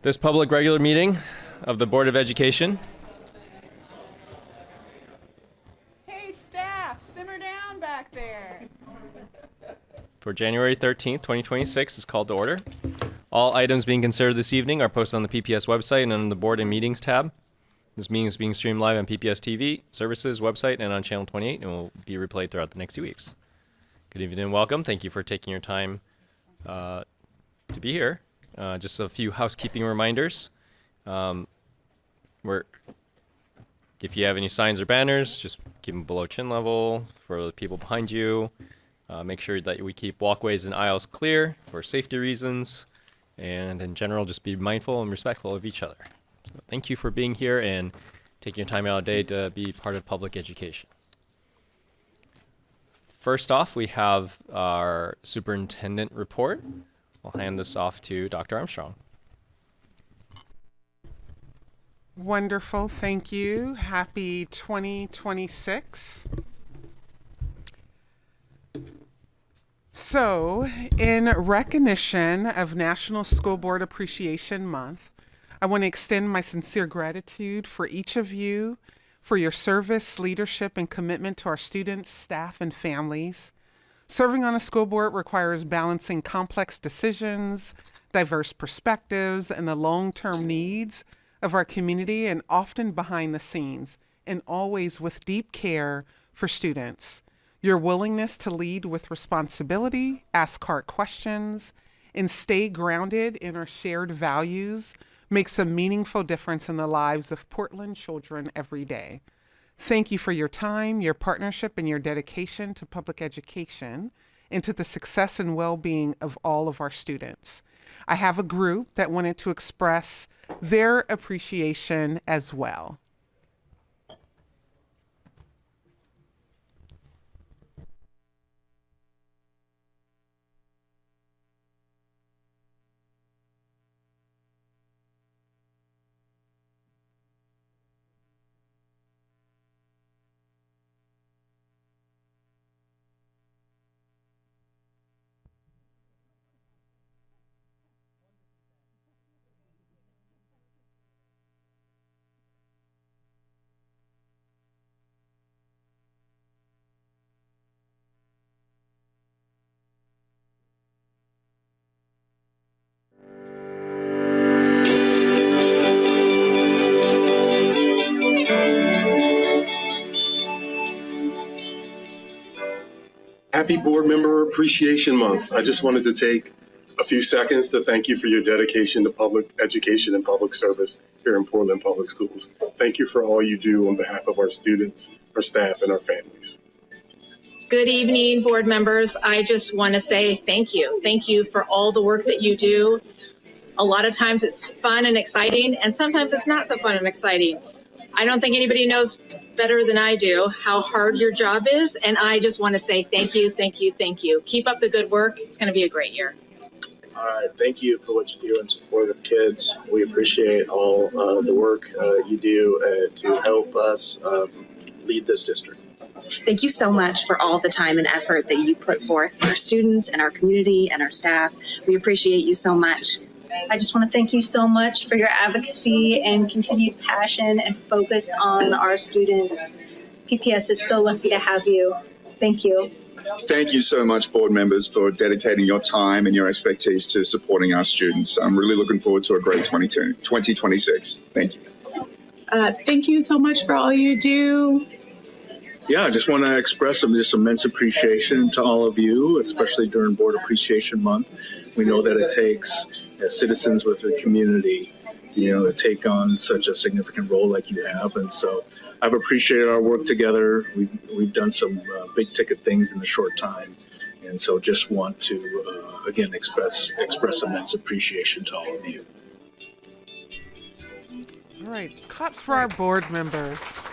This public regular meeting of the Board of Education Hey, staff, simmer down back there. for January 13th, 2026 is called to order. All items being considered this evening are posted on the PPS website and on the Board and Meetings tab. This meeting is being streamed live on PPS TV, services, website, and on Channel 28, and will be replayed throughout the next 2 weeks. Good evening and welcome. Thank you for taking your time to be here. Just a few housekeeping reminders. If you have any signs or banners, just keep them below chin level for the people behind you. Make sure that we keep walkways and aisles clear for safety reasons. And in general, just be mindful and respectful of each other. So thank you for being here and taking your time out of the day to be part of public education. First off, we have our superintendent report. I'll hand this off to Dr. Armstrong. Wonderful, thank you. Happy 2026. So, in recognition of National School Board Appreciation Month, I want to extend my sincere gratitude for each of you for your service, leadership, and commitment to our students, staff, and families. Serving on a school board requires balancing complex decisions, diverse perspectives, and the long-term needs of our community, and often behind the scenes, and always with deep care for students. Your willingness to lead with responsibility, ask hard questions, and stay grounded in our shared values makes a meaningful difference in the lives of Portland children every day. Thank you for your time, your partnership, and your dedication to public education and to the success and well-being of all of our students. I have a group that wanted to express their appreciation as well. Happy Board Member Appreciation Month. I just wanted to take a few seconds to thank you for your dedication to public education and public service here in Portland Public Schools. Thank you for all you do on behalf of our students, our staff, and our families. Good evening, board members. I just want to say thank you. Thank you for all the work that you do. A lot of times it's fun and exciting, and sometimes it's not so fun and exciting. I don't think anybody knows better than I do how hard your job is, and I just want to say thank you, thank you, thank you. Keep up the good work. It's going to be a great year. All right, thank you for what you do in support of kids. We appreciate all the work you do to help us lead this district. Thank you so much for all the time and effort that you put forth for our students and our community and our staff. We appreciate you so much. I just want to thank you so much for your advocacy and continued passion and focus on our students. PPS is so lucky to have you. Thank you. Thank you so much, board members, for dedicating your time and your expertise to supporting our students. I'm really looking forward to a great 2026. Thank you. Thank you so much for all you do. Yeah, I just want to express some just immense appreciation to all of you, especially during Board Appreciation Month. We know that it takes, as citizens with the community, to take on such a significant role like you have. And so I've appreciated our work together. We've done some big ticket things in a short time. And so just want to, again, express immense appreciation to all of you. All right, claps for our board members.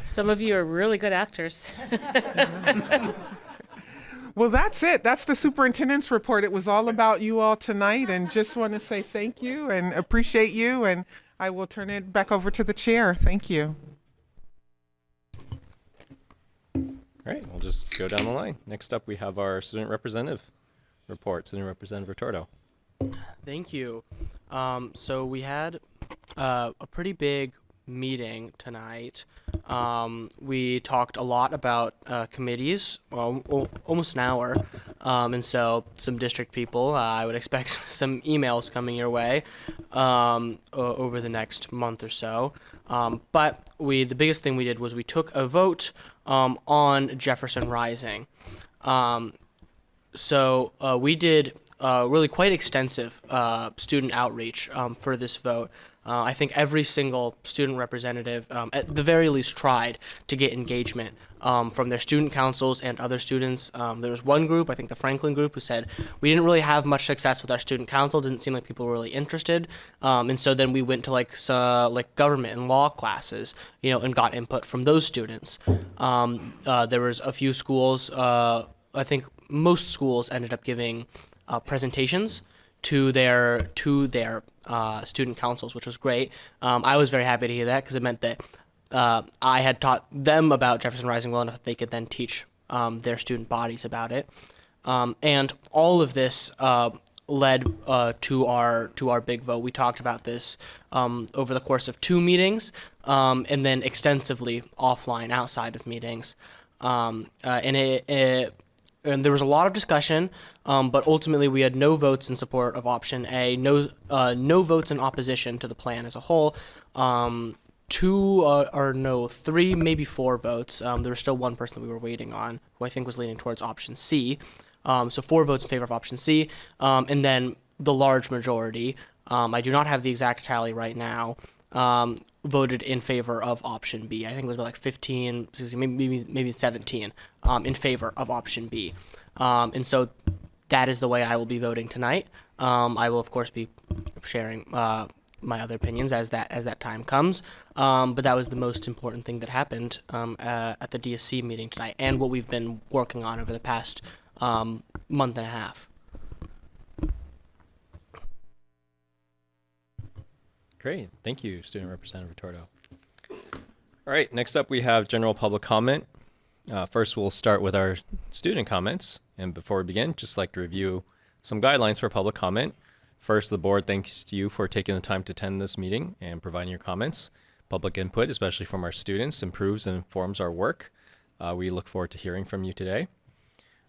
Some of you are really good actors. Well, that's it. That's the superintendent's report. It was all about you all tonight, and just want to say thank you and appreciate you, and I will turn it back over to the chair. Thank you. All right, we'll just go down the line. Next up, we have our student representative, report. Student Representative Retorto. Thank you. So we had a pretty big meeting tonight. We talked a lot about committees, almost an hour, and so some district people, I would expect some emails coming your way over the next month or so. But the biggest thing we did was we took a vote on Jefferson Rising. So we did really quite extensive student outreach for this vote. I think every single student representative, at the very least, tried to get engagement from their student councils and other students. There was one group, I think the Franklin group, who said, we didn't really have much success with our student council, didn't seem like people were really interested. And so then we went to like government and law classes, and got input from those students. There was a few schools, I think most schools ended up giving presentations to their student councils, which was great. I was very happy to hear that because it meant that I had taught them about Jefferson Rising well enough that they could then teach their student bodies about it. And all of this led to our big vote. We talked about this over the course of 2 meetings and then extensively offline outside of meetings. And there was a lot of discussion, but ultimately we had no votes in support of option A, no votes in opposition to the plan as a whole, 3, maybe 4 votes. There was still one person that we were waiting on, who I think was leaning towards option C. So 4 votes in favor of option C, and then the large majority, I do not have the exact tally right now, voted in favor of option B. I think it was about like 15, 16, maybe 17 in favor of option B. And so that is the way I will be voting tonight. I will, of course, be sharing my other opinions as that time comes. But that was the most important thing that happened at the DSC meeting tonight, and what we've been working on over the past month and a half. Great. Thank you, Student Representative Retorto. All right, next up we have general public comment. First, we'll start with our student comments. And before we begin, just like to review some guidelines for public comment. First, the board thanks you for taking the time to attend this meeting and providing your comments. Public input, especially from our students, improves and informs our work. We look forward to hearing from you today.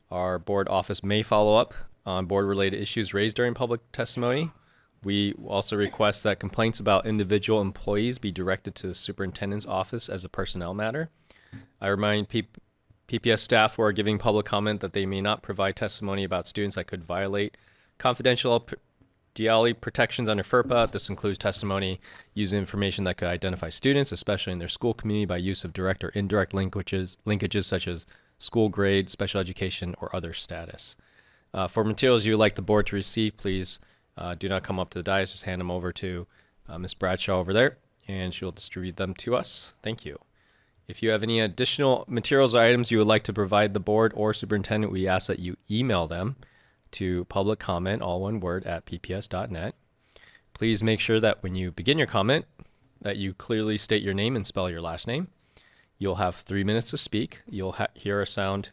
Our board office may follow up on board-related issues raised during public testimony. We also request that complaints about individual employees be directed to the superintendent's office as a personnel matter. I remind PPS staff who are giving public comment that they may not provide testimony about students that could violate confidentiality protections under FERPA. This includes testimony using information that could identify students, especially in their school community, by use of direct or indirect linkages such as school grade, special education, or other status. For materials you would like the board to receive, please do not come up to the dais, just hand them over to Ms. Bradshaw over there, and she'll distribute them to us. Thank you. If you have any additional materials or items you would like to provide the board or superintendent, we ask that you email them to public comment, all one word, at pps.net. Please make sure that when you begin your comment, that you clearly state your name and spell your last name. You'll have 3 minutes to speak. You'll hear a sound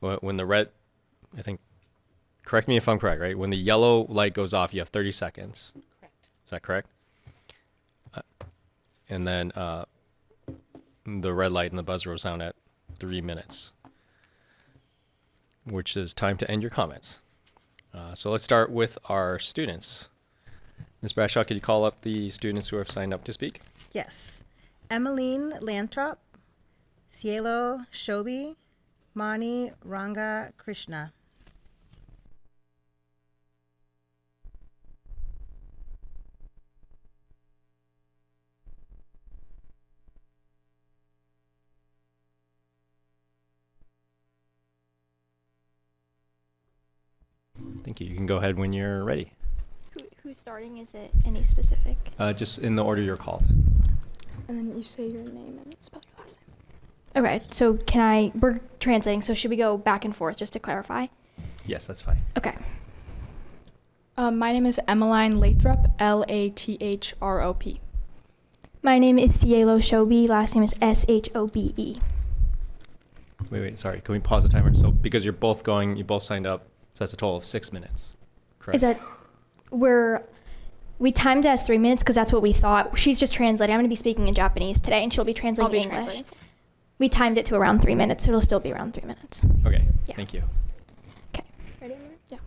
when the red, I think, correct me if I'm correct, right? When the yellow light goes off, you have 30 seconds. Correct. Is that correct? And then the red light and the buzzer will sound at 3 minutes, which is time to end your comments. So let's start with our students. Ms. Bradshaw, could you call up the students who have signed up to speak? Yes. Emmeline Lantrop, Cielo Shobi, Mani Ranga Krishna. Thank you. You can go ahead when you're ready. Who's starting? Is it any specific? Just in the order you're called. And then you say your name and spell your last name. Okay, so we're translating, so should we go back and forth just to clarify? Yes, that's fine. Okay. My name is Emmeline Lathrop, Lathrop. My name is Cielo Shobi, last name is Shobe. Wait, sorry. Can we pause the timer? So because you both signed up So that's a total of 6 minutes. Correct? Is that we timed it as 3 minutes because that's what we thought. She's just translating. I'm going to be speaking in Japanese today, and she'll be translating in English. Translating. We timed it to around 3 minutes, so it'll still be around 3 minutes. Okay, Yeah. thank you. Okay. Ready? Yeah.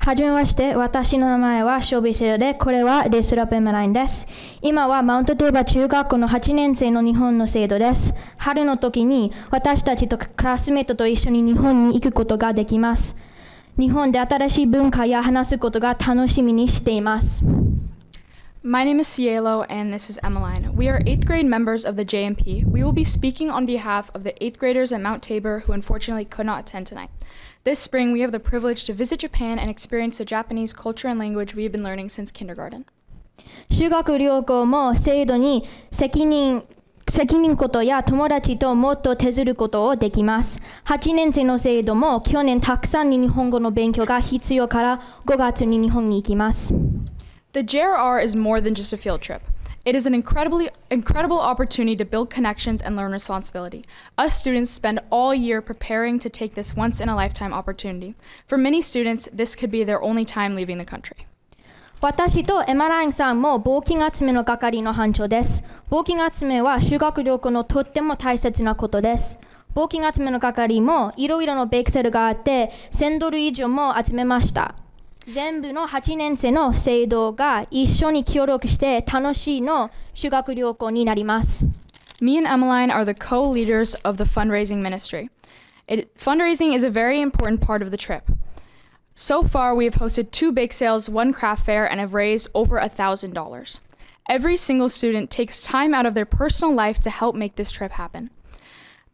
はじめまして、私の名前はショビシェルで、これはレスラペメラインです。今はマウントテーバ中学校の8年生の日本の生徒です。春の時に私たちとクラスメートと一緒に日本に行くことができます。日本で新しい文化や話すことが楽しみにしています。My name is Cielo, and this is Emmeline. We are 8th grade members of the JMP. We will be speaking on behalf of the 8th graders at Mount Tabor who unfortunately could not attend tonight. This spring, we have the privilege to visit Japan and experience the Japanese culture and language we have been learning since kindergarten. 修学旅行も制度に責任ことや友達ともっと手ずることをできます。8年生の制度も去年たくさんに日本語の勉強が必要から5月に日本に行きます。The JRR is more than just a field trip. It is an incredible opportunity to build connections and learn responsibility. Us students spend all year preparing to take this once-in-a-lifetime opportunity. For many students, this could be their only time leaving the country. 私とエマラインさんも募金集めの係の班長です。募金集めは修学旅行のとっても大切なことです。募金集めの係もいろいろのベクセルがあって$1000以上も集めました。全部の8年生の生徒が一緒に協力して楽しいの修学旅行になります。Me and Emmeline are the co-leaders of the fundraising ministry. Fundraising is a very important part of the trip. So far, we have hosted 2 bake sales, 1 craft fair, and have raised over $1,000. Every single student takes time out of their personal life to help make this trip happen.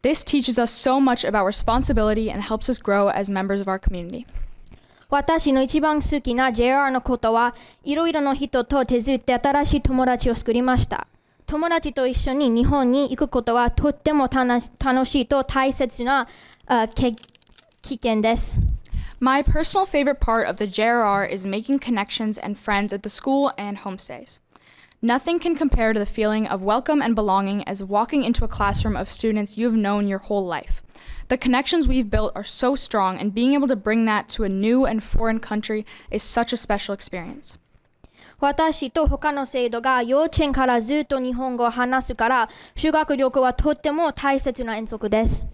This teaches us so much about responsibility and helps us grow as members of our community. 私の一番好きな JR のことはいろいろな人と手伝って新しい友達を作りました。友達と一緒に日本に行くことはとっても楽しいと大切な経験です。My personal favorite part of the JRR is making connections and friends at the school and homestays. Nothing can compare to the feeling of welcome and belonging as walking into a classroom of students you have known your whole life. The connections we've built are so strong, and being able to bring that to a new and foreign country is such a special experience. 私と他の生徒が幼稚園からずっと日本語を話すから修学旅行はとっても大切な遠足です。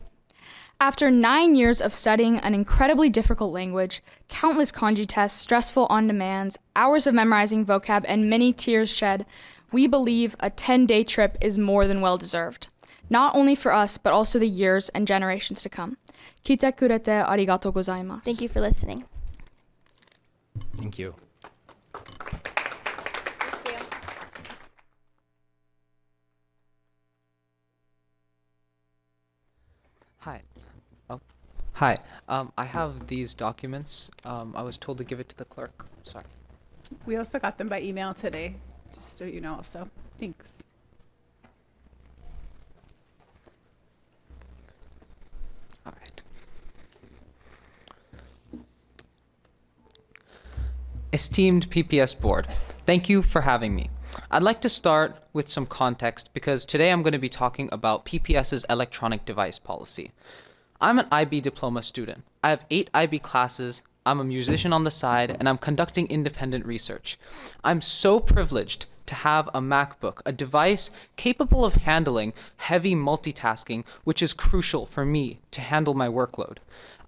After 9 years of studying an incredibly difficult language, countless kanji tests, stressful on-demands, hours of memorizing vocab, and many tears shed, we believe a 10-day trip is more than well-deserved. Not only for us, but also the years and generations to come. Kite kurete arigatou gozaimasu. Thank you for listening. Thank you. Hi. Hi. I have these documents. I was told to give it to the clerk. Sorry. We also got them by email today, just so you know also. Thanks. All right. Esteemed PPS board, thank you for having me. I'd like to start with some context because today I'm going to be talking about PPS's electronic device policy. I'm an IB diploma student. I have 8 IB classes, I'm a musician on the side, and I'm conducting independent research. I'm so privileged to have a MacBook, a device capable of handling heavy multitasking, which is crucial for me to handle my workload.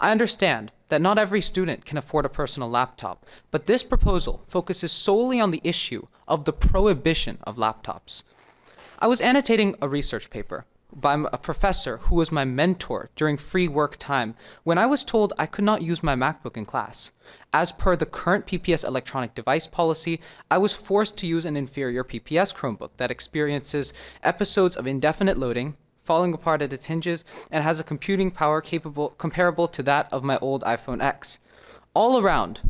I understand that not every student can afford a personal laptop, but this proposal focuses solely on the issue of the prohibition of laptops. I was annotating a research paper by a professor who was my mentor during free work time when I was told I could not use my MacBook in class. As per the current PPS electronic device policy, I was forced to use an inferior PPS Chromebook that experiences episodes of indefinite loading, falling apart at its hinges, and has a computing power comparable to that of my old iPhone X. All around,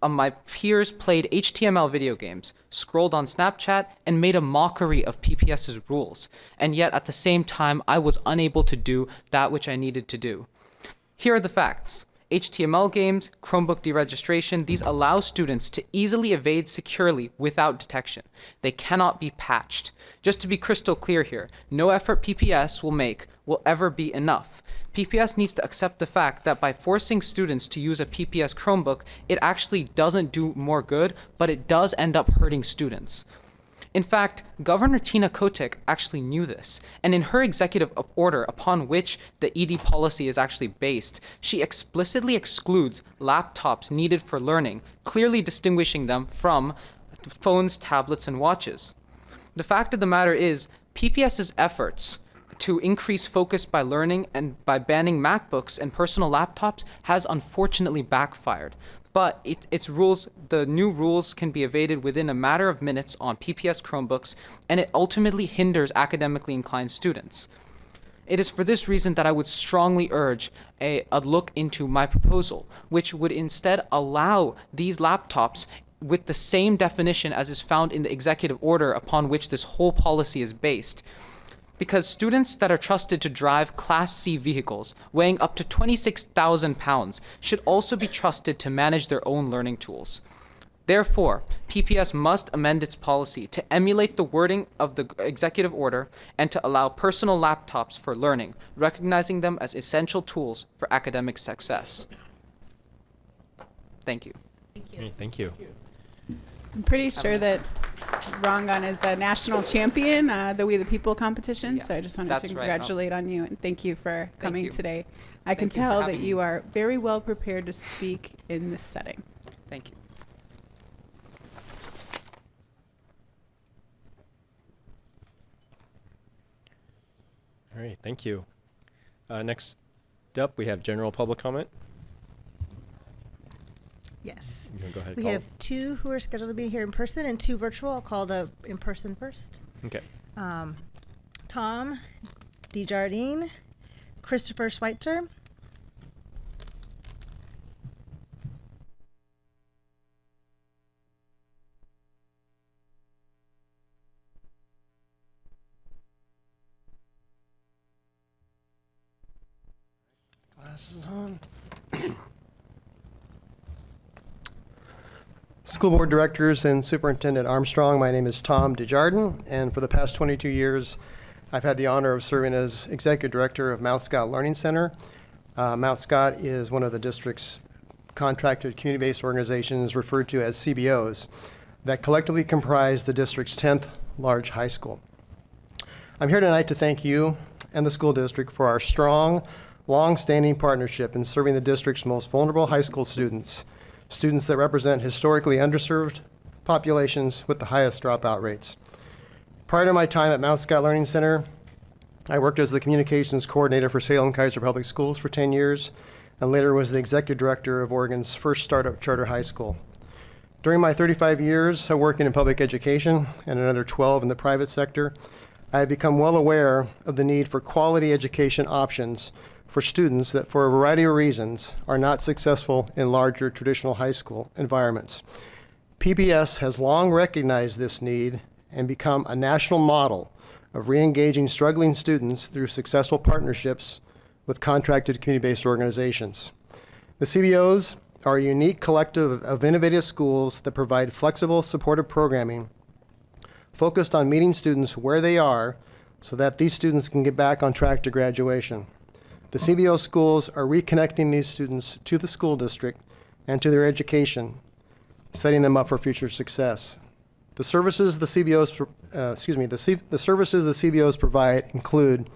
my peers played HTML video games, scrolled on Snapchat, and made a mockery of PPS's rules, and yet at the same time I was unable to do that which I needed to do. Here are the facts. HTML games, Chromebook deregistration, these allow students to easily evade securely without detection. They cannot be patched. Just to be crystal clear here, no effort PPS will make will ever be enough. PPS needs to accept the fact that by forcing students to use a PPS Chromebook, it actually doesn't do more good, but it does end up hurting students. In fact, Governor Tina Kotek actually knew this, and in her executive order upon which the ED policy is actually based, she explicitly excludes laptops needed for learning, clearly distinguishing them from phones, tablets, and watches. The fact of the matter is, PPS's efforts to increase focus by learning and by banning MacBooks and personal laptops has unfortunately backfired. But its rules, the new rules can be evaded within a matter of minutes on PPS Chromebooks, and it ultimately hinders academically inclined students. It is for this reason that I would strongly urge a look into my proposal, which would instead allow these laptops with the same definition as is found in the executive order upon which this whole policy is based. Because students that are trusted to drive Class C vehicles weighing up to 26,000 pounds should also be trusted to manage their own learning tools. Therefore, PPS must amend its policy to emulate the wording of the executive order and to allow personal laptops for learning, recognizing them as essential tools for academic success. Thank you. Great, thank you. I'm pretty sure that Rangan is a national champion, the We the People competition. So I just wanted that's to right. congratulate on you and thank you for coming you. today. I can Thank you for tell that having you me. are very well prepared to speak in this setting. Thank you. All right, thank you. Next up, we have general public comment. Yes. You can go ahead. We call. have 2 who are scheduled to be here in person and 2 virtual. I'll call the in person first. Okay. Tom Desjardins, Christopher Schweitzer, Glasses on. School board directors and Superintendent Armstrong, my name is Tom Desjardins, and for the past 22 years, I've had the honor of serving as executive director of Mount Scott Learning Center. Mount Scott is one of the district's contracted community-based organizations referred to as CBOs that collectively comprise the district's 10th large high school. I'm here tonight to thank you and the school district for our strong, long-standing partnership in serving the district's most vulnerable high school students that represent historically underserved populations with the highest dropout rates. Prior to my time at Mount Scott Learning Center, I worked as the communications coordinator for Salem-Keizer Public Schools for 10 years, and later was the executive director of Oregon's first startup charter high school. During my 35 years of working in public education and another 12 in the private sector, I have become well aware of the need for quality education options for students that, for a variety of reasons, are not successful in larger traditional high school environments. PPS has long recognized this need and become a national model of re-engaging struggling students through successful partnerships with contracted community-based organizations. The CBOs are a unique collective of innovative schools that provide flexible, supportive programming focused on meeting students where they are so that these students can get back on track to graduation. The CBO schools are reconnecting these students to the school district and to their education, setting them up for future success. The services the CBOs, the services the CBOs provide include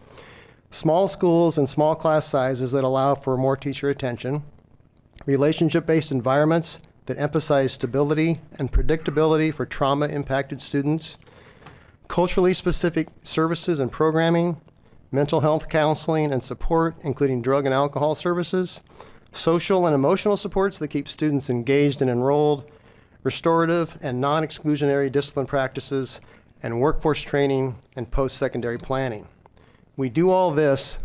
small schools and small class sizes that allow for more teacher attention, relationship-based environments that emphasize stability and predictability for trauma-impacted students, culturally specific services and programming, mental health counseling and support, including drug and alcohol services, social and emotional supports that keep students engaged and enrolled, restorative and non-exclusionary discipline practices, and workforce training and post-secondary planning. We do all this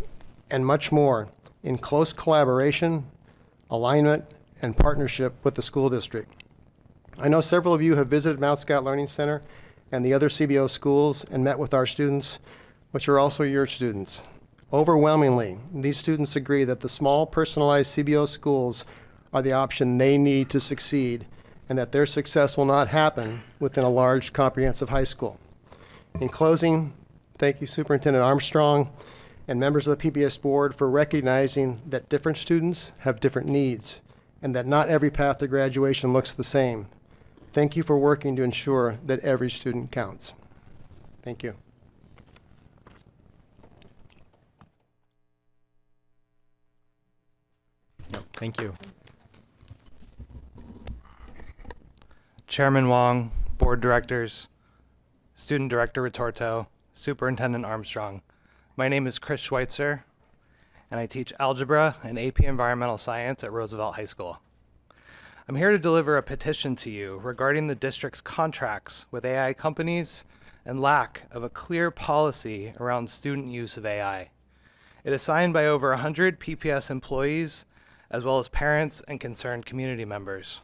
and much more in close collaboration, alignment, and partnership with the school district. I know several of you have visited Mount Scott Learning Center and the other CBO schools and met with our students, which are also your students. Overwhelmingly, these students agree that the small, personalized CBO schools are the option they need to succeed, and that their success will not happen within a large, comprehensive high school. In closing, thank you, Superintendent Armstrong and members of the PPS board, for recognizing that different students have different needs and that not every path to graduation looks the same. Thank you for working to ensure that every student counts. Thank you. Thank you. Chairman Wong, Board Directors, Student Director Retorto, Superintendent Armstrong. My name is Chris Schweitzer, and I teach algebra and AP Environmental Science at Roosevelt High School. I'm here to deliver a petition to you regarding the district's contracts with AI companies and lack of a clear policy around student use of AI. It is signed by over 100 PPS employees, as well as parents and concerned community members.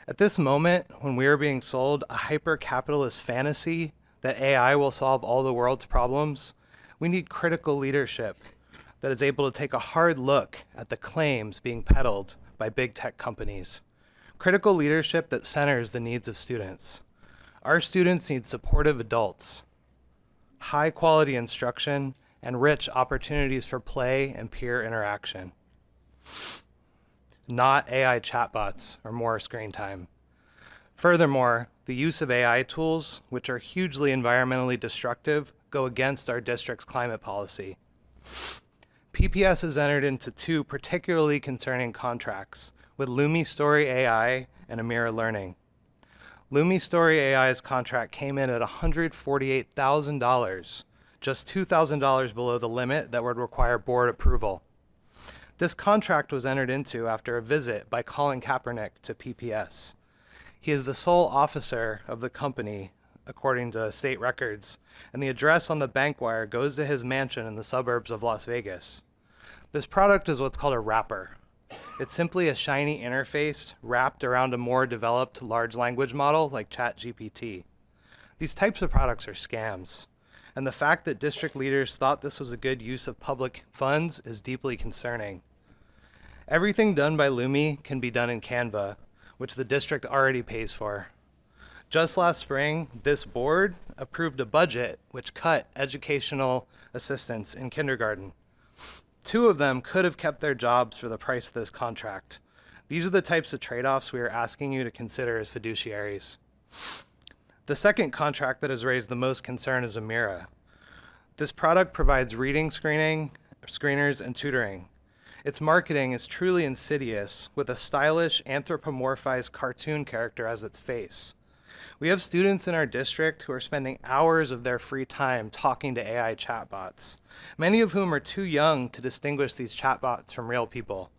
At this moment, when we are being sold a hyper-capitalist fantasy that AI will solve all the world's problems, we need critical leadership that is able to take a hard look at the claims being peddled by big tech companies. Critical leadership that centers the needs of students. Our students need supportive adults, high-quality instruction, and rich opportunities for play and peer interaction. Not AI chatbots or more screen time. Furthermore, the use of AI tools, which are hugely environmentally destructive, go against our district's climate policy. PPS has entered into two particularly concerning contracts with Lumi Story AI and Amira Learning. Lumi Story AI's contract came in at $148,000, just $2,000 below the limit that would require board approval. This contract was entered into after a visit by Colin Kaepernick to PPS. He is the sole officer of the company, according to state records, and the address on the bank wire goes to his mansion in the suburbs of Las Vegas. This product is what's called a wrapper. It's simply a shiny interface wrapped around a more developed large language model like ChatGPT. These types of products are scams, and the fact that district leaders thought this was a good use of public funds is deeply concerning. Everything done by Lumi can be done in Canva, which the district already pays for. Just last spring, this board approved a budget which cut educational assistants in kindergarten. 2 of them could have kept their jobs for the price of this contract. These are the types of trade-offs we are asking you to consider as fiduciaries. The second contract that has raised the most concern is Amira. This product provides reading screeners, and tutoring. Its marketing is truly insidious, with a stylish, anthropomorphized cartoon character as its face. We have students in our district who are spending hours of their free time talking to AI chatbots, many of whom are too young to distinguish these chatbots from real people.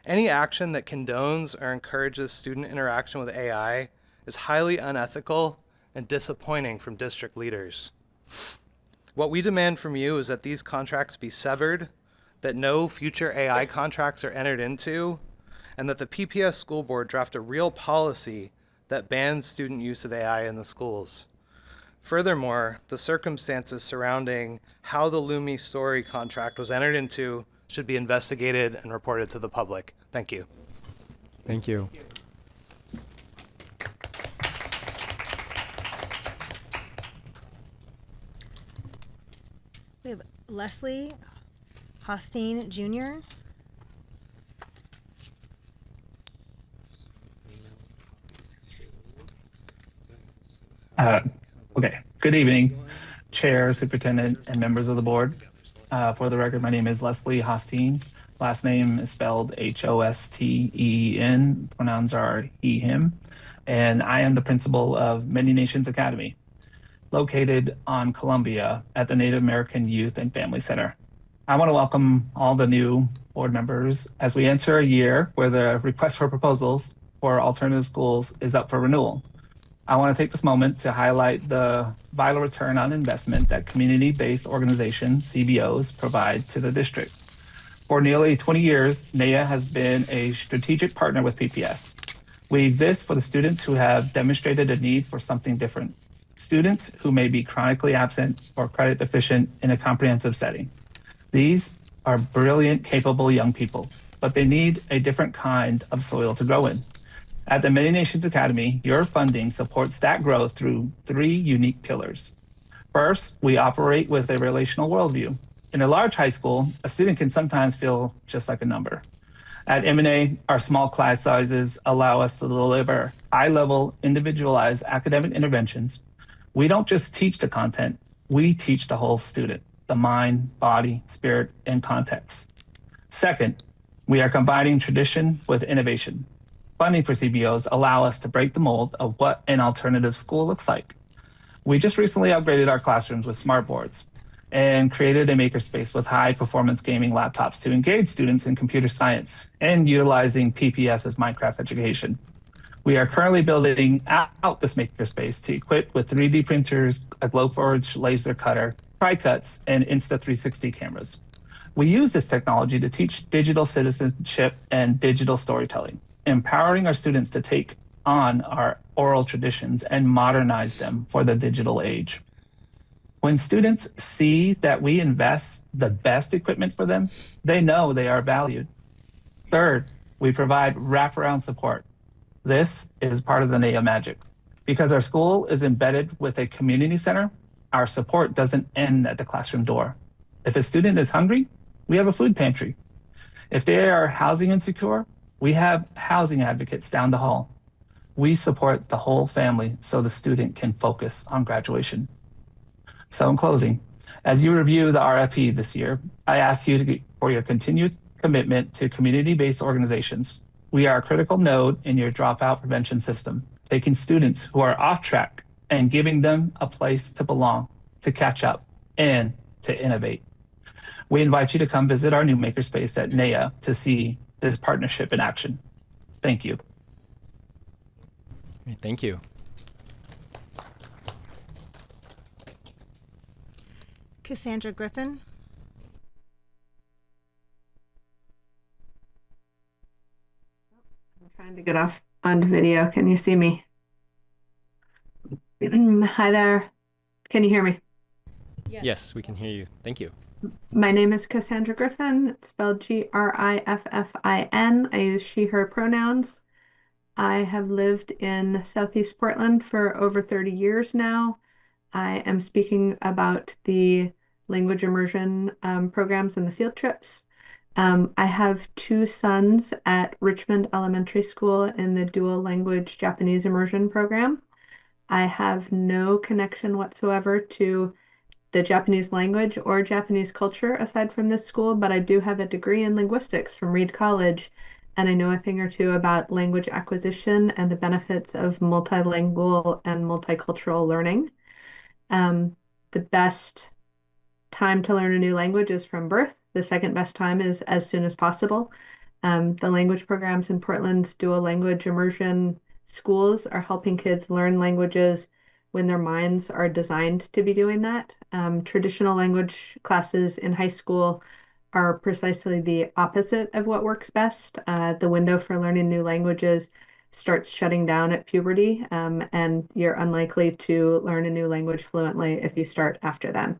Any action that condones or encourages student interaction with AI is highly unethical and disappointing from district leaders. What we demand from you is that these contracts be severed, that no future AI contracts are entered into, and that the PPS school board draft a real policy that bans student use of AI in the schools. Furthermore, the circumstances surrounding how the Lumi Story contract was entered into should be investigated and reported to the public. Thank you. Thank you. We have Leslie Hostine Jr. Okay. Good evening, Chair, Superintendent, and members of the board. For the record, my name is Leslie Hostine. Last name is spelled H-O-S-T-E-N. Pronouns are he, him. And I am the principal of Many Nations Academy, located on Columbia at the Native American Youth and Family Center. I want to welcome all the new board members as we enter a year where the request for proposals for alternative schools is up for renewal. I want to take this moment to highlight the vital return on investment that community-based organizations, CBOs, provide to the district. For nearly 20 years, NAYA has been a strategic partner with PPS. We exist for the students who have demonstrated a need for something different. Students who may be chronically absent or credit deficient in a comprehensive setting. These are brilliant, capable young people, but they need a different kind of soil to grow in. At the Many Nations Academy, your funding supports that growth through 3 unique pillars. First, we operate with a relational worldview. In a large high school, a student can sometimes feel just like a number. At M&A, our small class sizes allow us to deliver high-level, individualized academic interventions. We don't just teach the content, we teach the whole student, the mind, body, spirit, and context. Second, we are combining tradition with innovation. Funding for CBOs allow us to break the mold of what an alternative school looks like. We just recently upgraded our classrooms with smart boards and created a makerspace with high-performance gaming laptops to engage students in computer science and utilizing PPS as Minecraft education. We are currently building out this makerspace to equip with 3D printers, a Glowforge laser cutter, TriCuts, and Insta360 cameras. We use this technology to teach digital citizenship and digital storytelling, empowering our students to take on our oral traditions and modernize them for the digital age. When students see that we invest the best equipment for them, they know they are valued. Third, we provide wraparound support. This is part of the NAEA magic. Because our school is embedded with a community center, our support doesn't end at the classroom door. If a student is hungry, we have a food pantry. If they are housing insecure, we have housing advocates down the hall. We support the whole family so the student can focus on graduation. So in closing, as you review the RFP this year, I ask you for your continued commitment to community-based organizations. We are a critical node in your dropout prevention system, taking students who are off track and giving them a place to belong, to catch up, and to innovate. We invite you to come visit our new makerspace at NAEA to see this partnership in action. Thank you. Thank you. Cassandra Griffin. I'm trying to get off on video. Can you see me? Hi there. Can you hear me? Yes, we can hear you. Thank you. My name is Cassandra Griffin. It's spelled Griffin. I use she, her pronouns. I have lived in Southeast Portland for over 30 years now. I am speaking about the language immersion programs and the field trips. I have 2 sons at Richmond Elementary School in the dual language Japanese immersion program. I have no connection whatsoever to the Japanese language or Japanese culture aside from this school, but I do have a degree in linguistics from Reed College, and I know a thing or two about language acquisition and the benefits of multilingual and multicultural learning. The best time to learn a new language is from birth. The second best time is as soon as possible. The language programs in Portland's dual language immersion schools are helping kids learn languages when their minds are designed to be doing that. Traditional language classes in high school are precisely the opposite of what works best. The window for learning new languages starts shutting down at puberty, and you're unlikely to learn a new language fluently if you start after then.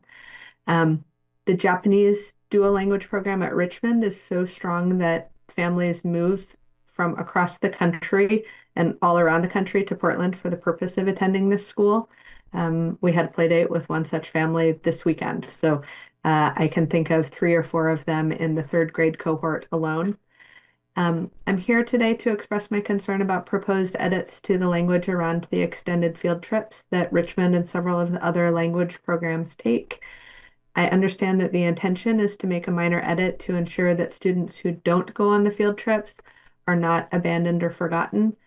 The Japanese dual language program at Richmond is so strong that families move from across the country and all around the country to Portland for the purpose of attending this school. We had a play date with one such family this weekend. So I can think of 3 or 4 of them in the 3rd grade cohort alone. I'm here today to express my concern about proposed edits to the language around the extended field trips that Richmond and several of the other language programs take. I understand that the intention is to make a minor edit to ensure that students who don't go on the field trips are not abandoned or forgotten.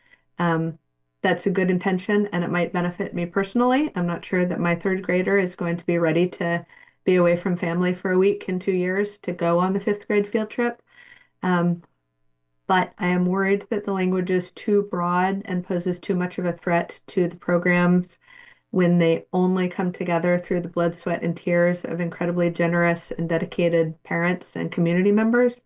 That's a good intention, and it might benefit me personally. I'm not sure that my 3rd grader is going to be ready to be away from family for a week in 2 years to go on the 5th grade field trip. But I am worried that the language is too broad and poses too much of a threat to the programs when they only come together through the blood, sweat, and tears of incredibly generous and dedicated parents and community members.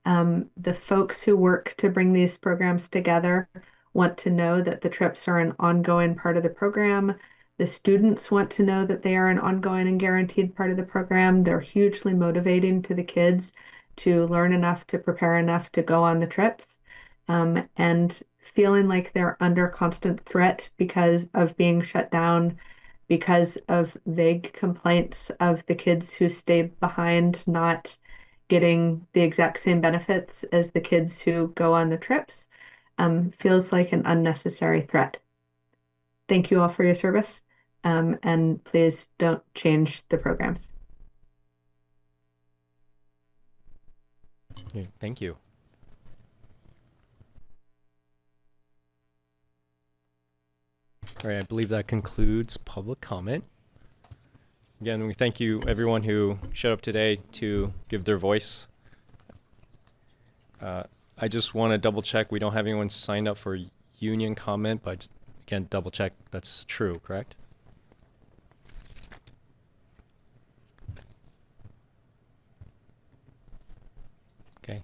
The folks who work to bring these programs together want to know that the trips are an ongoing part of the program, The students want to know that they are an ongoing and guaranteed part of the program. They're hugely motivating to the kids to learn enough, to prepare enough to go on the trips, and feeling like they're under constant threat because of being shut down, because of vague complaints of the kids who stay behind not getting the exact same benefits as the kids who go on the trips, feels like an unnecessary threat. Thank you all for your service, and please don't change the programs. Okay, thank you. All right, I believe that concludes public comment. Again, we thank you, everyone who showed up today to give their voice. I just want to double check. We don't have anyone signed up for union comment, but just, again, double check that's true, correct? Okay.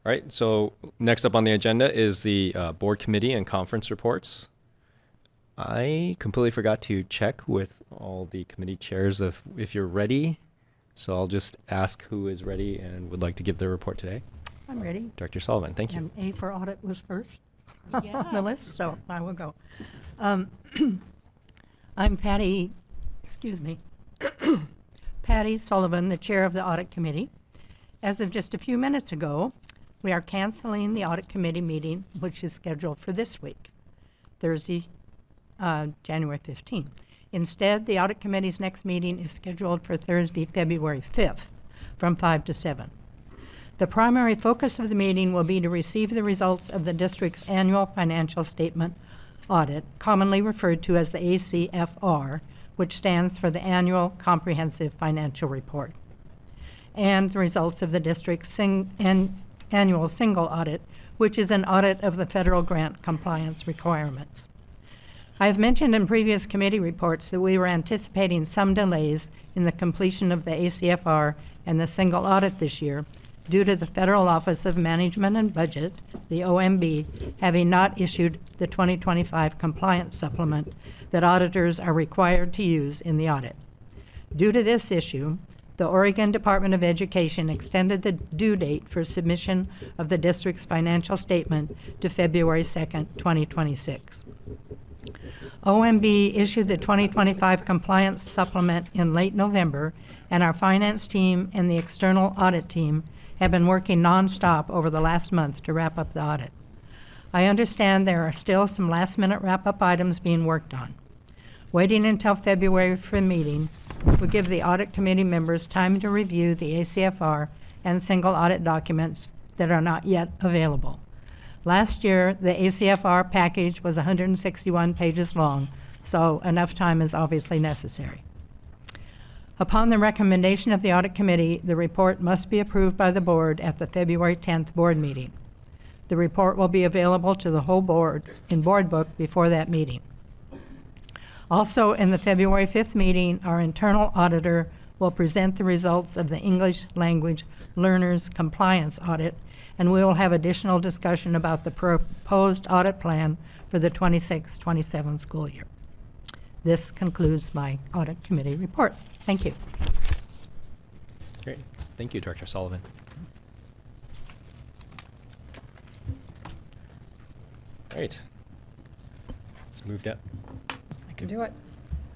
All right, so next up on the agenda is the board committee and conference reports. I completely forgot to check with all the committee chairs if you're ready. So I'll just ask who is ready and would like to give their report today. I'm ready. Director Sullivan, thank you. And A for audit was first on the list, so I will go. I'm Patty Sullivan, the chair of the audit committee. As of just a few minutes ago, we are canceling the audit committee meeting, which is scheduled for this week, Thursday, January 15th. Instead, the audit committee's next meeting is scheduled for Thursday, February 5th, from 5 to 7. The primary focus of the meeting will be to receive the results of the district's annual financial statement audit, commonly referred to as the ACFR, which stands for the Annual Comprehensive Financial Report, and the results of the district's annual single audit, which is an audit of the federal grant compliance requirements. I have mentioned in previous committee reports that we were anticipating some delays in the completion of the ACFR and the single audit this year due to the Federal Office of Management and Budget, the OMB, having not issued the 2025 compliance supplement that auditors are required to use in the audit. Due to this issue, the Oregon Department of Education extended the due date for submission of the district's financial statement to February 2nd, 2026. OMB issued the 2025 compliance supplement in late November, and our finance team and the external audit team have been working nonstop over the last month to wrap up the audit. I understand there are still some last-minute wrap-up items being worked on. Waiting until February for the meeting will give the audit committee members time to review the ACFR and single audit documents that are not yet available. Last year, the ACFR package was 161 pages long, so enough time is obviously necessary. Upon the recommendation of the audit committee, the report must be approved by the board at the February 10th board meeting. The report will be available to the whole board in Board Book before that meeting. Also, in the February 5th meeting, our internal auditor will present the results of the English Language Learners Compliance Audit, and we will have additional discussion about the proposed audit plan for the 26-27 school year. This concludes my audit committee report. Thank you. Great. Thank you, Director Sullivan. Great. Let's move down. I can do it.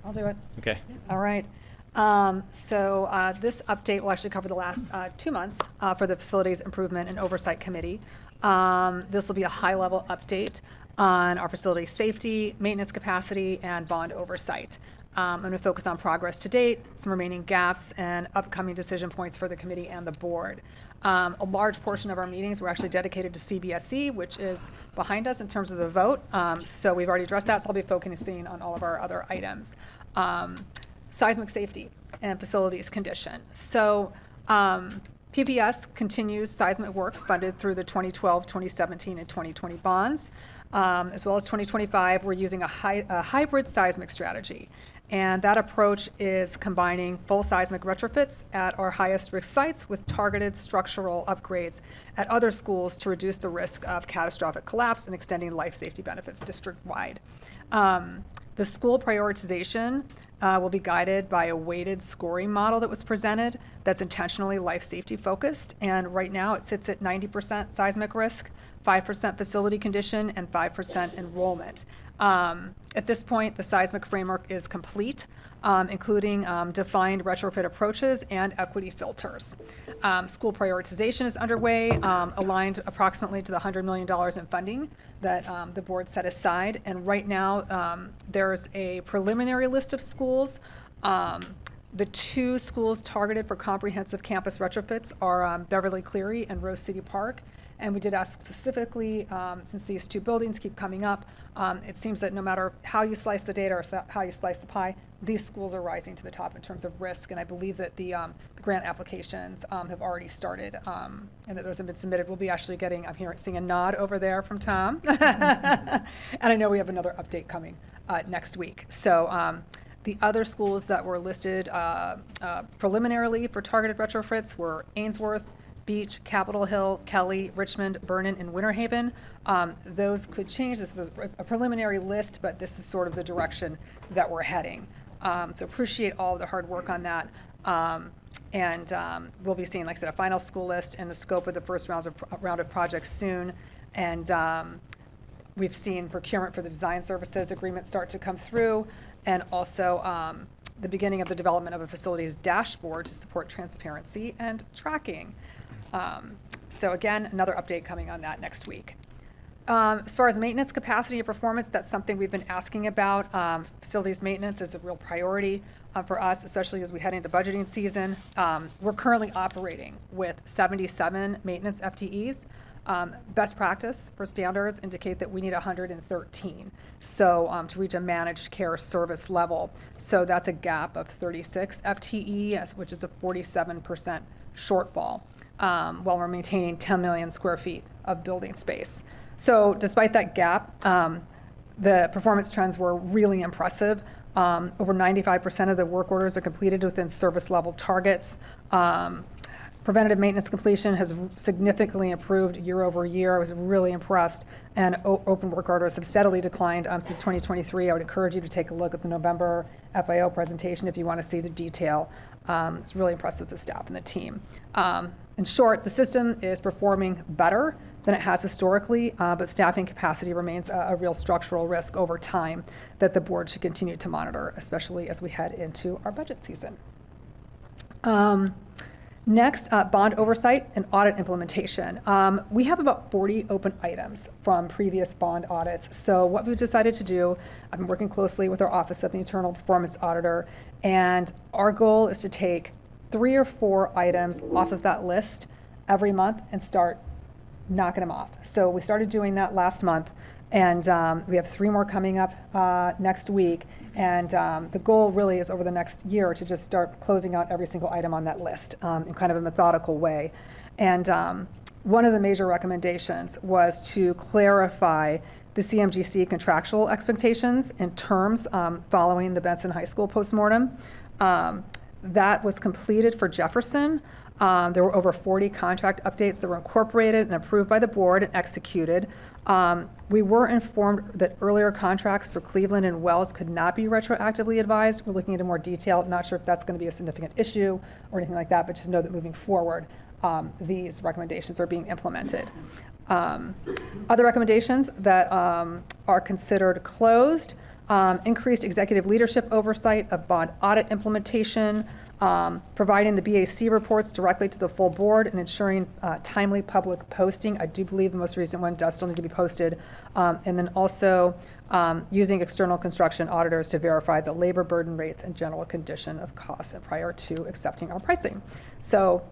I'll do it. Okay. All right. This update will actually cover the last 2 months for the Facilities Improvement and Oversight Committee. This will be a high-level update on our facility safety, maintenance capacity, and bond oversight. I'm going to focus on progress to date, some remaining gaps, and upcoming decision points for the committee and the board. A large portion of our meetings were actually dedicated to CBSE, which is behind us in terms of the vote. So we've already addressed that, so I'll be focusing on all of our other items. Seismic safety and facilities condition. So PPS continues seismic work funded through the 2012, 2017, and 2020 bonds. As well as 2025, we're using a hybrid seismic strategy. And that approach is combining full seismic retrofits at our highest risk sites with targeted structural upgrades at other schools to reduce the risk of catastrophic collapse and extending life safety benefits district-wide. The school prioritization will be guided by a weighted scoring model that was presented that's intentionally life safety focused. And right now it sits at 90% seismic risk, 5% facility condition, and 5% enrollment. At this point, the seismic framework is complete, including defined retrofit approaches and equity filters. School prioritization is underway, aligned approximately to the $100 million in funding that the board set aside. And right now, there's a preliminary list of schools. The 2 schools targeted for comprehensive campus retrofits are Beverly Cleary and Rose City Park. And we did ask specifically, since these 2 buildings keep coming up, it seems that no matter how you slice the data or how you slice the pie, these schools are rising to the top in terms of risk. And I believe that the grant applications have already started and that those have been submitted. We'll be actually getting, seeing a nod over there from Tom. And I know we have another update coming next week. So the other schools that were listed preliminarily for targeted retrofits were Ainsworth, Beach, Capitol Hill, Kelly, Richmond, Vernon, and Winter Haven. Those could change. This is a preliminary list, but this is sort of the direction that we're heading. So appreciate all the hard work on that. And we'll be seeing, like I said, a final school list and the scope of the first round of projects soon. And we've seen procurement for the design services agreement start to come through, and also the beginning of the development of a facilities dashboard to support transparency and tracking. So again, another update coming on that next week. As far as maintenance capacity and performance, that's something we've been asking about. Facilities maintenance is a real priority for us, especially as we head into budgeting season. We're currently operating with 77 maintenance FTEs. Best practice for standards indicate that we need 113. So to reach a managed care service level. So that's a gap of 36 FTE, which is a 47% shortfall, while we're maintaining 10 million square feet of building space. So despite that gap, the performance trends were really impressive. Over 95% of the work orders are completed within service level targets. Preventative maintenance completion has significantly improved year over year. I was really impressed. And open work orders have steadily declined since 2023. I would encourage you to take a look at the November FIO presentation if you want to see the detail. It's really impressed with the staff and the team. In short, the system is performing better than it has historically, but staffing capacity remains a real structural risk over time that the board should continue to monitor, especially as we head into our budget season. Next, bond oversight and audit implementation. We have about 40 open items from previous bond audits. So what we've decided to do, I've been working closely with our Office of the Internal Performance Auditor, and our goal is to take 3 or 4 items off of that list every month and start knocking them off. So we started doing that last month, and we have 3 more coming up next week. And the goal really is over the next year to just start closing out every single item on that list in kind of a methodical way. And one of the major recommendations was to clarify the CMGC contractual expectations and terms following the Benson High School postmortem. That was completed for Jefferson. There were over 40 contract updates that were incorporated and approved by the board and executed. We were informed that earlier contracts for Cleveland and Wells could not be retroactively advised. We're looking into more detail. I'm not sure if that's going to be a significant issue or anything like that, but just know that moving forward, these recommendations are being implemented. Other recommendations that are considered closed: increased executive leadership oversight of bond audit implementation, providing the BAC reports directly to the full board, and ensuring timely public posting. I do believe the most recent one does still need to be posted. And then also using external construction auditors to verify the labor burden rates and general condition of costs and prior to accepting our pricing. So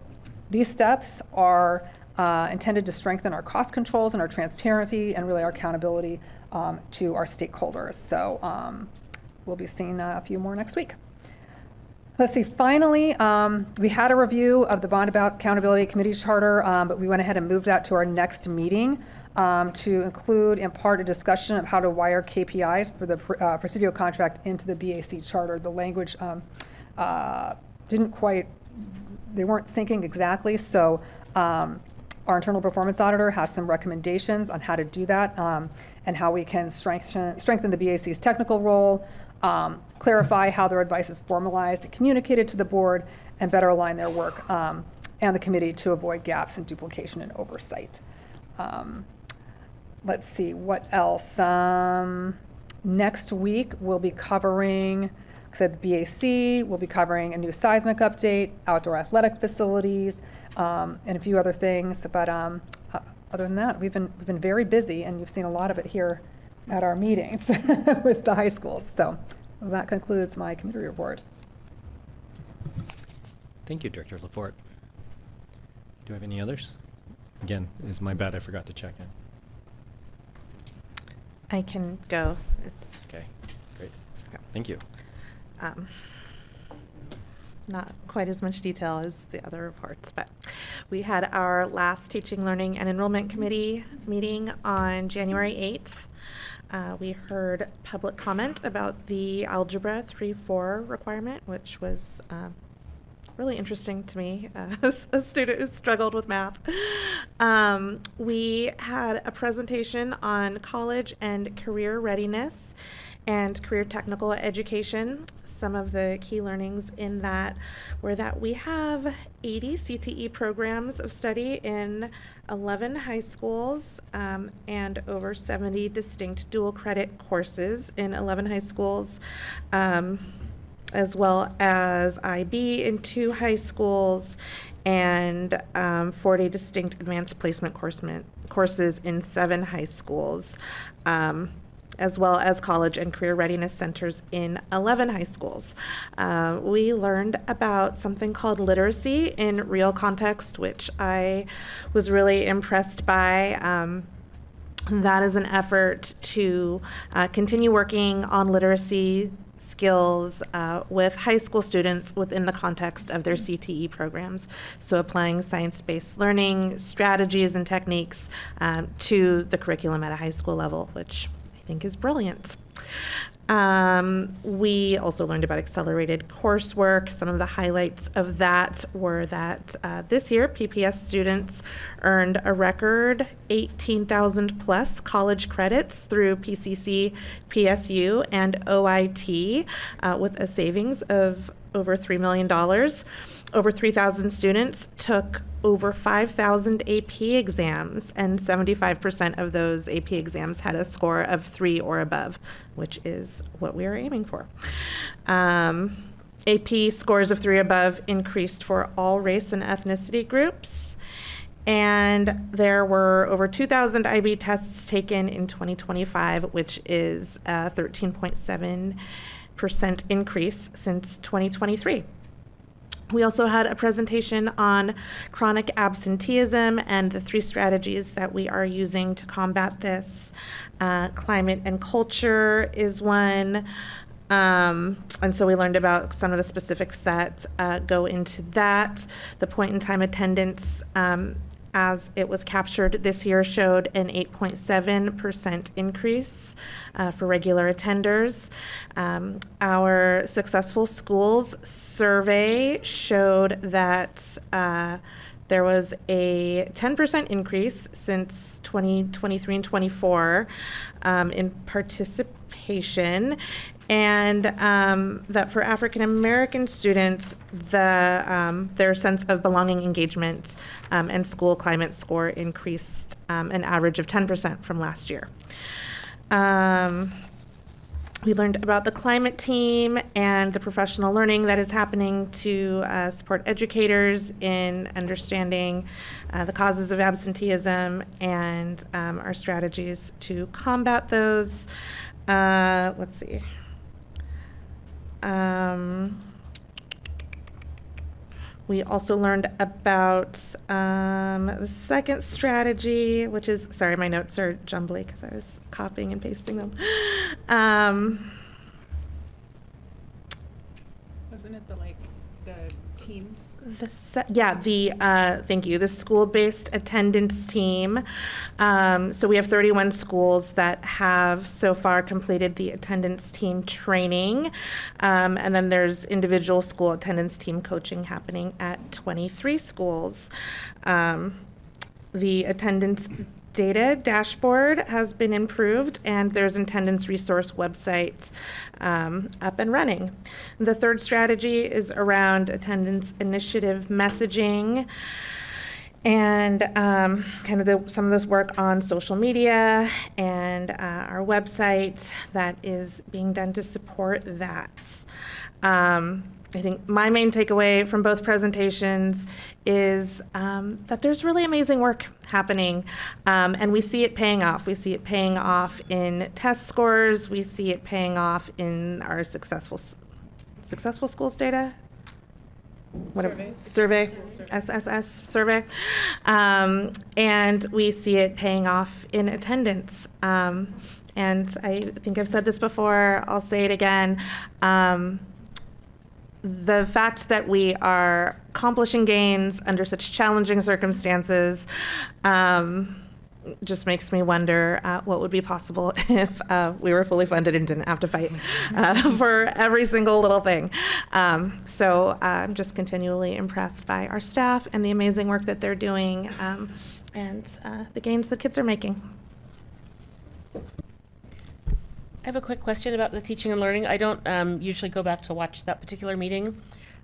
these steps are intended to strengthen our cost controls and our transparency and really our accountability to our stakeholders. So we'll be seeing a few more next week. Let's see, finally, we had a review of the Bond Accountability Committee Charter, but we went ahead and moved that to our next meeting to include in part a discussion of how to wire KPIs for the Presidio contract into the BAC Charter. The language didn't quite, they weren't syncing exactly, so Our internal performance auditor has some recommendations on how to do that and how we can strengthen the BAC's technical role, clarify how their advice is formalized and communicated to the board, and better align their work and the committee to avoid gaps in duplication and oversight. Let's see, what else? Next week, we'll be covering, the BAC, we'll be covering a new seismic update, outdoor athletic facilities, and a few other things. But other than that, we've been very busy, and you've seen a lot of it here at our meetings with the high schools. So that concludes my committee report. Thank you, Director LaForte. Do I have any others? Again, it's my bad, I forgot to check in. I can go. It's okay. Great. Thank you. Not quite as much detail as the other reports, but we had our last Teaching, Learning, and Enrollment Committee meeting on January 8th. We heard public comment about the Algebra 3-4 requirement, which was really interesting to me as a student who struggled with math. We had a presentation on college and career readiness and career technical education. Some of the key learnings in that were that we have 80 CTE programs of study in 11 high schools and over 70 distinct dual credit courses in 11 high schools, as well as IB in 2 high schools and 40 distinct advanced placement courses in 7 high schools, as well as college and career readiness centers in 11 high schools. We learned about something called literacy in real context, which I was really impressed by. That is an effort to continue working on literacy skills with high school students within the context of their CTE programs. So applying science-based learning strategies and techniques to the curriculum at a high school level, which I think is brilliant. We also learned about accelerated coursework. Some of the highlights of that were that this year PPS students earned a record 18,000 plus college credits through PCC, PSU, and OIT with a savings of over $3 million. Over 3,000 students took over 5,000 AP exams, and 75% of those AP exams had a score of 3 or above, which is what we are aiming for. AP scores of 3 above increased for all race and ethnicity groups, and there were over 2,000 IB tests taken in 2025, which is a 13.7% increase since 2023. We also had a presentation on chronic absenteeism and the 3 strategies that we are using to combat this. Climate and culture is one. And so we learned about some of the specifics that go into that. The point-in-time attendance as it was captured this year showed an 8.7% increase for regular attenders. Our Successful Schools survey showed that there was a 10% increase since 2023 and 24 in participation. And that for African American students, their sense of belonging, engagement, and school climate score increased an average of 10% from last year. We learned about the climate team and the professional learning that is happening to support educators in understanding the causes of absenteeism and our strategies to combat those. Let's see. We also learned about the second strategy, which is, sorry, my notes are jumbly because I was copying and pasting them. Wasn't it the teams? Thank you, the school-based attendance team. So we have 31 schools that have so far completed the attendance team training. And then there's individual school attendance team coaching happening at 23 schools. The attendance data dashboard has been improved, and there's an attendance resource website up and running. The third strategy is around attendance initiative messaging and kind of some of this work on social media and our website that is being done to support that. I think my main takeaway from both presentations is that there's really amazing work happening, and we see it paying off. We see it paying off in test scores. We see it paying off in our successful schools data. Survey, SSS survey, and we see it paying off in attendance. And I think I've said this before. I'll say it again. The fact that we are accomplishing gains under such challenging circumstances just makes me wonder what would be possible if we were fully funded and didn't have to fight for every single little thing. So I'm just continually impressed by our staff and the amazing work that they're doing and the gains the kids are making. I have a quick question about the teaching and learning. I don't usually go back to watch that particular meeting.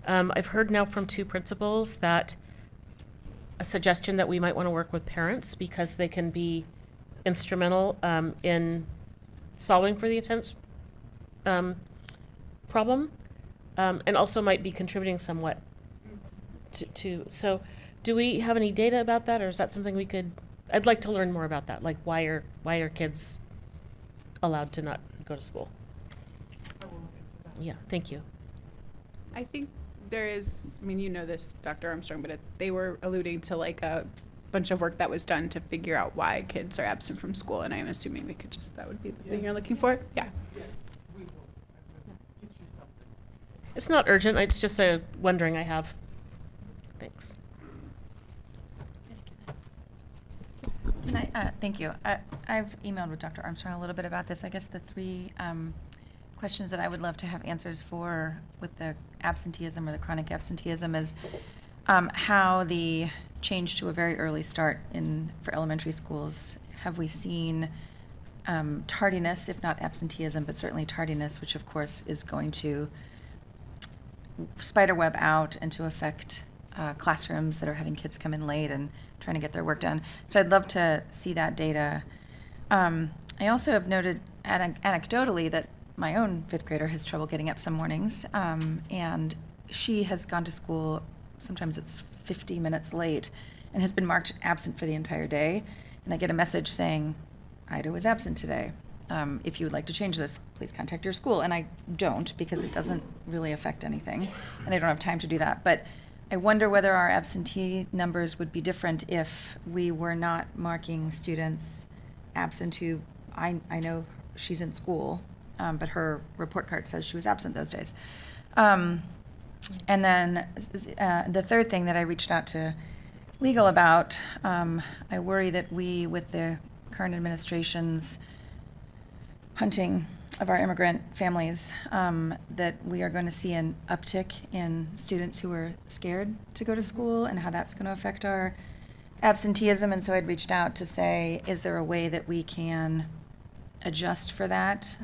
I've heard now from 2 principals that a suggestion that we might want to work with parents because they can be instrumental in solving for the attendance problem, and also might be contributing somewhat to. So do we have any data about that, or is that something we could, I'd like to learn more about that, like why are kids allowed to not go to school? Yeah, thank you. I think there is, I mean, you know this, Dr. Armstrong, but they were alluding to like a bunch of work that was done to figure out why kids are absent from school, and I'm assuming we could just, that would be the thing you're looking for? Yeah. It's not urgent, it's just a wondering I have. Thanks. Can I, thank you. I've emailed with Dr. Armstrong a little bit about this. I guess the 3 questions that I would love to have answers for with the absenteeism or the chronic absenteeism is how the change to a very early start for elementary schools, have we seen tardiness, if not absenteeism, but certainly tardiness, which of course is going to spiderweb out and to affect classrooms that are having kids come in late and trying to get their work done. So I'd love to see that data. I also have noted anecdotally that my own 5th grader has trouble getting up some mornings, and she has gone to school, sometimes it's 50 minutes late, and has been marked absent for the entire day. And I get a message saying, Ida was absent today. If you would like to change this, please contact your school. And I don't, because it doesn't really affect anything, and I don't have time to do that. But I wonder whether our absentee numbers would be different if we were not marking students absent who, I know she's in school, but her report card says she was absent those days. And then the third thing that I reached out to legal about, I worry that we, with the current administration's hunting of our immigrant families, that we are going to see an uptick in students who are scared to go to school and how that's going to affect our absenteeism. And so I'd reached out to say, is there a way that we can adjust for that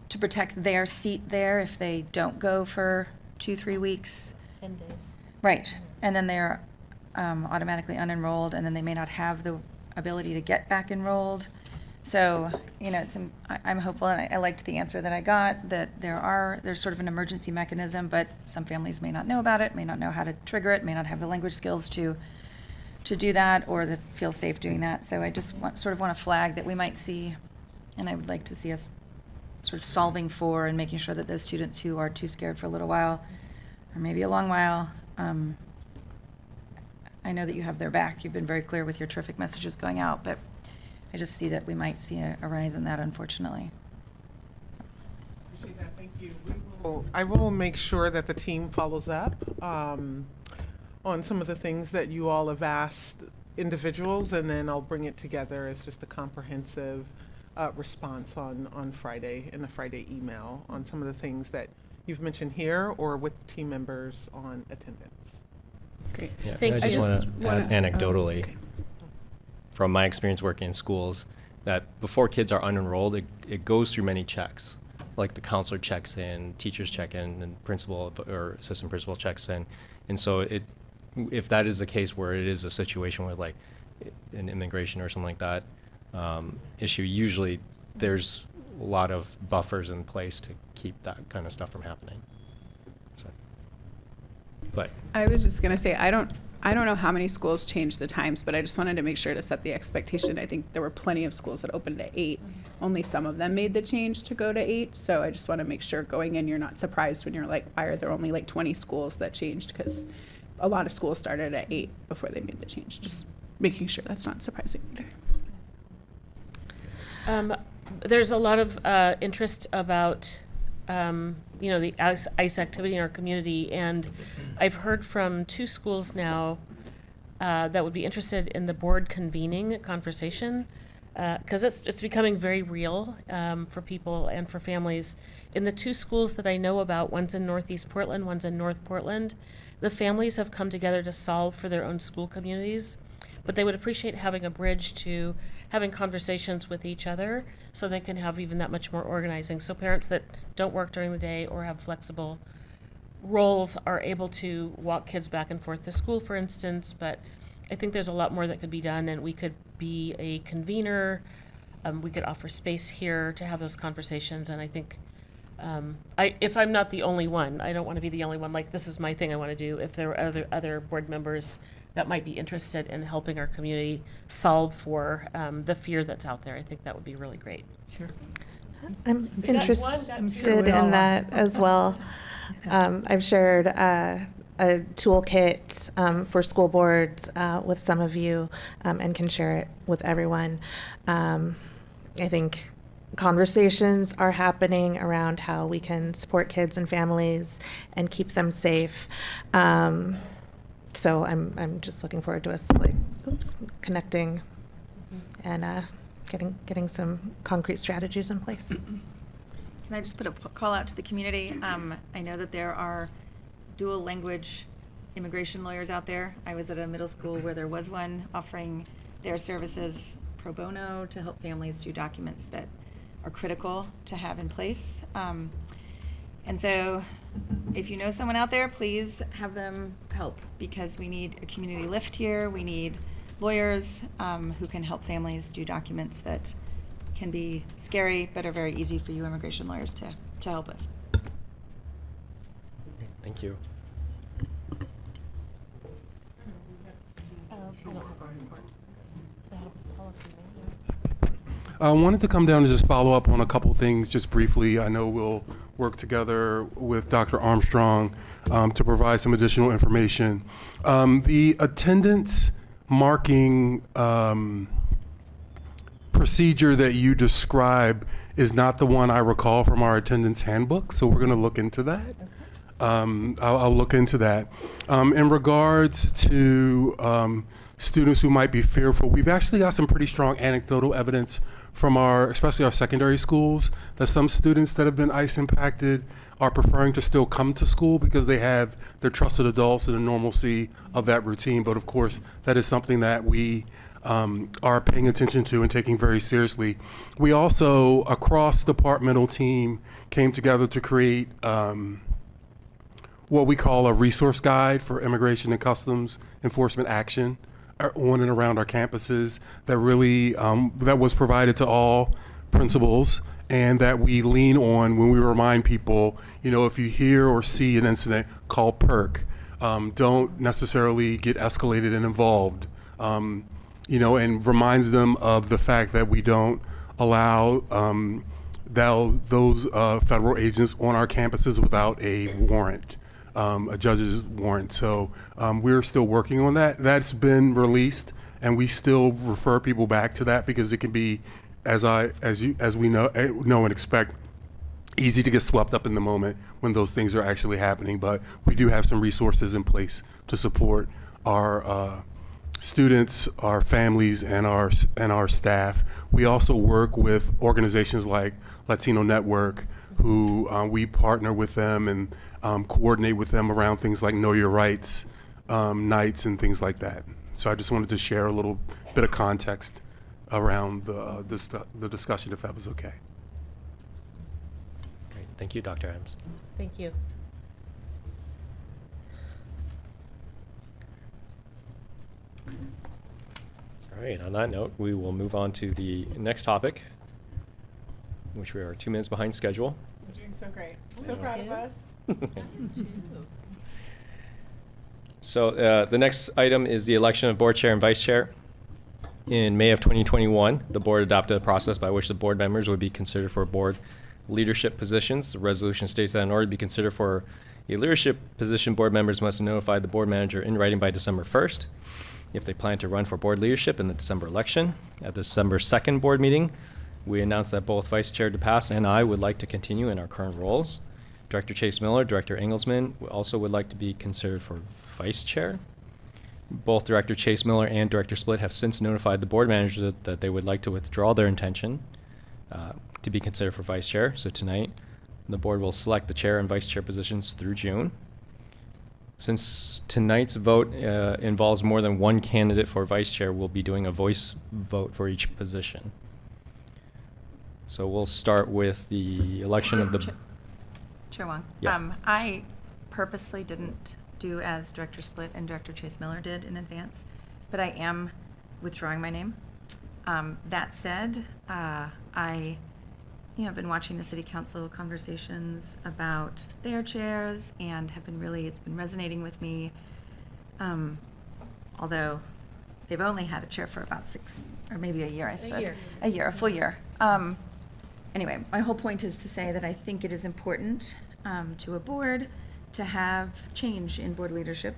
to protect their seat there if they don't go for 2-3 weeks? 10 days. Right. And then they're automatically unenrolled, and then they may not have the ability to get back enrolled. So, you know, I'm hopeful, and I liked the answer that I got, that there's sort of an emergency mechanism, but some families may not know about it, may not know how to trigger it, may not have the language skills to do that, or that feel safe doing that. So I just want to flag that we might see, and I would like to see us sort of solving for and making sure that those students who are too scared for a little while, or maybe a long while, I know that you have their back. You've been very clear with your terrific messages going out, but I just see that we might see a rise in that, unfortunately. Appreciate that. Thank you. I will make sure that the team follows up on some of the things that you all have asked individuals, and then I'll bring it together as just a comprehensive response on Friday, in a Friday email, on some of the things that you've mentioned here or with team members on attendance. Great. Yeah, Thank I you. just want to add wanna- anecdotally, okay. from my experience working in schools, that before kids are unenrolled, it goes through many checks. Like the counselor checks in, teachers check in, and principal or assistant principal checks in. And so if that is the case where it is a situation with like an immigration or something like that issue, usually there's a lot of buffers in place to keep that kind of stuff from happening. So, but I was just gonna say, I don't know how many schools changed the times, but I just wanted to make sure to set the expectation. I think there were plenty of schools that opened at 8. Only some of them made the change to go to 8. So I just want to make sure going in, you're not surprised when you're like, why are there only like 20 schools that changed? Because a lot of schools started at 8 before they made the change. Just making sure that's not surprising either. There's a lot of interest about the ice activity in our community, and I've heard from 2 schools now that would be interested in the board convening a conversation, because it's becoming very real for people and for families. In the 2 schools that I know about, one's in Northeast Portland, one's in North Portland, the families have come together to solve for their own school communities, but they would appreciate having a bridge to having conversations with each other so they can have even that much more organizing. So parents that don't work during the day or have flexible roles are able to walk kids back and forth to school, for instance. But I think there's a lot more that could be done, and we could be a convener. We could offer space here to have those conversations, and I think if I'm not the only one, I don't want to be the only one, like this is my thing I want to do. If there are other board members that might be interested in helping our community solve for the fear that's out there, I think that would be really great. Sure. I'm interested in that as well. I've shared a toolkit for school boards with some of you and can share it with everyone. I think conversations are happening around how we can support kids and families and keep them safe. So I'm just looking forward to us connecting and getting some concrete strategies in place. Can I just put a call out to the community? I know that there are dual language immigration lawyers out there. I was at a middle school where there was one offering their services pro bono to help families do documents that are critical to have in place. And so if you know someone out there, please have them help, because we need a community lift here. We need lawyers who can help families do documents that can be scary but are very easy for you immigration lawyers to help with. thank you. I wanted to come down and just follow up on a couple things just briefly. I know we'll work together with Dr. Armstrong to provide some additional information. The attendance marking procedure that you describe is not the one I recall from our attendance handbook, so we're going to look into that. I'll look into that. In regards to students who might be fearful, we've actually got some pretty strong anecdotal evidence from especially our secondary schools, that some students that have been ICE impacted are preferring to still come to school because they have their trusted adults and the normalcy of that routine. But of course, that is something that we are paying attention to and taking very seriously. We also, across departmental team, came together to create what we call a resource guide for immigration and customs enforcement action on and around our campuses that really that was provided to all principals, and that we lean on when we remind people, if you hear or see an incident, call PERC. Don't necessarily get escalated and involved, and reminds them of the fact that we don't allow those federal agents on our campuses without a warrant. A judge's warrant. So we're still working on that. That's been released, and we still refer people back to that because it can be, as we know and expect, easy to get swept up in the moment when those things are actually happening. But we do have some resources in place to support our students, our families, and our staff. We also work with organizations like Latino Network, who we partner with them and coordinate with them around things like Know Your Rights nights and things like that. So I just wanted to share a little bit of context around the discussion, if that was okay. Great. Thank you, Dr. Adams. Thank you. All right, on that note, we will move on to the next topic, which we are 2 minutes behind schedule. You're doing so great. So proud of us. So the next item is the election of board chair and vice chair. In May of 2021, the board adopted a process by which the board members would be considered for board leadership positions. The resolution states that in order to be considered for a leadership position, board members must notify the board manager in writing by December 1st if they plan to run for board leadership in the December election. At the December 2nd board meeting, we announced that both Vice Chair DePass and I would like to continue in our current roles. Director Chase Miller, Director Engelsman also would like to be considered for Vice Chair. Both Director Chase Miller and Director Split have since notified the board manager that they would like to withdraw their intention to be considered for Vice Chair. So tonight, the board will select the chair and vice chair positions through June. Since tonight's vote involves more than one candidate for vice chair, we'll be doing a voice vote for each position. So we'll start with the election of the... Chair Wong, Yeah. I purposely didn't do as Director Split and Director Chase Miller did in advance, but I am withdrawing my name. That said, I have been watching the city council conversations about their chairs and have been it's been resonating with me. Although they've only had a chair for about 6 or maybe a year, I suppose. A full year. Anyway, my whole point is to say that I think it is important to a board to have change in board leadership,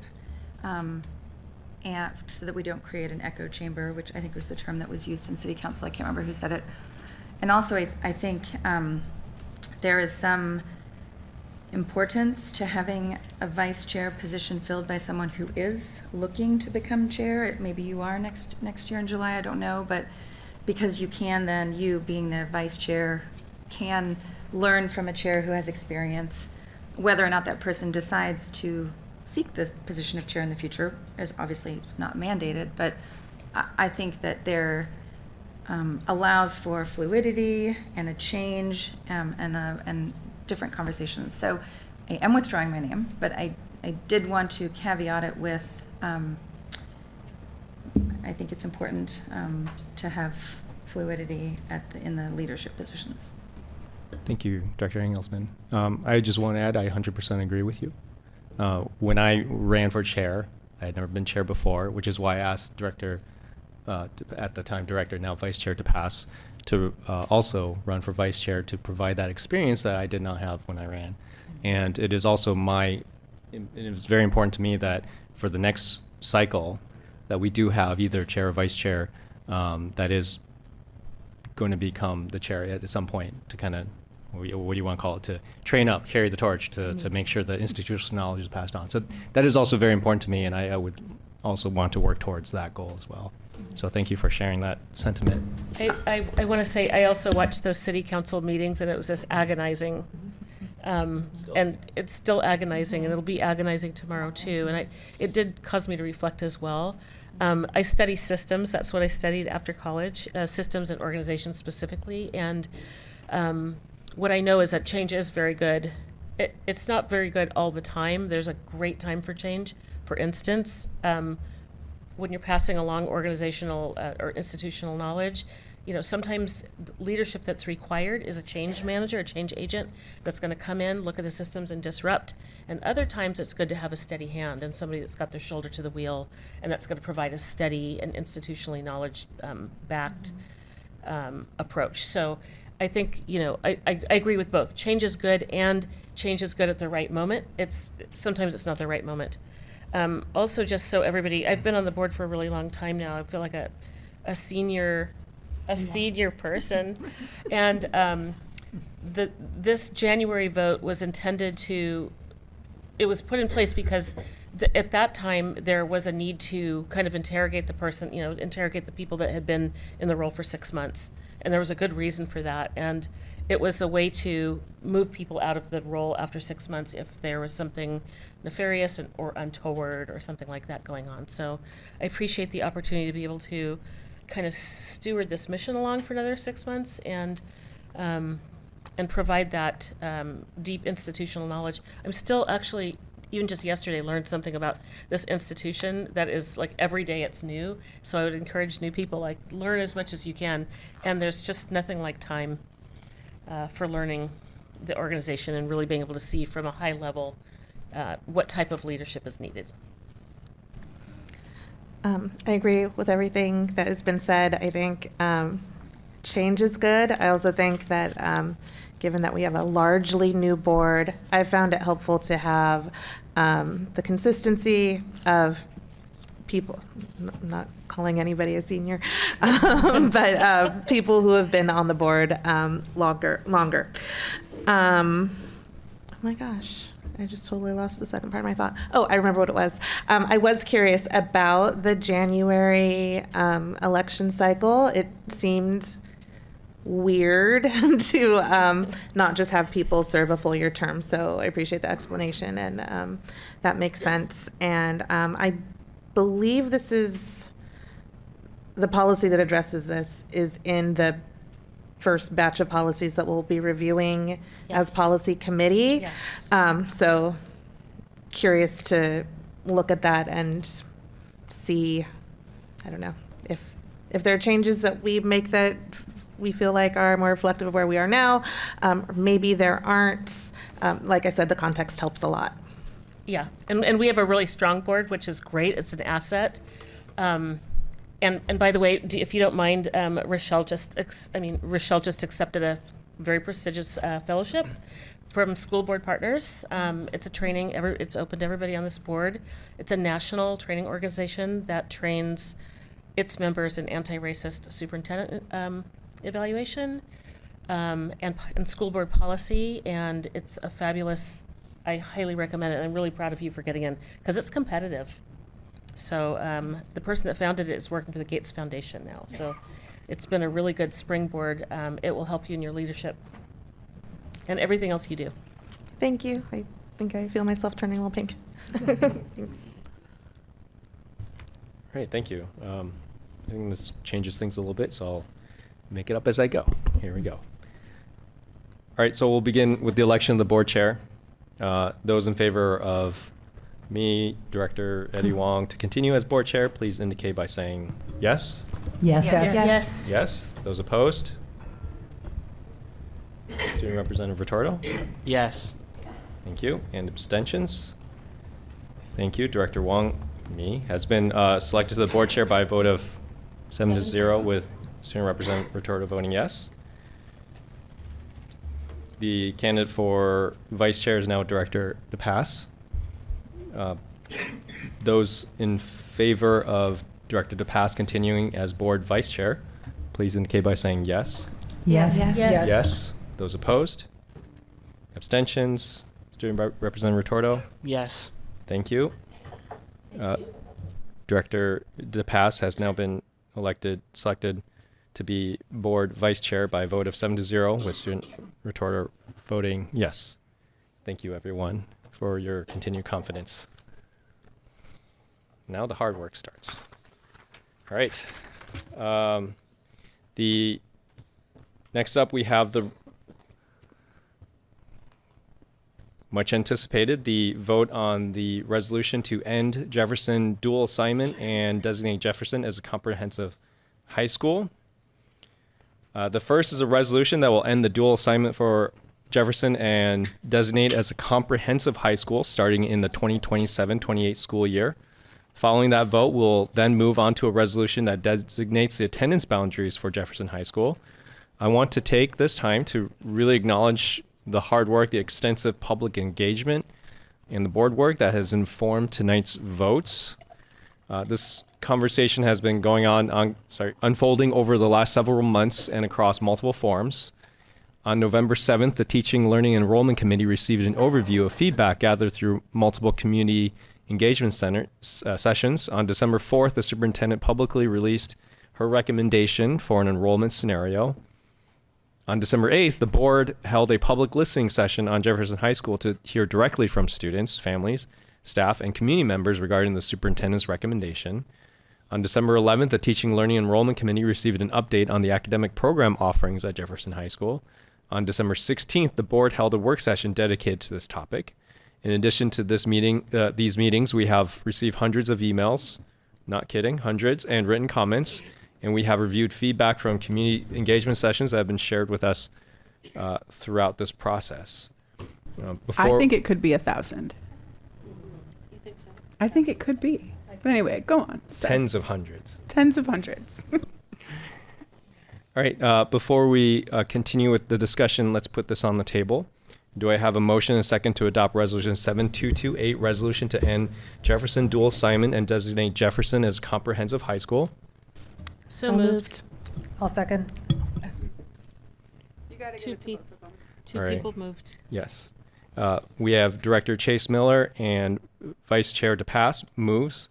and so that we don't create an echo chamber, which I think was the term that was used in city council. I can't remember who said it. And also, I think there is some importance to having a vice chair position filled by someone who is looking to become chair. Maybe you are next year in July, I don't know, but because you can then, you being the vice chair, can learn from a chair who has experience. Whether or not that person decides to seek the position of chair in the future is obviously not mandated, but I think that there allows for fluidity and a change and different conversations. So I am withdrawing my name, but I did want to caveat it with I think it's important to have fluidity in the leadership positions. Thank you, Director Engelsman. I just want to add, I 100% agree with you. When I ran for chair, I had never been chair before, which is why I asked Director, at the time Director, now Vice Chair DePass, to also run for Vice Chair to provide that experience that I did not have when I ran. And it is also it was very important to me that for the next cycle, that we do have either chair or vice chair that is going to become the chair at some point to kind of, what do you want to call it, to train up, carry the torch, to make sure that institutional knowledge is passed on. So that is also very important to me, and I would also want to work towards that goal as well. So thank you for sharing that sentiment. I want to say, I also watched those city council meetings, and it was just agonizing. And it's still agonizing, and it'll be agonizing tomorrow too. And it did cause me to reflect as well. I study systems. That's what I studied after college, systems and organizations specifically. And what I know is that change is very good. It's not very good all the time. There's a great time for change. For instance, when you're passing along organizational or institutional knowledge, sometimes leadership that's required is a change manager, a change agent that's going to come in, look at the systems and disrupt. And other times it's good to have a steady hand and somebody that's got their shoulder to the wheel and that's going to provide a steady and institutionally knowledge backed approach. So I think, I agree with both. Change is good, and change is good at the right moment. Sometimes it's not the right moment. Also, just so everybody, I've been on the board for a really long time now. I feel like a senior person, and this January vote was intended to. It was put in place because at that time, there was a need to kind of interrogate the person, interrogate the people that had been in the role for 6 months. And there was a good reason for that. And it was a way to move people out of the role after 6 months if there was something nefarious or untoward or something like that going on. So I appreciate the opportunity to be able to kind of steward this mission along for another 6 months and provide that deep institutional knowledge. I'm still actually, even just yesterday, learned something about this institution that is like every day it's new. So I would encourage new people, like, learn as much as you can. And there's just nothing like time for learning the organization and really being able to see from a high level what type of leadership is needed. I agree with everything that has been said. I think change is good. I also think that given that we have a largely new board, I found it helpful to have the consistency of people, not calling anybody a senior, but people who have been on the board longer. Oh my gosh. I just totally lost the second part of my thought. Oh, I remember what it was. I was curious about the January election cycle. It seemed weird to not just have people serve a full year term. So I appreciate the explanation, and that makes sense. And I believe this is the policy that addresses this is in the first batch of policies that we'll be reviewing as policy committee. Yes. So curious to look at that and see, I don't know, if there are changes that we make that we feel like are more reflective of where we are now. Maybe there aren't. Like I said, the context helps a lot. Yeah, and we have a really strong board, which is great. It's an asset. And by the way, if you don't mind, Rochelle just accepted a very prestigious fellowship from School Board Partners. It's a training, it's open to everybody on this board. It's a national training organization that trains its members in anti-racist superintendent evaluation and school board policy, and it's a fabulous, I highly recommend it. I'm really proud of you for getting in, because it's competitive. So the person that founded it is working for the Gates Foundation now. So it's been a really good springboard. It will help you in your leadership and everything else you do. Thank you. I think I feel myself turning a little pink. Thanks. Great, thank you. I think this changes things a little bit, so I'll make it up as I go. Here we go. All right, so we'll begin with the election of the board chair. Those in favor of me, Director Eddie Wong, to continue as board chair, please indicate by saying yes. Yes. Yes. Yes. Those opposed? Student Representative Retorto? Yes. Thank you. And abstentions? Thank you. Director Wong, me, has been selected to the board chair by a vote of 7-0 with Student Representative Retorto voting yes. The candidate for vice chair is now Director DePass. Those in favor of Director DePass continuing as board vice chair, please indicate by saying yes. Yes. Yes. Those opposed? Abstentions? Student Representative Retorto? Yes. Thank you. Director DePass has now been selected to be board vice chair by a vote of 7-0 with Student Retorto voting yes. Thank you, everyone, for your continued confidence. Now the hard work starts. All right. The next up we have the much anticipated, the vote on the resolution to end Jefferson dual assignment and designate Jefferson as a comprehensive high school. The first is a resolution that will end the dual assignment for Jefferson and designate as a comprehensive high school starting in the 2027-28 school year. Following that vote, we'll then move on to a resolution that designates the attendance boundaries for Jefferson High School. I want to take this time to really acknowledge the hard work, the extensive public engagement, and the board work that has informed tonight's votes. This conversation has been going unfolding over the last several months and across multiple forums. On November 7th, the Teaching, Learning, and Enrollment Committee received an overview of feedback gathered through multiple community engagement sessions. On December 4th, the superintendent publicly released her recommendation for an enrollment scenario. On December 8th, the board held a public listening session on Jefferson High School to hear directly from students, families, staff, and community members regarding the superintendent's recommendation. On December 11th, the Teaching, Learning, Enrollment Committee received an update on the academic program offerings at Jefferson High School. On December 16th, the board held a work session dedicated to this topic. In addition to these meetings, we have received hundreds of emails, not kidding, hundreds, and written comments, and we have reviewed feedback from community engagement sessions that have been shared with us throughout this process. I think it could be 1,000. You think so? I think it could be. But anyway, go on. So, Tens of hundreds. tens of hundreds. All right, before we continue with the discussion, let's put this on the table. Do I have a motion and a second to adopt Resolution 7228, resolution to end Jefferson dual assignment and designate Jefferson as comprehensive high school? So moved. I'll second. Two All right. people moved. Yes. We have Director Chase Miller and Vice Chair DePass moves,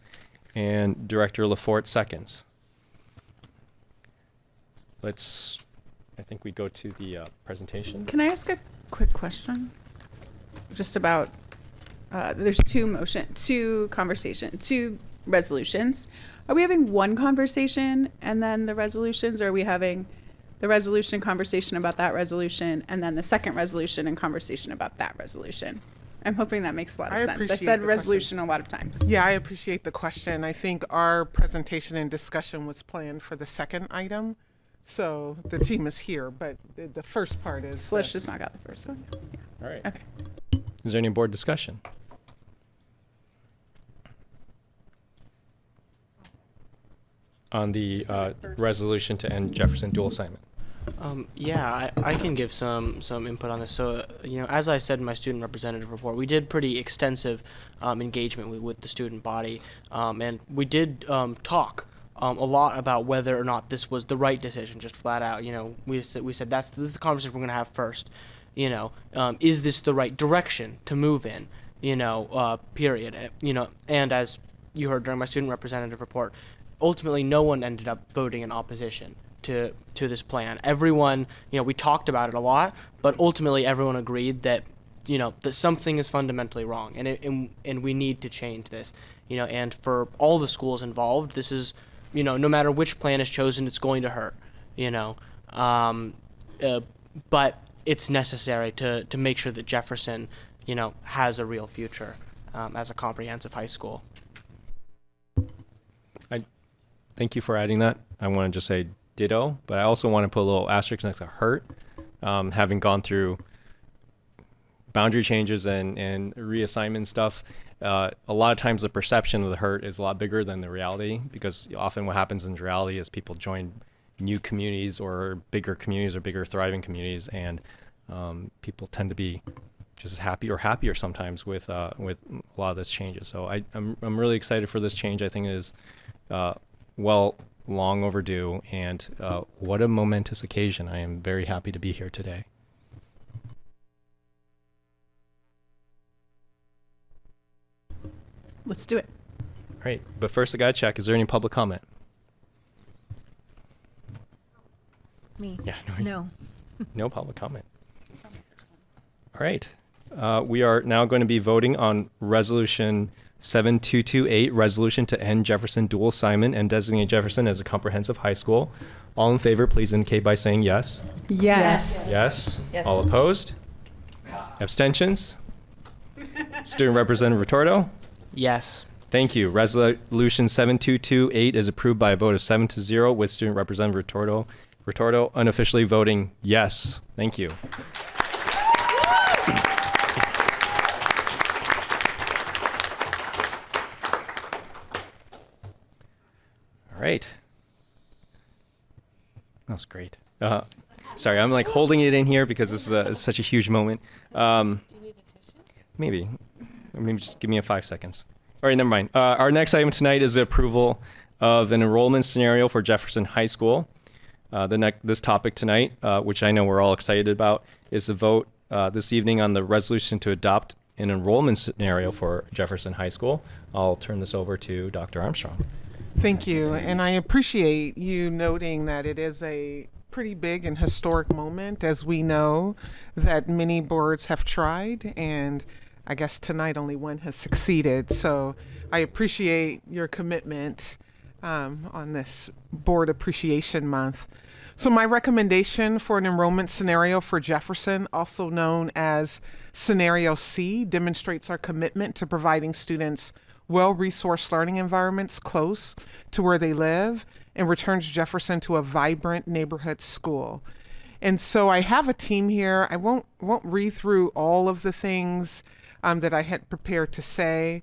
and Director LaForte seconds. I think we go to the presentation. Can I ask a quick question? Just about, there's two resolutions. Are we having one conversation and then the resolutions, or are we having the resolution conversation about that resolution and then the second resolution and conversation about that resolution? I'm hoping that makes a lot of sense. I appreciate said the resolution a lot of times. Yeah, I appreciate the question. I think our presentation and discussion was planned for the second item. So the team is here, but the first part is. Slish just not got the first one. Yeah. All right. Okay. Is there any board discussion? On the resolution to end Jefferson dual assignment? Yeah, I can give some input on this. So, as I said in my student representative report, we did pretty extensive engagement with the student body, and we did talk a lot about whether or not this was the right decision, just flat out. We said this is the conversation we're going to have first. Is this the right direction to move in? Period. And as you heard during my student representative report, ultimately no one ended up voting in opposition to this plan. Everyone, we talked about it a lot, but ultimately everyone agreed that that something is fundamentally wrong, and we need to change this. And for all the schools involved, this is, no matter which plan is chosen, it's going to hurt. But it's necessary to make sure that Jefferson, has a real future as a comprehensive high school. Thank you for adding that. I want to just say ditto, but I also want to put a little asterisk next to hurt. Having gone through boundary changes and reassignment stuff, a lot of times the perception of the hurt is a lot bigger than the reality, because often what happens in reality is people join new communities or bigger thriving communities, and people tend to be just as happy or happier sometimes with a lot of this changes. So I'm really excited for this change. I think it is long overdue, and what a momentous occasion. I am very happy to be here today. Let's do it. All right, but first I gotta check, is there any public comment? Me? Yeah, No. No public comment. All right, we are now going to be voting on Resolution 7228, resolution to end Jefferson dual assignment and designate Jefferson as a comprehensive high school. All in favor, please indicate by saying yes. Yes. Yes. Yes. All opposed? Abstentions? Student Representative Retorto? Yes. Thank you. Resolution 7228 is approved by a vote of 7-0 with Student Representative Retorto unofficially voting yes. Thank you. All right. That was great. Sorry, I'm like holding it in here because this is such a huge moment. Do you need a tissue? Maybe just give me 5 seconds. All right, never mind. Our next item tonight is the approval of an enrollment scenario for Jefferson High School. This topic tonight, which I know we're all excited about, is the vote this evening on the resolution to adopt an enrollment scenario for Jefferson High School, I'll turn this over to Dr. Armstrong. Thank you. And I appreciate you noting that it is a pretty big and historic moment, as we know that many boards have tried, and I guess tonight only one has succeeded. So I appreciate your commitment on this Board Appreciation Month. So my recommendation for an enrollment scenario for Jefferson, also known as Scenario C, demonstrates our commitment to providing students well-resourced learning environments close to where they live and returns Jefferson to a vibrant neighborhood school. And so I have a team here. I won't read through all of the things that I had prepared to say.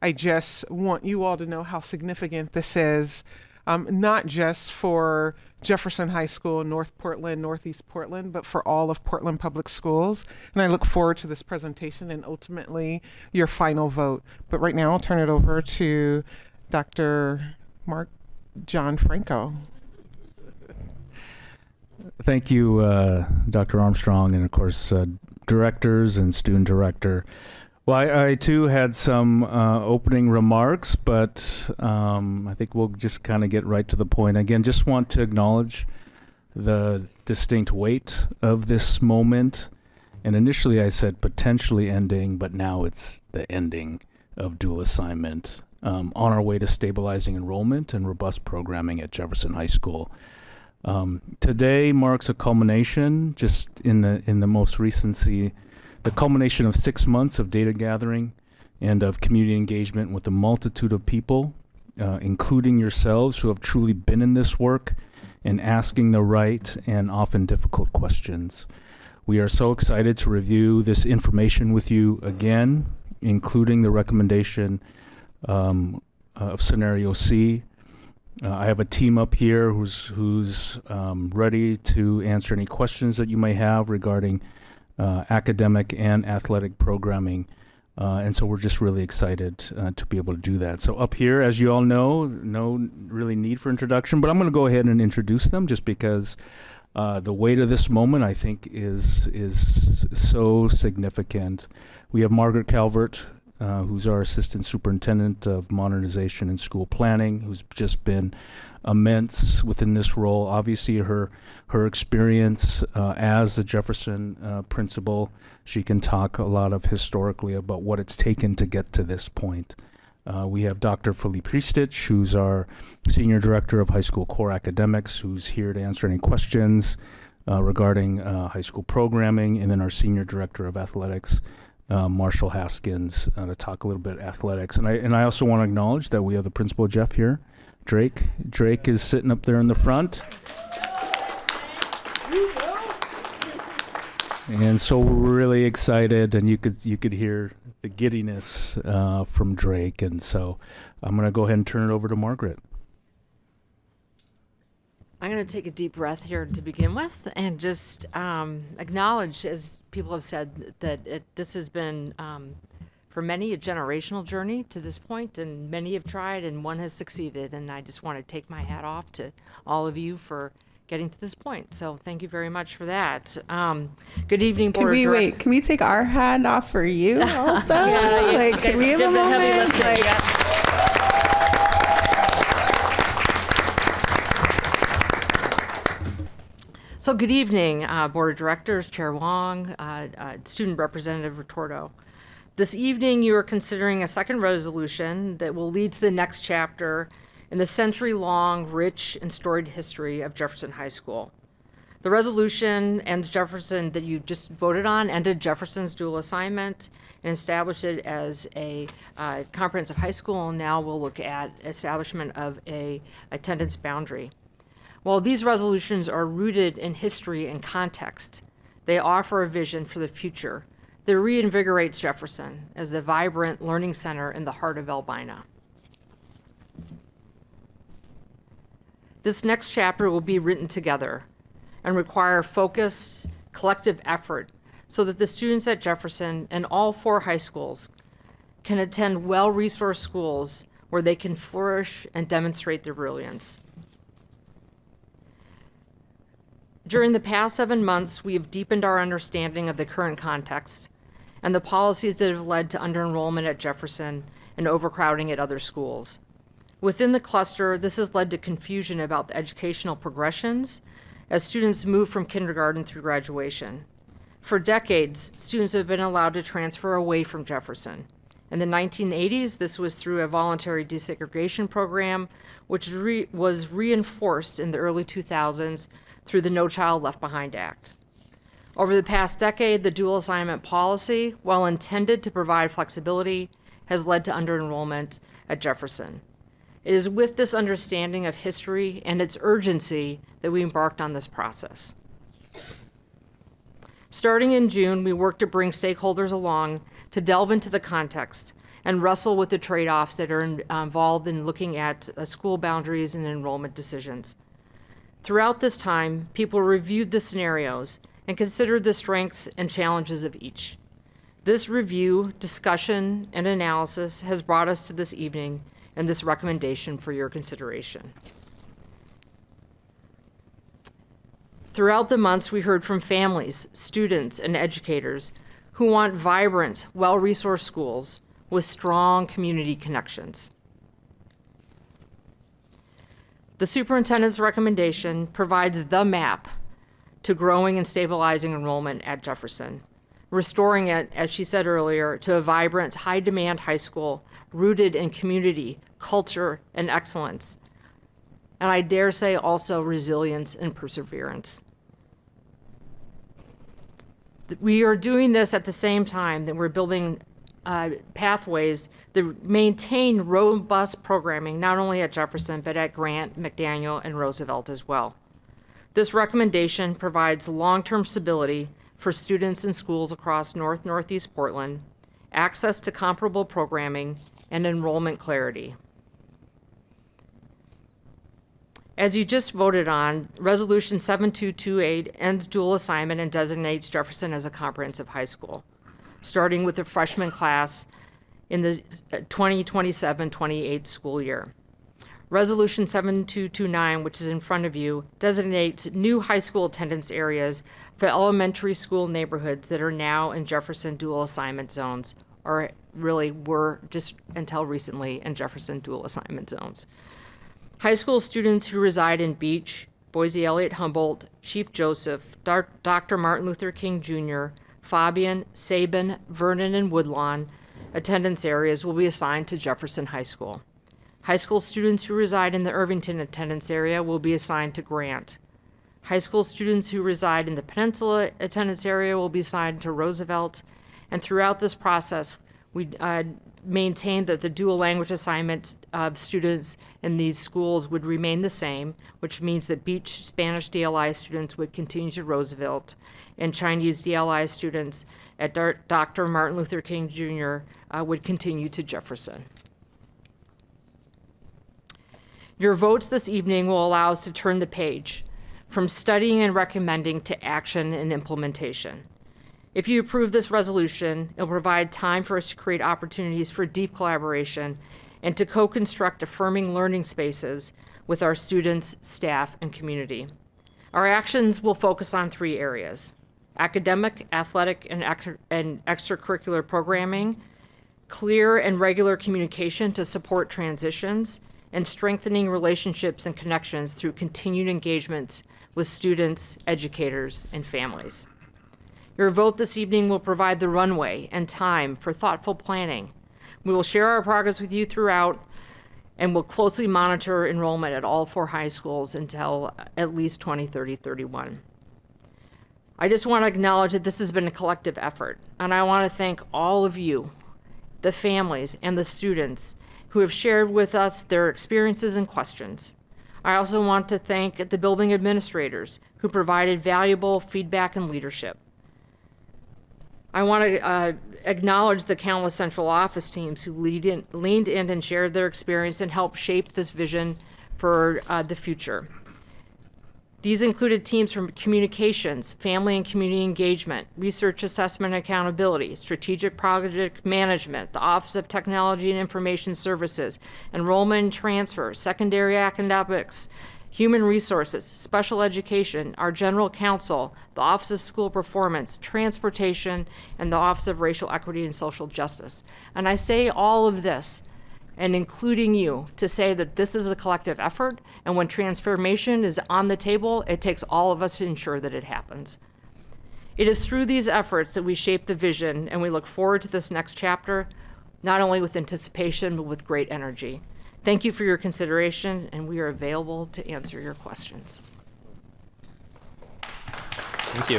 I just want you all to know how significant this is, not just for Jefferson High School, North Portland, Northeast Portland, but for all of Portland Public Schools. And I look forward to this presentation and ultimately your final vote. But right now I'll turn it over to Dr. Mark John Franco. Thank you, Dr. Armstrong, and of course, directors and student director. Well, I too had some opening remarks, but I think we'll just kind of get right to the point. Again, just want to acknowledge the distinct weight of this moment. And initially I said potentially ending, but now it's the ending of dual assignment on our way to stabilizing enrollment and robust programming at Jefferson High School. Today marks a culmination, just in the most recency, the culmination of 6 months of data gathering and of community engagement with a multitude of people, including yourselves, who have truly been in this work and asking the right and often difficult questions. We are so excited to review this information with you again, including the recommendation of Scenario C. I have a team up here who's ready to answer any questions that you may have regarding academic and athletic programming. And so we're just really excited to be able to do that. So up here, as you all know, no really need for introduction, but I'm going to go ahead and introduce them just because the weight of this moment, I think, is so significant. We have Margaret Calvert, who's our Assistant Superintendent of Modernization and School Planning, who's just been immense within this role. Obviously, her experience as the Jefferson principal, she can talk a lot of historically about what it's taken to get to this point. We have Dr. Philippe Pristich, who's our Senior Director of High School Core Academics, who's here to answer any questions regarding high school programming, and then our Senior Director of Athletics, Marshall Haskins, to talk a little bit athletics. And I also want to acknowledge that we have the principal, Jeff, here. Drake is sitting up there in the front. And so we're really excited, and you could hear the giddiness from Drake. And so I'm going to go ahead and turn it over to Margaret. I'm going to take a deep breath here to begin with and just acknowledge, as people have said, that this has been, for many, a generational journey to this point, and many have tried and one has succeeded. And I just want to take my hat off to all of you for getting to this point. So thank you very much for that. Good evening, Board of Directors. Can we take our hat off for you also? Can we have a moment? Yes. So good evening, Board of Directors, Chair Wong, Student Representative Retorto. This evening you are considering a second resolution that will lead to the next chapter in the century-long, rich, and storied history of Jefferson High School. The resolution that you just voted on ended Jefferson's dual assignment and established it as a comprehensive high school, and now we'll look at establishment of a attendance boundary. While these resolutions are rooted in history and context, they offer a vision for the future that reinvigorates Jefferson as the vibrant learning center in the heart of Albina. This next chapter will be written together and require focused, collective effort so that the students at Jefferson and all 4 high schools can attend well-resourced schools where they can flourish and demonstrate their brilliance. During the past 7 months, we have deepened our understanding of the current context and the policies that have led to under-enrollment at Jefferson and overcrowding at other schools. Within the cluster, this has led to confusion about the educational progressions as students move from kindergarten through graduation. For decades, students have been allowed to transfer away from Jefferson. In the 1980s, this was through a voluntary desegregation program, which was reinforced in the early 2000s through the No Child Left Behind Act. Over the past decade, the dual assignment policy, while intended to provide flexibility, has led to under-enrollment at Jefferson. It is with this understanding of history and its urgency that we embarked on this process. Starting in June, we worked to bring stakeholders along to delve into the context and wrestle with the trade-offs that are involved in looking at school boundaries and enrollment decisions. Throughout this time, people reviewed the scenarios and considered the strengths and challenges of each. This review, discussion, and analysis has brought us to this evening and this recommendation for your consideration. Throughout the months, we heard from families, students, and educators who want vibrant, well-resourced schools with strong community connections. The superintendent's recommendation provides the map to growing and stabilizing enrollment at Jefferson, restoring it, as she said earlier, to a vibrant, high-demand high school rooted in community, culture, and excellence, and I dare say also resilience and perseverance. We are doing this at the same time that we're building pathways that maintain robust programming, not only at Jefferson, but at Grant, McDaniel, and Roosevelt as well. This recommendation provides long-term stability for students in schools across Northeast Portland, access to comparable programming, and enrollment clarity. As you just voted on, Resolution 7228 ends dual assignment and designates Jefferson as a comprehensive high school, starting with the freshman class in the 2027-28 school year. Resolution 7229, which is in front of you, designates new high school attendance areas for elementary school neighborhoods that are now in Jefferson dual assignment zones, or really were just until recently in Jefferson dual assignment zones. High school students who reside in Beach, Boise Elliott Humboldt, Chief Joseph, Dr. Martin Luther King Jr., Fabian, Sabin, Vernon, and Woodlawn attendance areas will be assigned to Jefferson High School. High school students who reside in the Irvington attendance area will be assigned to Grant. High school students who reside in the Peninsula attendance area will be assigned to Roosevelt. And throughout this process, we maintain that the dual language assignments of students in these schools would remain the same, which means that Beach Spanish DLI students would continue to Roosevelt, and Chinese DLI students at Dr. Martin Luther King Jr. Would continue to Jefferson. Your votes this evening will allow us to turn the page from studying and recommending to action and implementation. If you approve this resolution, it'll provide time for us to create opportunities for deep collaboration and to co-construct affirming learning spaces with our students, staff, and community. Our actions will focus on 3 areas: academic, athletic, and extracurricular programming, clear and regular communication to support transitions, and strengthening relationships and connections through continued engagement with students, educators, and families. Your vote this evening will provide the runway and time for thoughtful planning. We will share our progress with you throughout and will closely monitor enrollment at all 4 high schools until at least 2030-31. I just want to acknowledge that this has been a collective effort, and I want to thank all of you, the families and the students who have shared with us their experiences and questions. I also want to thank the building administrators who provided valuable feedback and leadership. I want to acknowledge the countless central office teams who leaned in and shared their experience and helped shape this vision for the future. These included teams from communications, family and community engagement, research assessment and accountability, strategic project management, the Office of Technology and Information Services, enrollment and transfer, secondary academics, Human Resources, Special Education, our General Counsel, the Office of School Performance, Transportation, and the Office of Racial Equity and Social Justice. And I say all of this, and including you, to say that this is a collective effort, and when transformation is on the table, it takes all of us to ensure that it happens. It is through these efforts that we shape the vision, and we look forward to this next chapter, not only with anticipation, but with great energy. Thank you for your consideration, and we are available to answer your questions. Thank you.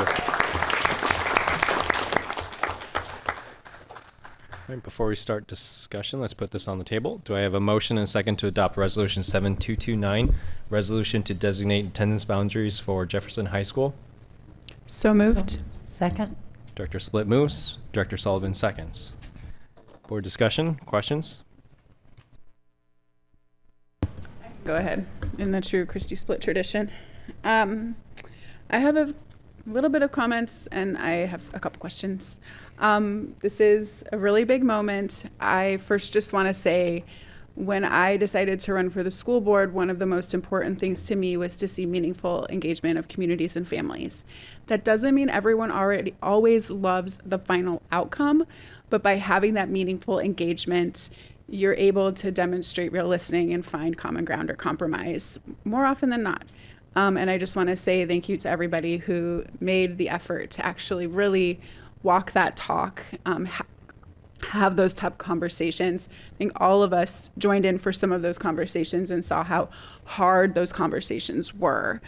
All right, before we start discussion, let's put this on the table. Do I have a motion and a second to adopt Resolution 7229, resolution to designate attendance boundaries for Jefferson High School? So moved. Second. Director Split moves. Director Sullivan seconds. Board discussion, questions? Go ahead. In the true Christy Split tradition. I have a little bit of comments and I have a couple questions. This is a really big moment. I first just want to say, when I decided to run for the school board, one of the most important things to me was to see meaningful engagement of communities and families. That doesn't mean everyone always loves the final outcome, but by having that meaningful engagement, you're able to demonstrate real listening and find common ground or compromise more often than not. And I just want to say thank you to everybody who made the effort to actually really walk that talk, have those tough conversations. I think all of us joined in for some of those conversations and saw how hard those conversations were,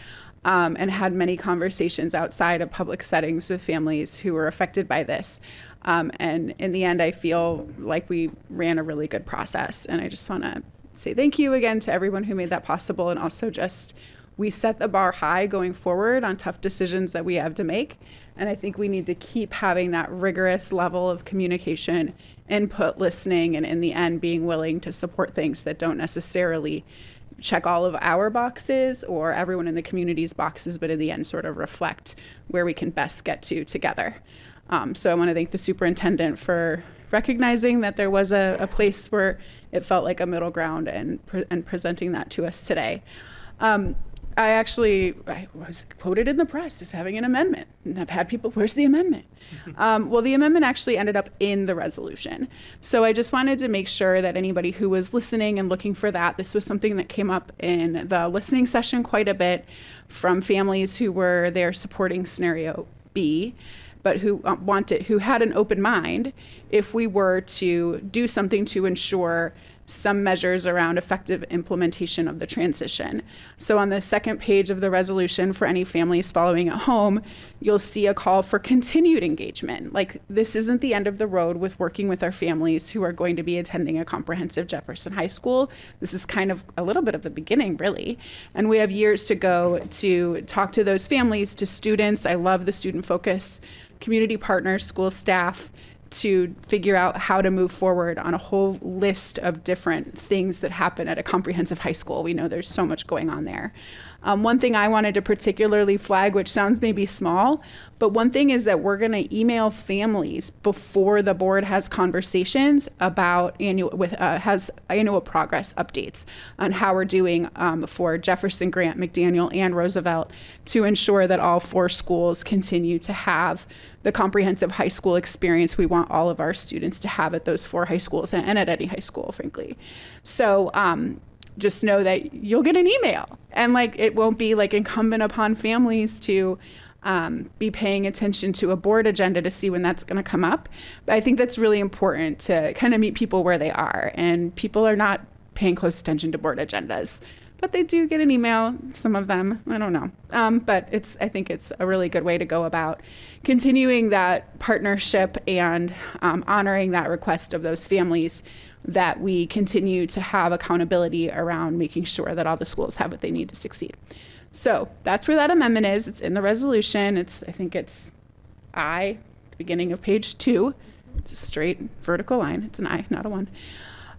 and had many conversations outside of public settings with families who were affected by this. And in the end, I feel like we ran a really good process. And I just want to say thank you again to everyone who made that possible. And also just, we set the bar high going forward on tough decisions that we have to make. And I think we need to keep having that rigorous level of communication, input, listening, and in the end, being willing to support things that don't necessarily check all of our boxes or everyone in the community's boxes, but in the end sort of reflect where we can best get to together. So I want to thank the superintendent for recognizing that there was a place where it felt like a middle ground and presenting that to us today. I was quoted in the press as having an amendment, and I've had people, where's the amendment? Well, the amendment actually ended up in the resolution. So I just wanted to make sure that anybody who was listening and looking for that, this was something that came up in the listening session quite a bit from families who were there supporting scenario B, but who had an open mind if we were to do something to ensure some measures around effective implementation of the transition. So on the second page of the resolution, for any families following at home, you'll see a call for continued engagement. Like, this isn't the end of the road with working with our families who are going to be attending a comprehensive Jefferson High School. This is kind of a little bit of the beginning, really. And we have years to go to talk to those families, to students. I love the student focus, community partners, school staff, to figure out how to move forward on a whole list of different things that happen at a comprehensive high school. We know there's so much going on there. One thing I wanted to particularly flag, which sounds maybe small, but one thing is that we're going to email families before the board has conversations about annual progress updates on how we're doing for Jefferson, Grant, McDaniel, and Roosevelt, to ensure that all 4 schools continue to have the comprehensive high school experience we want all of our students to have at those 4 high schools and at any high school, frankly. So just know that you'll get an email, and it won't be incumbent upon families to be paying attention to a board agenda to see when that's going to come up. But I think that's really important to kind of meet people where they are, and people are not paying close attention to board agendas, but they do get an email, some of them, I don't know. But I think it's a really good way to go about continuing that partnership and honoring that request of those families, that we continue to have accountability around making sure that all the schools have what they need to succeed. So that's where that amendment is. It's in the resolution. I think it's I, the beginning of page 2. It's a straight vertical line. It's an I, not a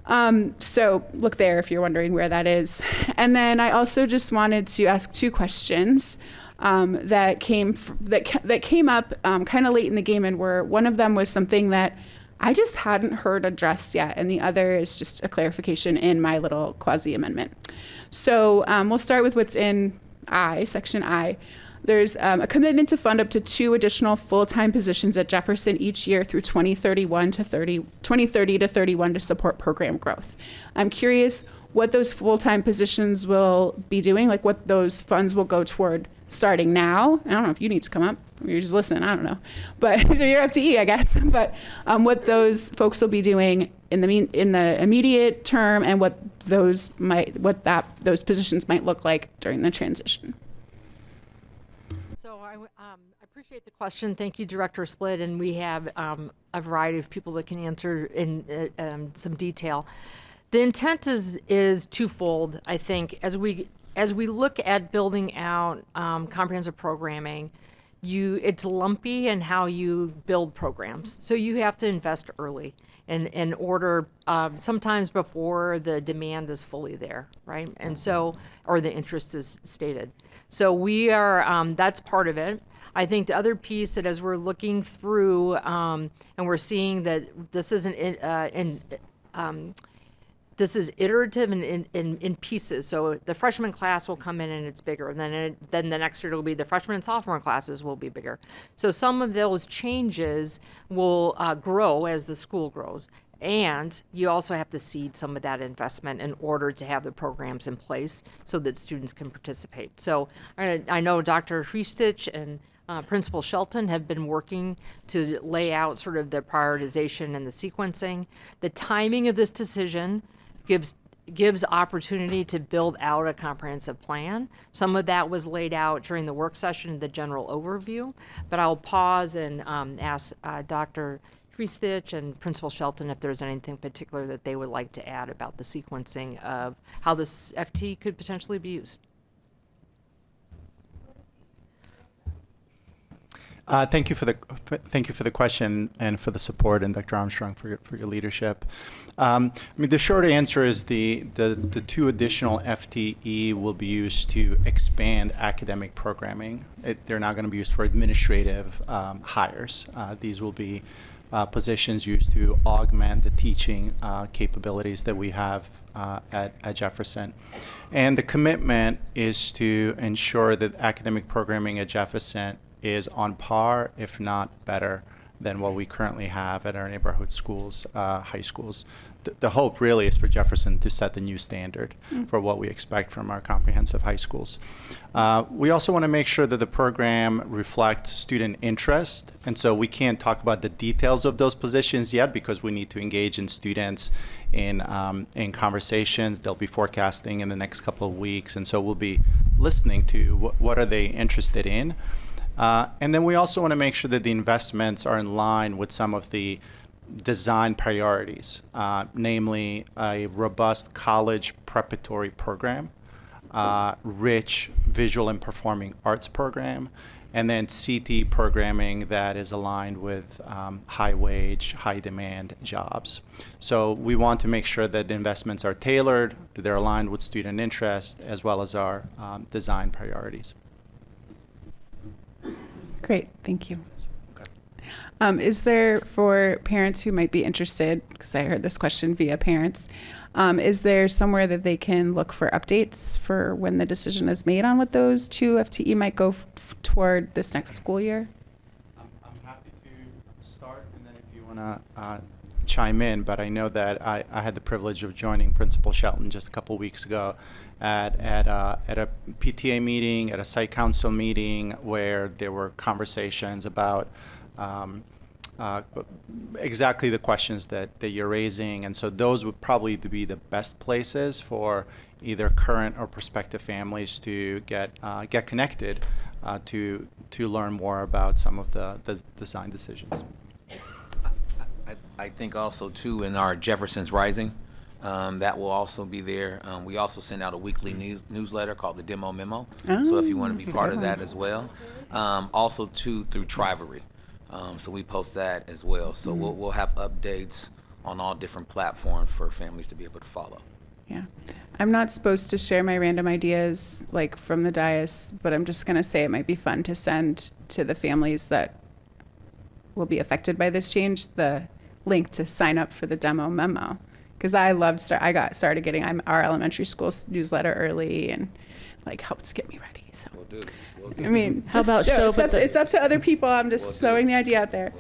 1. So look there if you're wondering where that is. And then I also just wanted to ask 2 questions that came up kind of late in the game, and one of them was something that I just hadn't heard addressed yet, and the other is just a clarification in my little quasi amendment. So we'll start with what's in I, section I. There's a commitment to fund up to 2 additional full-time positions at Jefferson each year through 2030 to 31 to support program growth. I'm curious what those full-time positions will be doing, like what those funds will go toward starting now. I don't know if you need to come up. You're just listening. I don't know. But so you're FTE, I guess. But what those folks will be doing in the immediate term, and what those positions might look like during the transition. So I appreciate the question. Thank you, Director Split. And we have a variety of people that can answer in some detail. The intent is twofold, I think. As we look at building out comprehensive programming, it's lumpy in how you build programs. So you have to invest early in order, sometimes before the demand is fully there, right? And so, or the interest is stated. So we are, that's part of it. I think the other piece that as we're looking through and we're seeing that this isn't this is iterative and in pieces. So the freshman class will come in and it's bigger. And then the next year it'll be the freshman and sophomore classes will be bigger. So some of those changes will grow as the school grows. And you also have to seed some of that investment in order to have the programs in place so that students can participate. So I know Dr. Hristich and Principal Shelton have been working to lay out sort of the prioritization and the sequencing. The timing of this decision gives opportunity to build out a comprehensive plan. Some of that was laid out during the work session, the general overview, but I'll pause and ask Dr. Hristich and Principal Shelton if there's anything particular that they would like to add about the sequencing of how this FT could potentially be used. Thank you for the question and for the support, and Dr. Armstrong for your leadership. I mean, the short answer is the 2 additional FTE will be used to expand academic programming. They're not going to be used for administrative hires. These will be positions used to augment the teaching capabilities that we have at Jefferson. And the commitment is to ensure that academic programming at Jefferson is on par, if not better, than what we currently have at our neighborhood schools, high schools. The hope really is for Jefferson to set the new standard for what we expect from our comprehensive high schools. We also want to make sure that the program reflects student interest, and so we can't talk about the details of those positions yet because we need to engage in students in conversations. They'll be forecasting in the next couple of weeks, and so we'll be listening to what are they interested in. And then we also want to make sure that the investments are in line with some of the design priorities, namely a robust college preparatory program, rich visual and performing arts program, and then CT programming that is aligned with high wage, high demand jobs. So we want to make sure that the investments are tailored, that they're aligned with student interest, as well as our design priorities. Great, thank you. Is there, for parents who might be interested, because I heard this question via parents, is there somewhere that they can look for updates for when the decision is made on what those 2 FTE might go toward this next school year? I'm happy to start, and then if you want to chime in, but I know that I had the privilege of joining Principal Shelton just a couple weeks ago at a PTA meeting, at a site council meeting, where there were conversations about exactly the questions that you're raising, and so those would probably be the best places for either current or prospective families to get connected to learn more about some of the design decisions. I think also too in our Jefferson's Rising, that will also be there. We also send out a weekly newsletter called the Demo Memo. So if you want to be part of that as well. Also too through Trivery. So we post that as well. So we'll have updates on all different platforms for families to be able to follow. Yeah. I'm not supposed to share my random ideas like from the dais, but I'm just going to say it might be fun to send to the families that will be affected by this change the link to sign up for the demo memo. Because I got started getting our elementary school newsletter early and like helped get me ready. So, I mean, How about show up at the- it's up to other people. I'm just throwing the idea out there.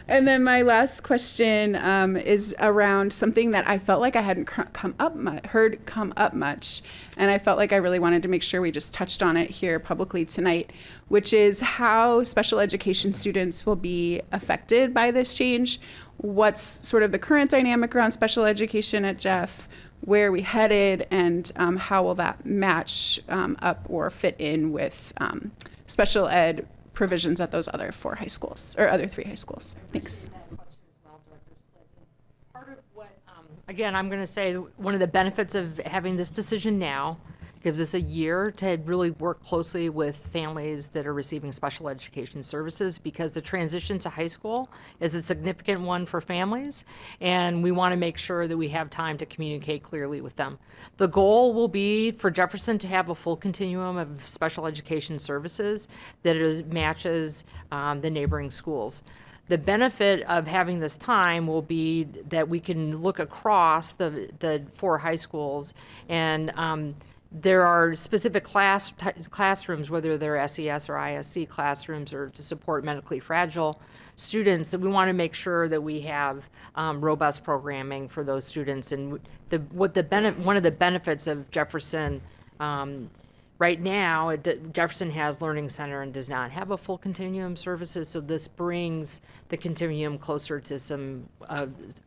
And then my last question is around something that I felt like I hadn't heard come up much, and I felt like I really wanted to make sure we just touched on it here publicly tonight, which is how special education students will be affected by this change. What's sort of the current dynamic around special education at Jeff? Where are we headed, and how will that match up or fit in with special ed provisions at those other 4 high schools or other 3 high schools? Thanks. Again, I'm going to say one of the benefits of having this decision now gives us a year to really work closely with families that are receiving special education services, because the transition to high school is a significant one for families, and we want to make sure that we have time to communicate clearly with them. The goal will be for Jefferson to have a full continuum of special education services that matches the neighboring schools. The benefit of having this time will be that we can look across the 4 high schools, and there are specific classrooms, whether they're SES or ISC classrooms or to support medically fragile students, that we want to make sure that we have robust programming for those students. And one of the benefits of Jefferson right now, Jefferson has Learning Center and does not have a full continuum services, so this brings the continuum closer to some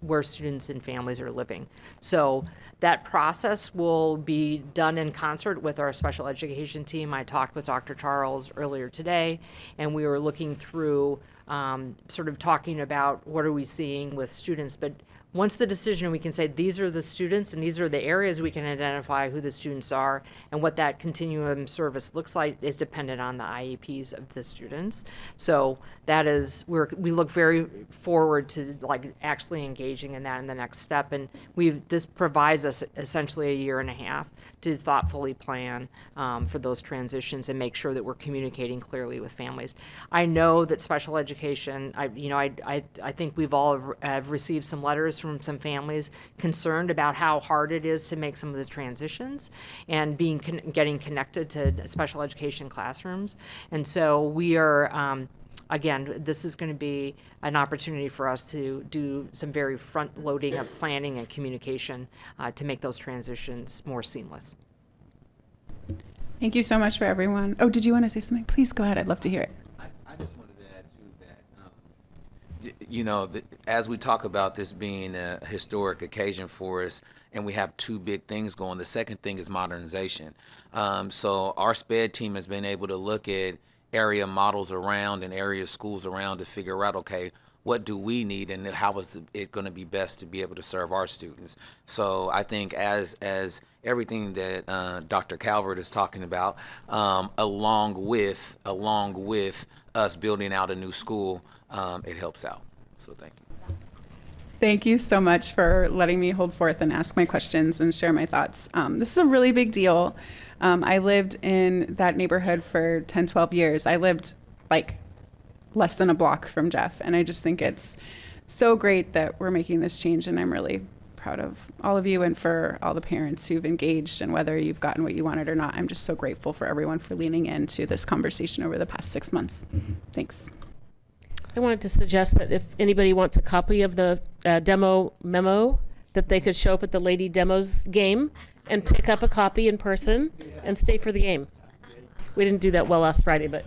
where students and families are living. So that process will be done in concert with our special education team. I talked with Dr. Charles earlier today, and we were looking through sort of talking about what are we seeing with students. But once the decision, we can say these are the students and these are the areas we can identify who the students are, and what that continuum service looks like is dependent on the IEPs of the students. So that is, we look very forward to like actually engaging in that in the next step. And this provides us essentially a year and a half to thoughtfully plan for those transitions and make sure that we're communicating clearly with families. I know that special education, I think we've all have received some letters from some families concerned about how hard it is to make some of the transitions and getting connected to special education classrooms. And so we are, again, this is going to be an opportunity for us to do some very front loading of planning and communication to make those transitions more seamless. Thank you so much for everyone. Oh, did you want to say something? Please go ahead. I'd love to hear it. I just wanted to add to that, as we talk about this being a historic occasion for us, and we have 2 big things going, the second thing is modernization. So our SPED team has been able to look at area models around and area schools around to figure out, okay, what do we need and how is it going to be best to be able to serve our students? So I think as everything that Dr. Calvert is talking about, along with us building out a new school, it helps out. So thank you. Thank you so much for letting me hold forth and ask my questions and share my thoughts. This is a really big deal. I lived in that neighborhood for 10, 12 years. I lived like less than a block from Jeff, and I just think it's so great that we're making this change, and I'm really proud of all of you and for all the parents who've engaged, and whether you've gotten what you wanted or not. I'm just so grateful for everyone for leaning into this conversation over the past 6 months. Thanks. I wanted to suggest that if anybody wants a copy of the demo memo, that they could show up at the Lady Demos game and pick up a copy in person and stay for the game. We didn't do that well last Friday, but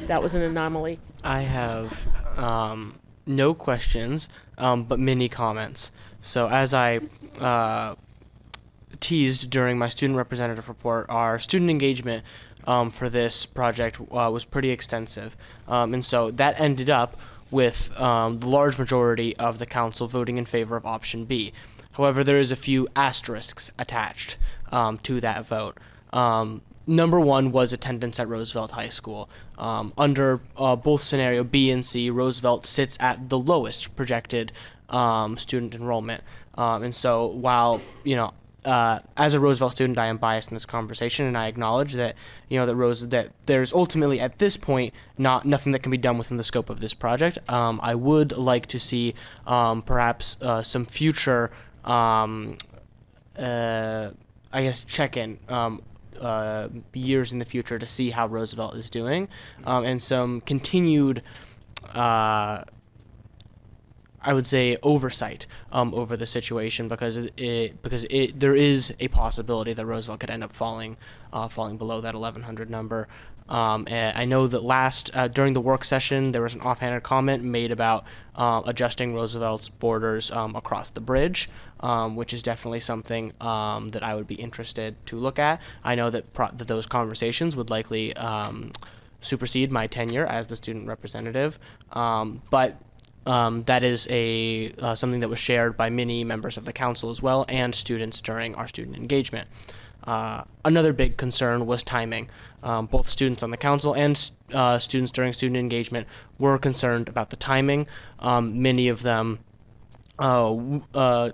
that was an anomaly. I have no questions, but many comments. So as I teased during my student representative report, our student engagement for this project was pretty extensive. And so that ended up with the large majority of the council voting in favor of option B. However, there is a few asterisks attached to that vote. Number 1 was attendance at Roosevelt High School. Under both scenario B and C, Roosevelt sits at the lowest projected student enrollment. And so while, as a Roosevelt student, I am biased in this conversation, and I acknowledge that that there's ultimately at this point nothing that can be done within the scope of this project. I would like to see perhaps some future, check-in years in the future to see how Roosevelt is doing, and some continued. I would say oversight over the situation because there is a possibility that Roosevelt could end up falling below that 1,100 number. And I know that during the work session there was an offhanded comment made about adjusting Roosevelt's borders across the bridge, which is definitely something that I would be interested to look at. I know that that those conversations would likely supersede my tenure as the student representative, but that is something that was shared by many members of the council as well and students during our student engagement. Another big concern was timing. Both students on the council and students during student engagement were concerned about the timing. Many of them were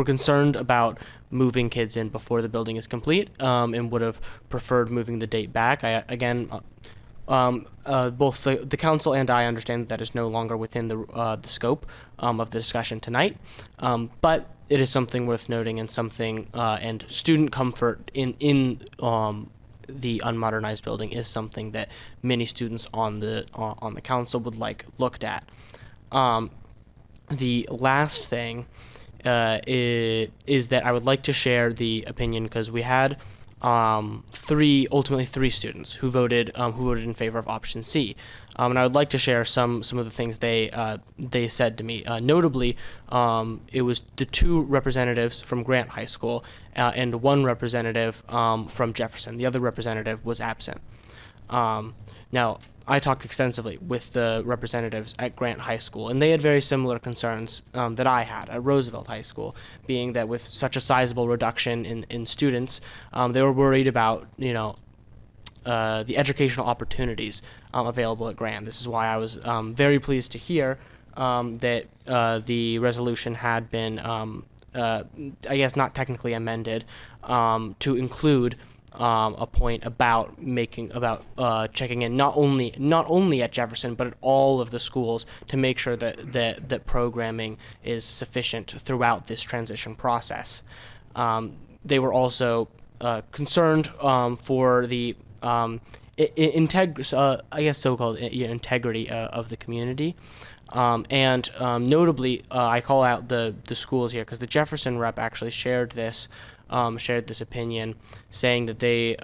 concerned about moving kids in before the building is complete, and would have preferred moving the date back. Both the council and I understand that is no longer within the scope of the discussion tonight, but it is something worth noting and something and student comfort in the unmodernized building is something that many students on the council would like looked at. The last thing is that I would like to share the opinion because we had ultimately three students who voted in favor of option C, and I would like to share some of the things they said to me. Notably, it was the two representatives from Grant High School and one representative from Jefferson. The other representative was absent. Now, I talked extensively with the representatives at Grant High School, and they had very similar concerns that I had at Roosevelt High School, being that with such a sizable reduction in students, they were worried about, the educational opportunities available at Grant. This is why I was very pleased to hear that the resolution had been, I guess, not technically amended to include a point about checking in not only at Jefferson but at all of the schools to make sure that programming is sufficient throughout this transition process. They were also concerned for the so-called integrity of the community. And notably, I call out the schools here because the Jefferson rep actually shared this opinion, saying that the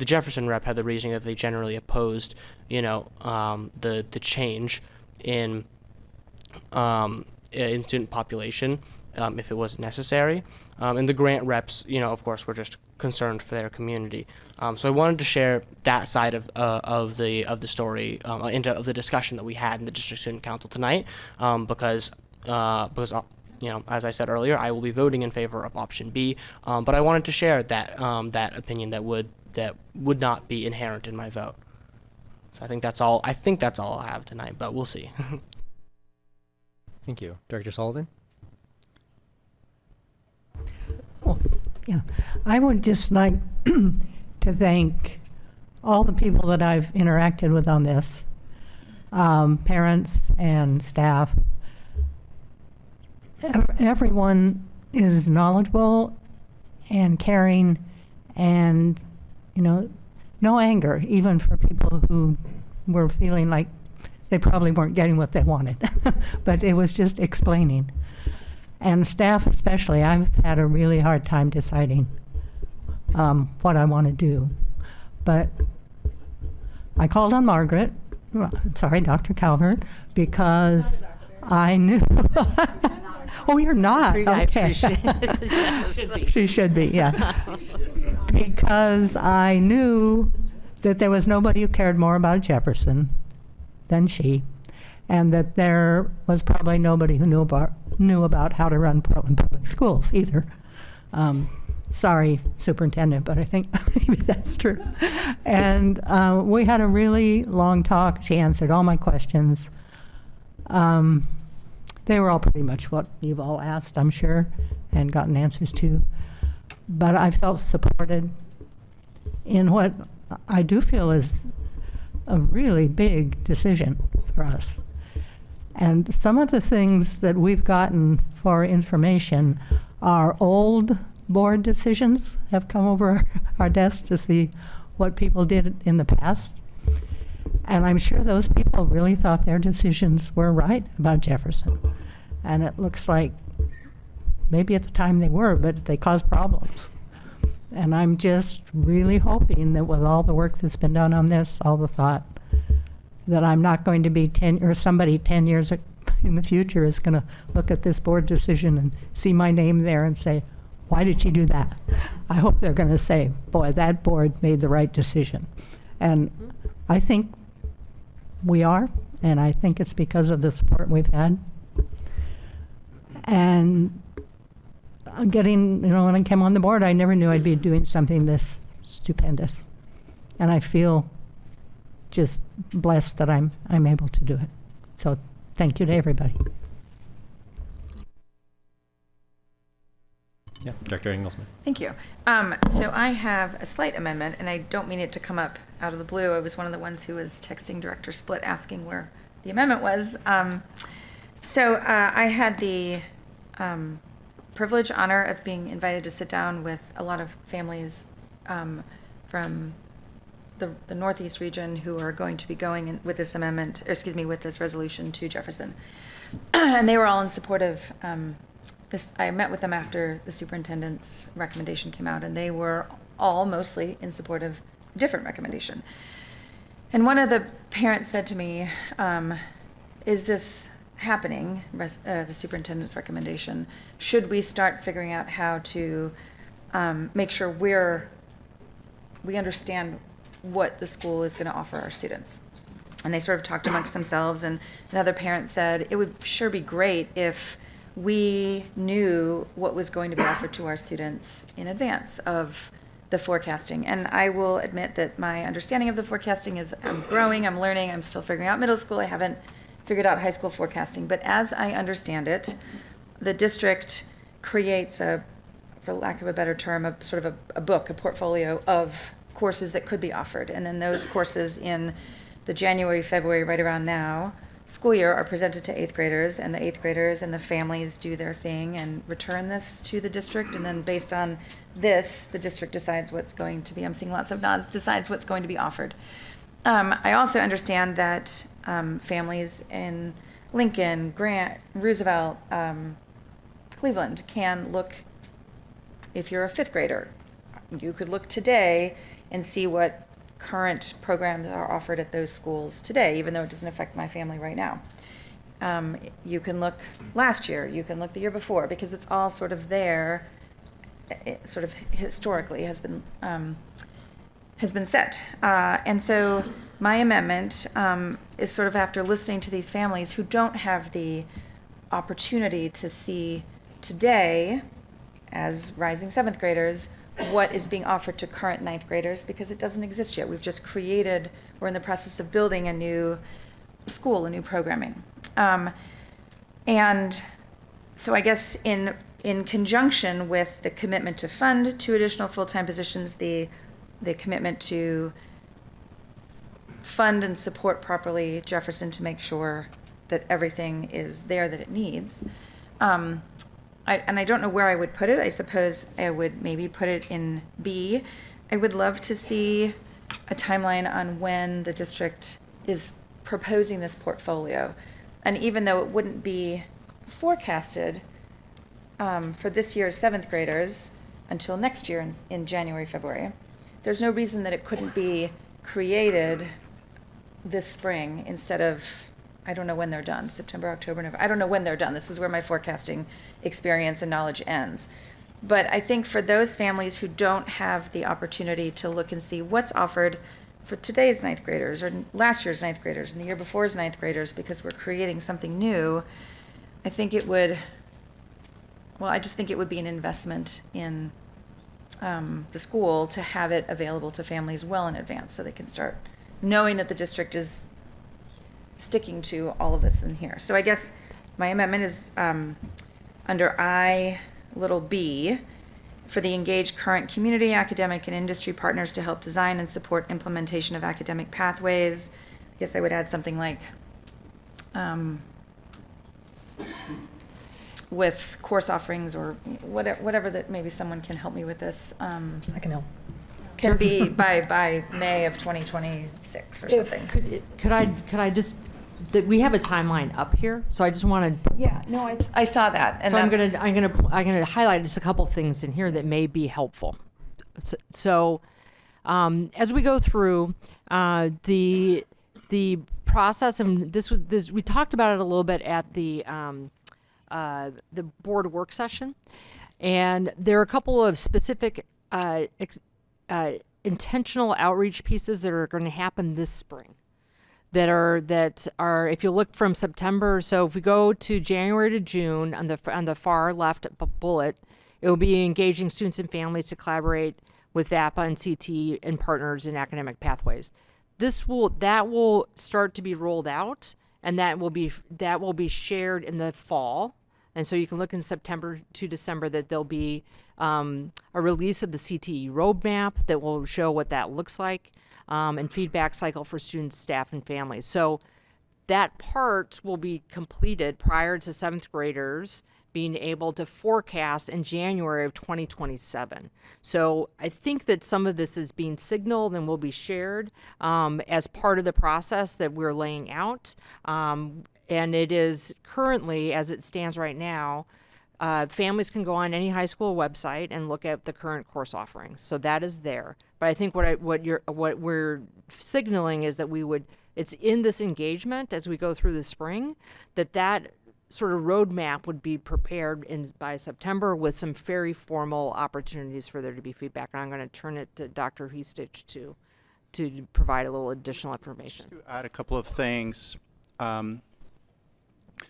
Jefferson rep had the reasoning that they generally opposed, the change in student population if it was necessary, and the Grant reps, of course, were just concerned for their community. So I wanted to share that side of the story of the discussion that we had in the district student council tonight, because as I said earlier, I will be voting in favor of option B, but I wanted to share that opinion that would not be inherent in my vote. So I think that's all I'll have tonight, but we'll see. Thank you. Director Sullivan? Yeah, I would just like to thank all the people that I've interacted with on this, parents and staff. Everyone is knowledgeable and caring, and no anger, even for people who were feeling like they probably weren't getting what they wanted. But it was just explaining. And staff especially, I've had a really hard time deciding what I want to do. But I called on Dr. Calvert, because I knew. Oh, you're not? Okay. She should be, yeah. Because I knew that there was nobody who cared more about Jefferson than she, and that there was probably nobody who knew about how to run Portland Public Schools either. Sorry, Superintendent, but I think maybe that's true. And we had a really long talk. She answered all my questions. The They were all pretty much what you've all asked, I'm sure, and gotten answers to. But I felt supported in what I do feel is a really big decision for us. And some of the things that we've gotten for information are old board decisions, have come over our desk to see what people did in the past. And I'm sure those people really thought their decisions were right about Jefferson. And it looks like maybe at the time they were, but they caused problems. And I'm just really hoping that with all the work that's been done on this, all the thought, that I'm not going to be 10, or somebody 10 years in the future is going to look at this board decision and see my name there and say, why did you do that? I hope they're going to say, boy, that board made the right decision. And I think we are, and I think it's because of the support we've had. And getting, when I came on the board, I never knew I'd be doing something this stupendous. And I feel just blessed that I'm able to do it. So thank you to everybody. Yeah, Director Engelsman. Thank you. So I have a slight amendment, and I don't mean it to come up out of the blue. I was one of the ones who was texting Director Split asking where the amendment was. I had the privilege, honor of being invited to sit down with a lot of families from the Northeast region who are going to be going in with this amendment, or excuse me, with this resolution to Jefferson. And they were all in support of this. I met with them after the superintendent's recommendation came out, and they were all mostly in support of a different recommendation. And one of the parents said to me, is this happening, the superintendent's recommendation? Should we start figuring out how to make sure we understand what the school is going to offer our students? And they sort of talked amongst themselves, and another parent said, it would sure be great if we knew what was going to be offered to our students in advance of the forecasting. And I will admit that my understanding of the forecasting is I'm growing, I'm learning, I'm still figuring out middle school. I haven't figured out high school forecasting. But as I understand it, the district creates a, for lack of a better term, a sort of a book, a portfolio of courses that could be offered. And then those courses in the January, February, right around now, school year are presented to 8th graders, and the 8th graders and the families do their thing and return this to the district. And then based on this, the district decides what's going to be, I'm seeing lots of nods, decides what's going to be offered. I also understand that families in Lincoln, Grant, Roosevelt, Cleveland can look, if you're a 5th grader, you could look today and see what current programs are offered at those schools today, even though it doesn't affect my family right now. You can look last year, you can look the year before, because it's all sort of there, it sort of historically has been set. And so my amendment is sort of after listening to these families who don't have the opportunity to see today, as rising 7th graders, what is being offered to current 9th graders, because it doesn't exist yet. We've just created, we're in the process of building a new school, a new programming. And so I guess in conjunction with the commitment to fund 2 additional full-time positions, the commitment to fund and support properly Jefferson to make sure that everything is there that it needs. And I don't know where I would put it. I suppose I would maybe put it in B. I would love to see a timeline on when the district is proposing this portfolio. And even though it wouldn't be forecasted for this year's 7th graders until next year in January, February, there's no reason that it couldn't be created this spring instead of, I don't know when they're done, September, October, November. I don't know when they're done. This is where my forecasting experience and knowledge ends. But I think for those families who don't have the opportunity to look and see what's offered for today's 9th graders or last year's 9th graders and the year before's 9th graders, because we're creating something new, I think it would, well, I just think it would be an investment in the school to have it available to families well in advance so they can start knowing that the district is sticking to all of this in here. So I guess My amendment is under I little b, for the engage current community, academic, and industry partners to help design and support implementation of academic pathways. I guess I would add something like with course offerings or whatever that maybe someone can help me with this. I can help. Can be by May of 2026 or something. Could I just, that we have a timeline up here, so I just want to. Yeah, no, I saw that. And So I'm that's- gonna highlight just a couple things in here that may be helpful. So as we go through the process, and this we talked about it a little bit at the board work session, and there are a couple of specific intentional outreach pieces that are going to happen this spring. That are if you look from September, so if we go to January to June on the far left bullet, it will be engaging students and families to collaborate with VAPA and CT and partners in academic pathways. That will start to be rolled out, and that will be shared in the fall. And so you can look in September to December that there'll be a release of the CTE roadmap that will show what that looks like. And feedback cycle for students, staff, and families. So that part will be completed prior to 7th graders being able to forecast in January of 2027. So I think that some of this is being signaled and will be shared as part of the process that we're laying out. And it is currently, as it stands right now, families can go on any high school website and look at the current course offerings. So that is there. But I think what we're signaling is that it's in this engagement as we go through the spring, that sort of roadmap would be prepared by September with some very formal opportunities for there to be feedback. And I'm going to turn it to Dr. Histich to provide a little additional information. Just to add a couple of things.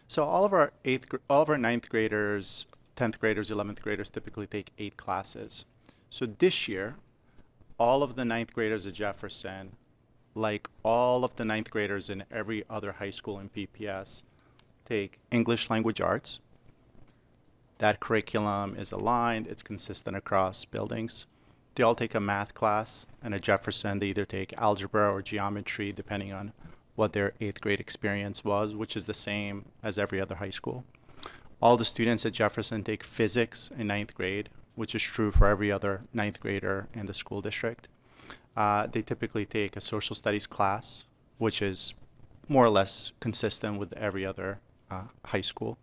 So all of our 9th graders, 10th graders, 11th graders typically take 8 classes. So this year, all of the 9th graders at Jefferson, like all of the 9th graders in every other high school in PPS, take English language arts. That curriculum is aligned, it's consistent across buildings. They all take a math class, and at Jefferson they either take algebra or geometry, depending on what their 8th grade experience was, which is the same as every other high school. All the students at Jefferson take physics in 9th grade, which is true for every other 9th grader in the school district. They typically take a social studies class, which is more or less consistent with every other high school.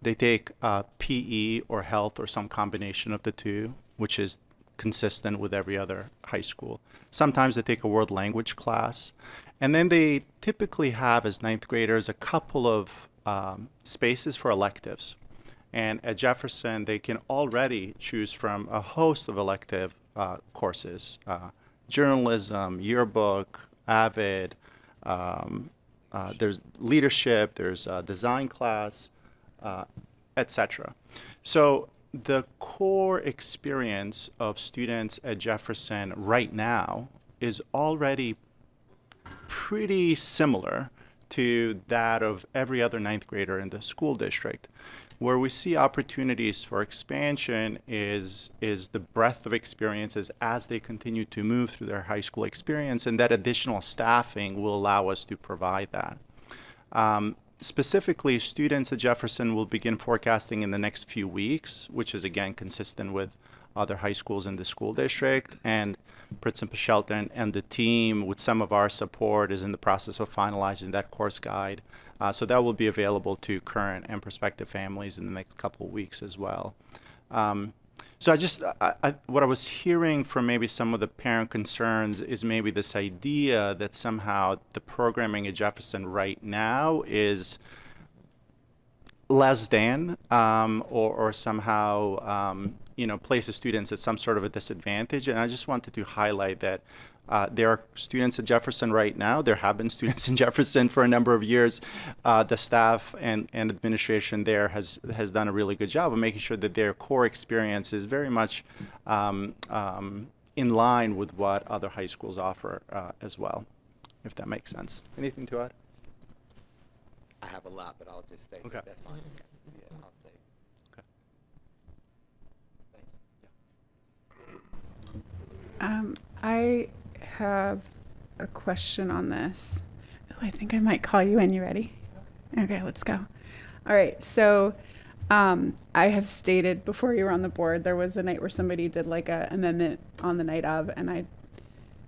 They take PE or health or some combination of the two, which is consistent with every other high school. Sometimes they take a world language class. And then they typically have, as 9th graders, a couple of spaces for electives. And at Jefferson, they can already choose from a host of elective courses, journalism, yearbook, AVID, there's leadership, there's a design class, etc. So the core experience of students at Jefferson right now is already pretty similar to that of every other 9th grader in the school district. Where we see opportunities for expansion is the breadth of experiences as they continue to move through their high school experience, and that additional staffing will allow us to provide that. Specifically, students at Jefferson will begin forecasting in the next few weeks, which is again consistent with other high schools in the school district, and Principal Shelton and the team, with some of our support, is in the process of finalizing that course guide. So that will be available to current and prospective families in the next couple of weeks as well. So what I was hearing from maybe some of the parent concerns is maybe this idea that somehow the programming at Jefferson right now is less than or somehow places students at some sort of a disadvantage. And I just wanted to highlight that there are students at Jefferson right now. There have been students in Jefferson for a number of years. The staff and administration there has done a really good job of making sure that their core experience is very much in line with what other high schools offer as well, if that makes sense. Anything to add? I have a lot, but I'll just say Okay. that's fine. Yeah, I'll say. I have a question on this. Oh, I think I might call you in. You ready? Okay, let's go. All right. So I have stated before you were on the board, there was a night where somebody did like a amendment on the night of, and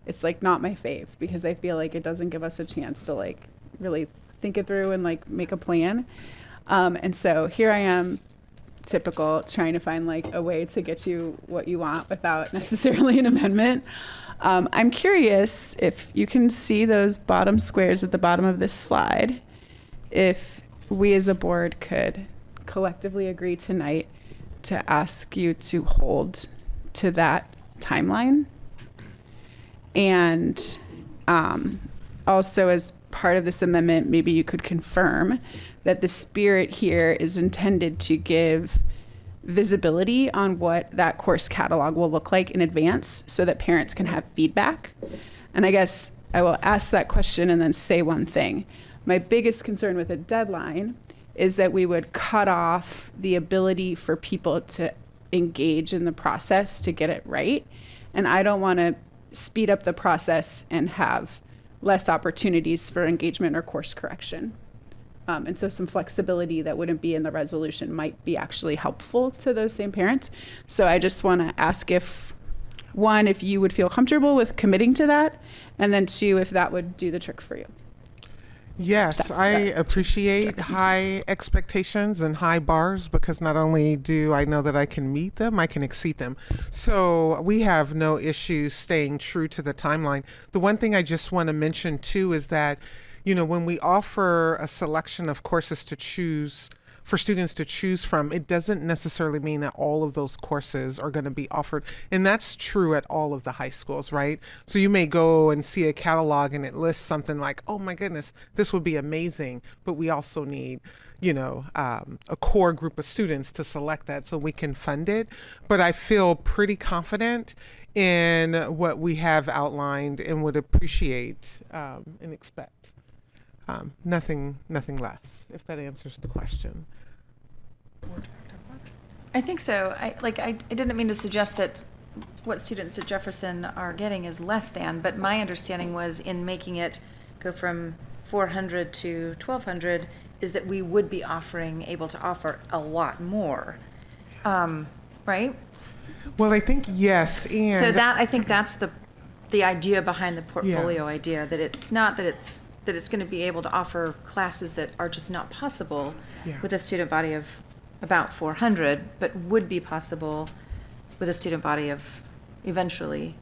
it's like not my fave because I feel like it doesn't give us a chance to like really think it through and like make a plan. And so here I am, typical, trying to find like a way to get you what you want without necessarily an amendment. I'm curious if you can see those bottom squares at the bottom of this slide, if we as a board could collectively agree tonight to ask you to hold to that timeline. And also as part of this amendment, maybe you could confirm that the spirit here is intended to give visibility on what that course catalog will look like in advance so that parents can have feedback. And I guess I will ask that question and then say one thing. My biggest concern with a deadline is that we would cut off the ability for people to engage in the process to get it right. And I don't want to speed up the process and have less opportunities for engagement or course correction. And so some flexibility that wouldn't be in the resolution might be actually helpful to those same parents. So I just want to ask if, one, if you would feel comfortable with committing to that, and then two, if that would do the trick for you. Yes, I appreciate high expectations and high bars because not only do I know that I can meet them, I can exceed them. So we have no issues staying true to the timeline. The one thing I just want to mention too is that, you know, when we offer a selection of courses to choose for students to choose from, it doesn't necessarily mean that all of those courses are going to be offered. And that's true at all of the high schools, right? So you may go and see a catalog and it lists something like, oh my goodness, this would be amazing. But we also need, you know, a core group of students to select that so we can fund it. But I feel pretty confident in what we have outlined and would appreciate and expect. Nothing less, if that answers the question. I think so. I didn't mean to suggest that what students at Jefferson are getting is less than, but my understanding was in making it go from 400 to 1,200 is that we would be able to offer a lot more, right? Well, I think yes, and so that I think that's the idea behind the portfolio idea, that it's not that it's going to be able to offer classes that are just not possible with a student body of about 400, but would be possible with a student body of eventually.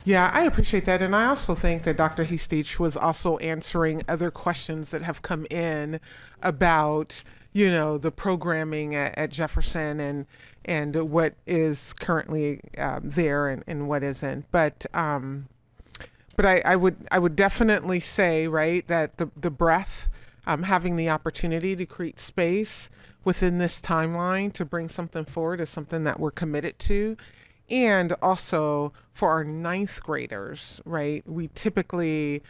Yeah, I appreciate that. And I also think that Dr. Hastich was also answering other questions that have come in about, you know, the programming at Jefferson and what is currently there and what isn't. But I would definitely say, right, that the breadth, having the opportunity to create space within this timeline to bring something forward is something that we're committed to. And also for our ninth graders, right, we typically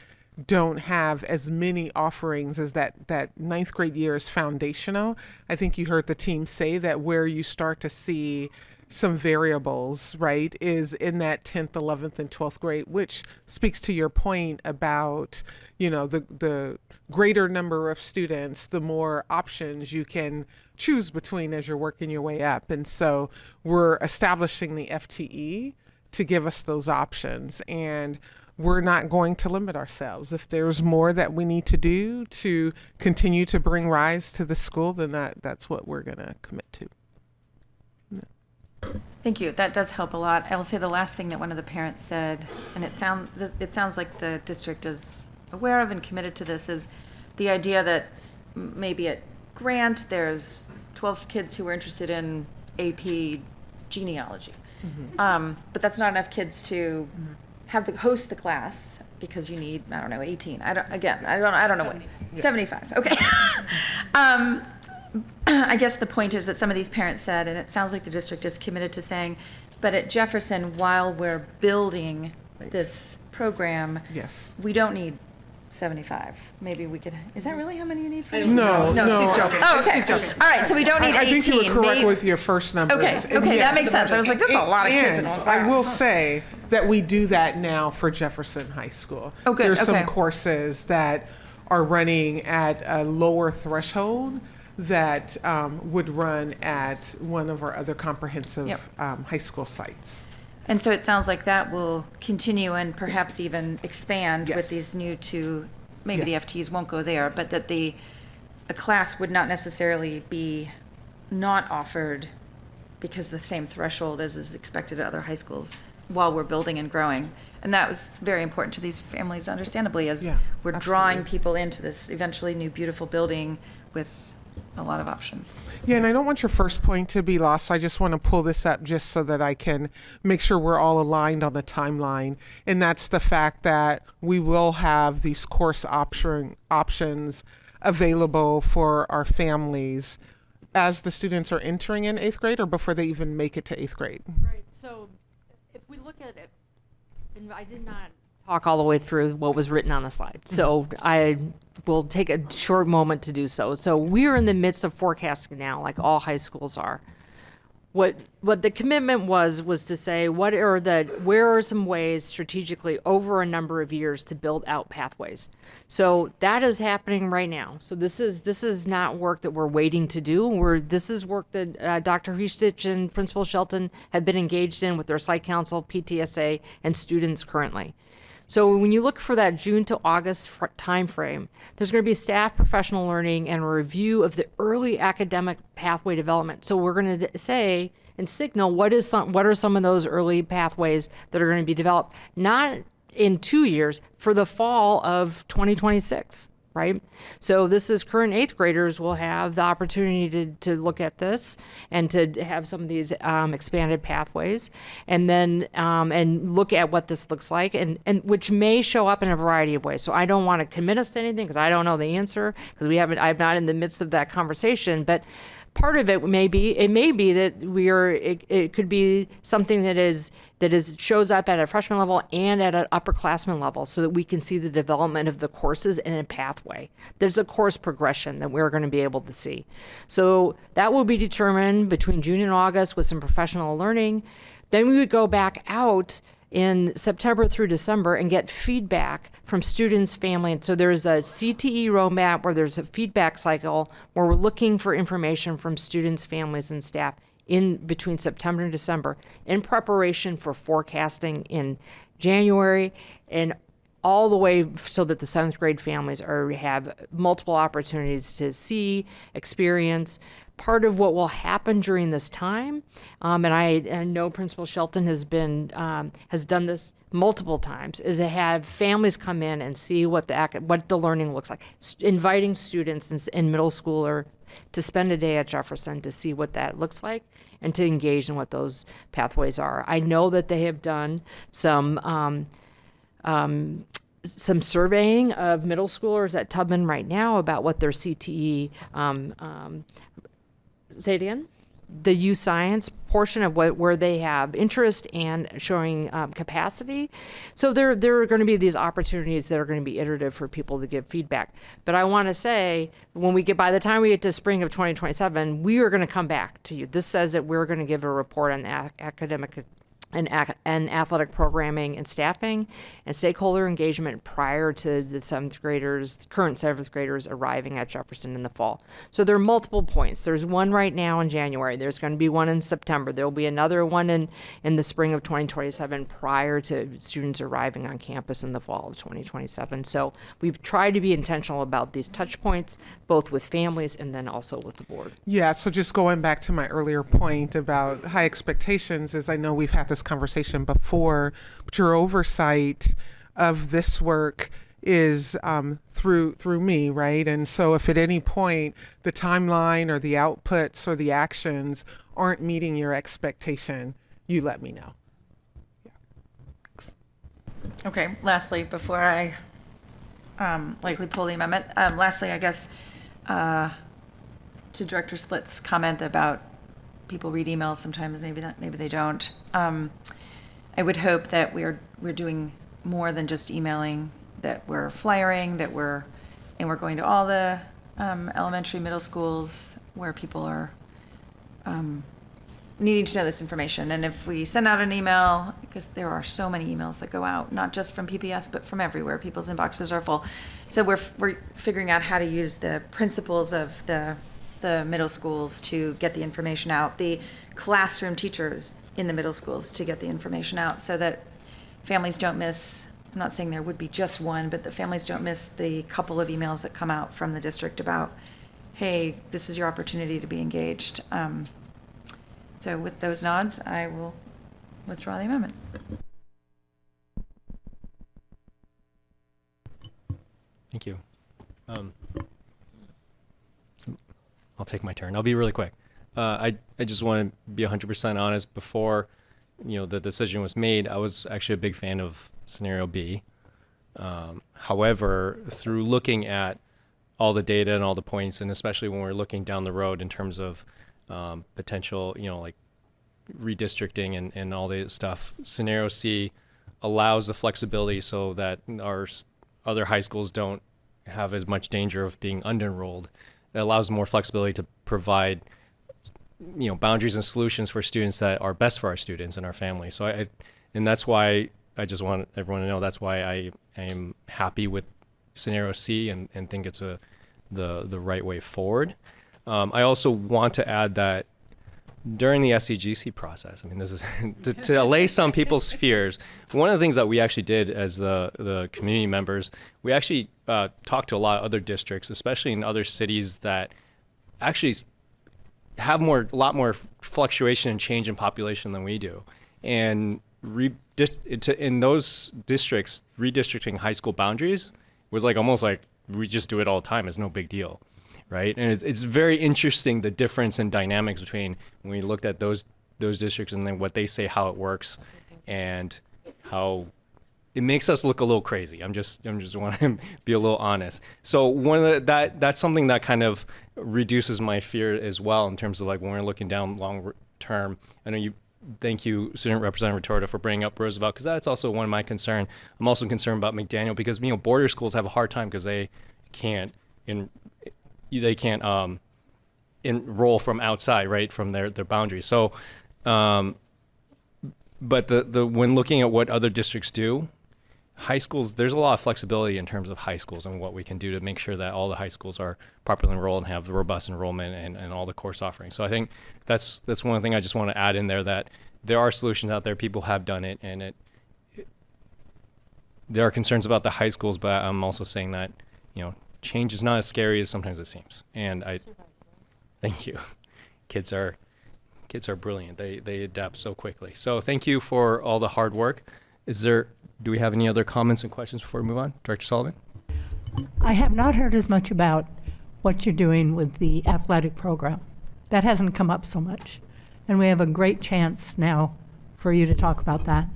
don't have as many offerings as that ninth grade year is foundational. I think you heard the team say that where you start to see some variables, right, is in that 10th, 11th, and 12th grade, which speaks to your point about, you know, the greater number of students, the more options you can choose between as you're working your way up. And so we're establishing the FTE to give us those options. And we're not going to limit ourselves. If there's more that we need to do to continue to bring RISE to the school, then that's what we're going to commit to. Thank you. That does help a lot. I will say the last thing that one of the parents said, and it sounds like the district is aware of and committed to this, is the idea that maybe at Grant there's 12 kids who are interested in AP genealogy, but that's not enough kids to host the class because you need 18. I don't know what 75. Okay. I guess the point is that some of these parents said, and it sounds like the district is committed to saying, but at Jefferson, while we're building this program, we don't need 75. Maybe we could, is that really how many you need for? No, No, she's joking. Oh, okay. She's joking. All right, so we don't need 18. I think you were correct Maybe- with your first numbers. Okay, And okay, yes, that makes sense. I was like, that's a lot of kids in and one I class. will say that we do that now for Jefferson High School. Oh, good, There's okay. some courses that are running at a lower threshold that would run at one of our other comprehensive Yep. high school sites. And so it sounds like that will continue and perhaps even expand Yes. with these new two, maybe the Yes. FTs won't go there, but that a class would not necessarily be not offered because the same threshold as is expected at other high schools while we're building and growing. And that was very important to these families, understandably, as Yeah, we're drawing people into this eventually new beautiful building with a lot of options. Yeah, and I don't want your first point to be lost, so I just want to pull this up just so that I can make sure we're all aligned on the timeline. And that's the fact that we will have these course options available for our families as the students are entering in 8th grade or before they even make it to 8th grade. Right. So if we look at it, and I did not talk all the way through what was written on the slide, so I will take a short moment to do so. So we are in the midst of forecasting now, like all high schools are. What the commitment was to say where are some ways strategically over a number of years to build out pathways. So that is happening right now. So this is not work that we're waiting to do. This is work that Dr. Huestich and Principal Shelton have been engaged in with their site council, PTSA, and students currently. So when you look for that June to August timeframe, there's going to be staff professional learning and a review of the early academic pathway development. So we're going to say and signal what are some of those early pathways that are going to be developed, not in 2 years, for the fall of 2026. Right? So this is current 8th graders will have the opportunity to look at this and to have some of these expanded pathways and then and look at what this looks like and which may show up in a variety of ways. So I don't want to commit us to anything because I don't know the answer because I'm not in the midst of that conversation, but part of it may be that it could be something that shows up at a freshman level and at an upperclassman level so that we can see the development of the courses in a pathway. There's a course progression that we're going to be able to see. So that will be determined between June and August with some professional learning. Then we would go back out in September through December and get feedback from students, family. And so there's a CTE roadmap where there's a feedback cycle where we're looking for information from students, families, and staff in between September and December in preparation for forecasting in January and all the way so that the 7th grade families have multiple opportunities to see, experience. Part of what will happen during this time, and I know Principal Shelton has done this multiple times, is to have families come in and see what the learning looks like, inviting students in middle school or to spend a day at Jefferson to see what that looks like and to engage in what those pathways are. I know that they have done some surveying of middle schoolers at Tubman right now about what their CTE say it again? The U Science portion of where they have interest and showing capacity. So there are going to be these opportunities that are going to be iterative for people to give feedback. But I want to say, by the time we get to spring of 2027, we are going to come back to you. This says that we're going to give a report on academic and athletic programming and staffing and stakeholder engagement prior to the current 7th graders arriving at Jefferson in the fall. So there are multiple points. There's one right now in January. There's going to be one in September. There will be another one in the spring of 2027 prior to students arriving on campus in the fall of 2027. So we've tried to be intentional about these touch points, both with families and then also with the board. Yeah, so just going back to my earlier point about high expectations, is I know we've had this conversation before, but your oversight of this work is through me, right? And so if at any point the timeline or the outputs or the actions aren't meeting your expectation, you let me know. Okay, lastly, before I likely pull the amendment, lastly, I guess, to Director Splitt's comment about people read emails sometimes, maybe they don't. I would hope that we're doing more than just emailing that we're flyering, and we're going to all the elementary, middle schools where people are needing to know this information. And if we send out an email, because there are so many emails that go out, not just from PPS, but from everywhere, people's inboxes are full. So we're figuring out how to use the principals of the middle schools to get the information out, the classroom teachers in the middle schools to get the information out, so that families don't miss, I'm not saying there would be just one, but the families don't miss the couple of emails that come out from the district about, hey, this is your opportunity to be engaged. So with those nods, I will withdraw the amendment. Thank you. I'll take my turn. I'll be really quick. I just want to be 100% honest. Before, the decision was made, I was actually a big fan of scenario B. However, through looking at all the data and all the points, and especially when we're looking down the road in terms of potential, like redistricting and all the stuff, scenario C allows the flexibility so that our other high schools don't have as much danger of being under-enrolled. It allows more flexibility to provide, boundaries and solutions for students that are best for our students and our families. So and that's why I just want everyone to know, that's why I am happy with scenario C and think it's the right way forward. I also want to add that during the SCGC process, this is to allay some people's fears. One of the things that we actually did as the community members, we actually talked to a lot of other districts, especially in other cities that actually have a lot more fluctuation and change in population than we do. And in those districts, redistricting high school boundaries was almost like we just do it all the time. It's no big deal. Right, and it's very interesting, the difference in dynamics between when we looked at those districts and then what they say, how it works, and how it makes us look a little crazy. I'm just want to be a little honest. So that's something that kind of reduces my fear as well in terms of when we're looking down long term. I know thank you, Student Representative Retorta, for bringing up Roosevelt, because that's also one of my concern. I'm also concerned about McDaniel because border schools have a hard time because they can't enroll from outside, right, from their boundaries. So, but when looking at what other districts do, high schools, there's a lot of flexibility in terms of high schools and what we can do to make sure that all the high schools are properly enrolled and have robust enrollment and all the course offerings. So I think that's one thing I just want to add in there, that there are solutions out there. People have done it, and there are concerns about the high schools, but I'm also saying that, change is not as scary as sometimes it seems. And thank you. Kids are brilliant. They adapt so quickly. So thank you for all the hard work. Do we have any other comments and questions before we move on? Director Sullivan? I have not heard as much about what you're doing with the athletic program. That hasn't come up so much. And we have a great chance now for you to talk about that.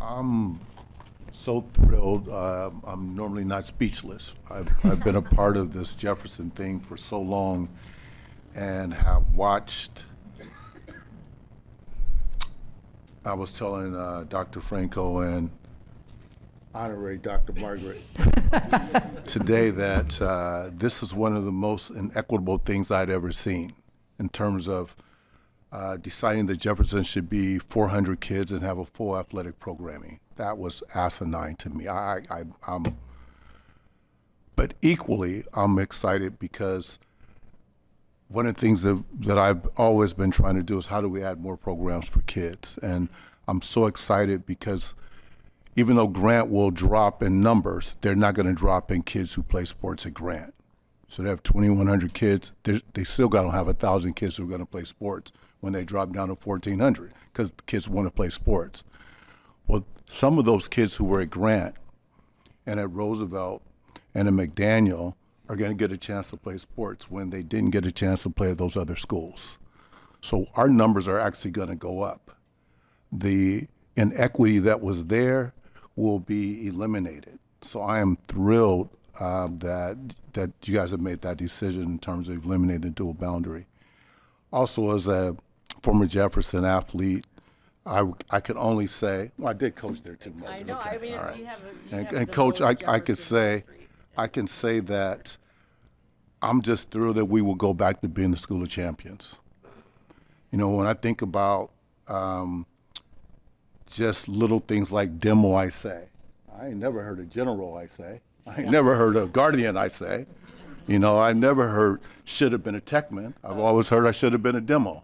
I'm so thrilled. I'm normally not speechless. I've been a part of this Jefferson thing for so long and have watched. I was telling Dr. Franco and Honorary Dr. Margaret today that this is one of the most inequitable things I'd ever seen in terms of deciding that Jefferson should be 400 kids and have a full athletic programming. That was asinine to me. But equally, I'm excited because one of the things that I've always been trying to do is how do we add more programs for kids? And I'm so excited because even though Grant will drop in numbers, they're not going to drop in kids who play sports at Grant. So they have 2,100 kids. They still got to have 1,000 kids who are going to play sports when they drop down to 1,400 because kids want to play sports. Well, some of those kids who were at Grant and at Roosevelt and at McDaniel are going to get a chance to play sports when they didn't get a chance to play at those other schools. So our numbers are actually going to go up. The inequity that was there will be eliminated. So I am thrilled that you guys have made that decision in terms of eliminating the dual boundary. Also, as a former Jefferson athlete, I could only say, well, I did coach there too. I know. I mean, All right. you have And coach, I could say, I can say that I'm just thrilled that we will go back to being the School of Champions. You know, when I think about just little things like demo, I say, I ain't never heard of general, I say. I ain't never heard of guardian, I say. You know, I never heard should have been a techman. I've always heard I should have been a demo,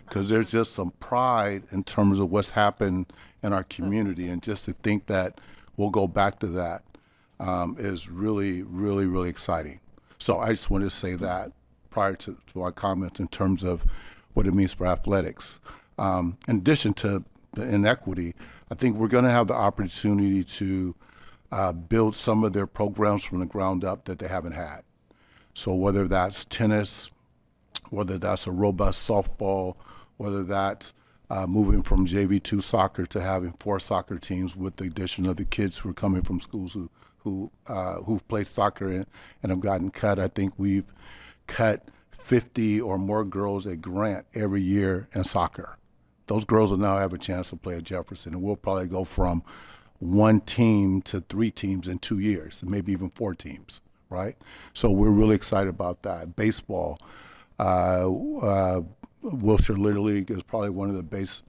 because there's just some pride in terms of what's happened in our community, and just to think that we'll go back to that is really, really, really exciting. So I just wanted to say that prior to our comments in terms of what it means for athletics. In addition to the inequity, I think we're going to have the opportunity to build some of their programs from the ground up that they haven't had. So whether that's tennis, whether that's a robust softball, whether that's moving from JV2 soccer to having 4 soccer teams with the addition of the kids who are coming from schools who've played soccer and have gotten cut. I think we've cut 50 or more girls at Grant every year in soccer. Those girls will now have a chance to play at Jefferson, and we'll probably go from 1 team to 3 teams in 2 years, maybe even 4 teams, right? So we're really excited about that. Baseball, Wilshire Little League is probably one of the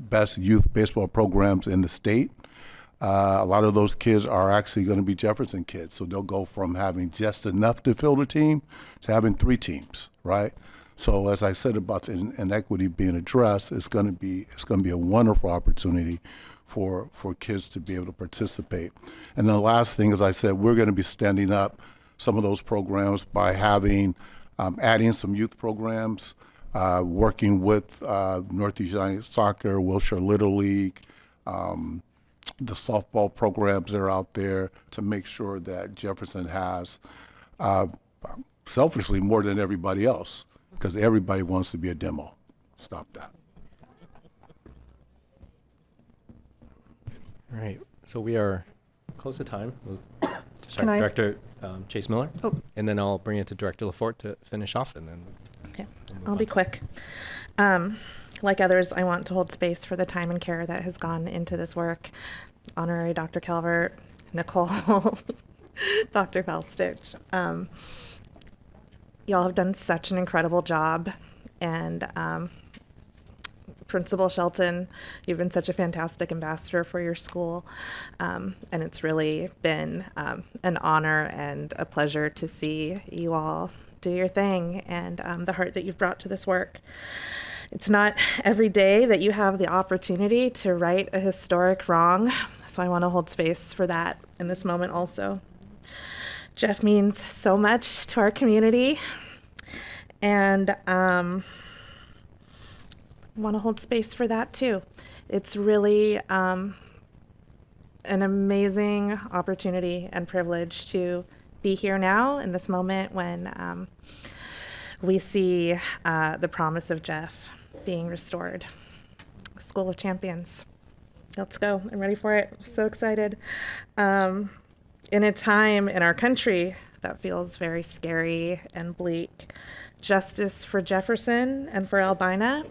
best youth baseball programs in the state. A lot of those kids are actually going to be Jefferson kids, so they'll go from having just enough to field a team to having 3 teams, right? So as I said about the inequity being addressed, it's going to be a wonderful opportunity for kids to be able to participate. And the last thing, as I said, we're going to be standing up some of those programs by having adding some youth programs, working with Northeast United Soccer, Wilshire Little League, the softball programs that are out there to make sure that Jefferson has, selfishly, more than everybody else, because everybody wants to be a demo. Stop that. All right, so we are close to time. Can I- Director Chase Miller, Oh. and then I'll bring it to Director LaForte to finish off, and then Okay, I'll be quick. Like others, I want to hold space for the time and care that has gone into this work. Honorary Dr. Calvert, Nicole, Dr. Falstich. Y'all have done such an incredible job, and Principal Shelton, you've been such a fantastic ambassador for your school, and it's really been an honor and a pleasure to see you all do your thing, and the heart that you've brought to this work. It's not every day that you have the opportunity to right a historic wrong, so I want to hold space for that in this moment also. Jeff means so much to our community, and want to hold space for that too. It's really an amazing opportunity and privilege to be here now in this moment when we see the promise of Jeff being restored. School of Champions. Let's go. I'm ready for it. So excited. In a time in our country that feels very scary and bleak, justice for Jefferson and for Albina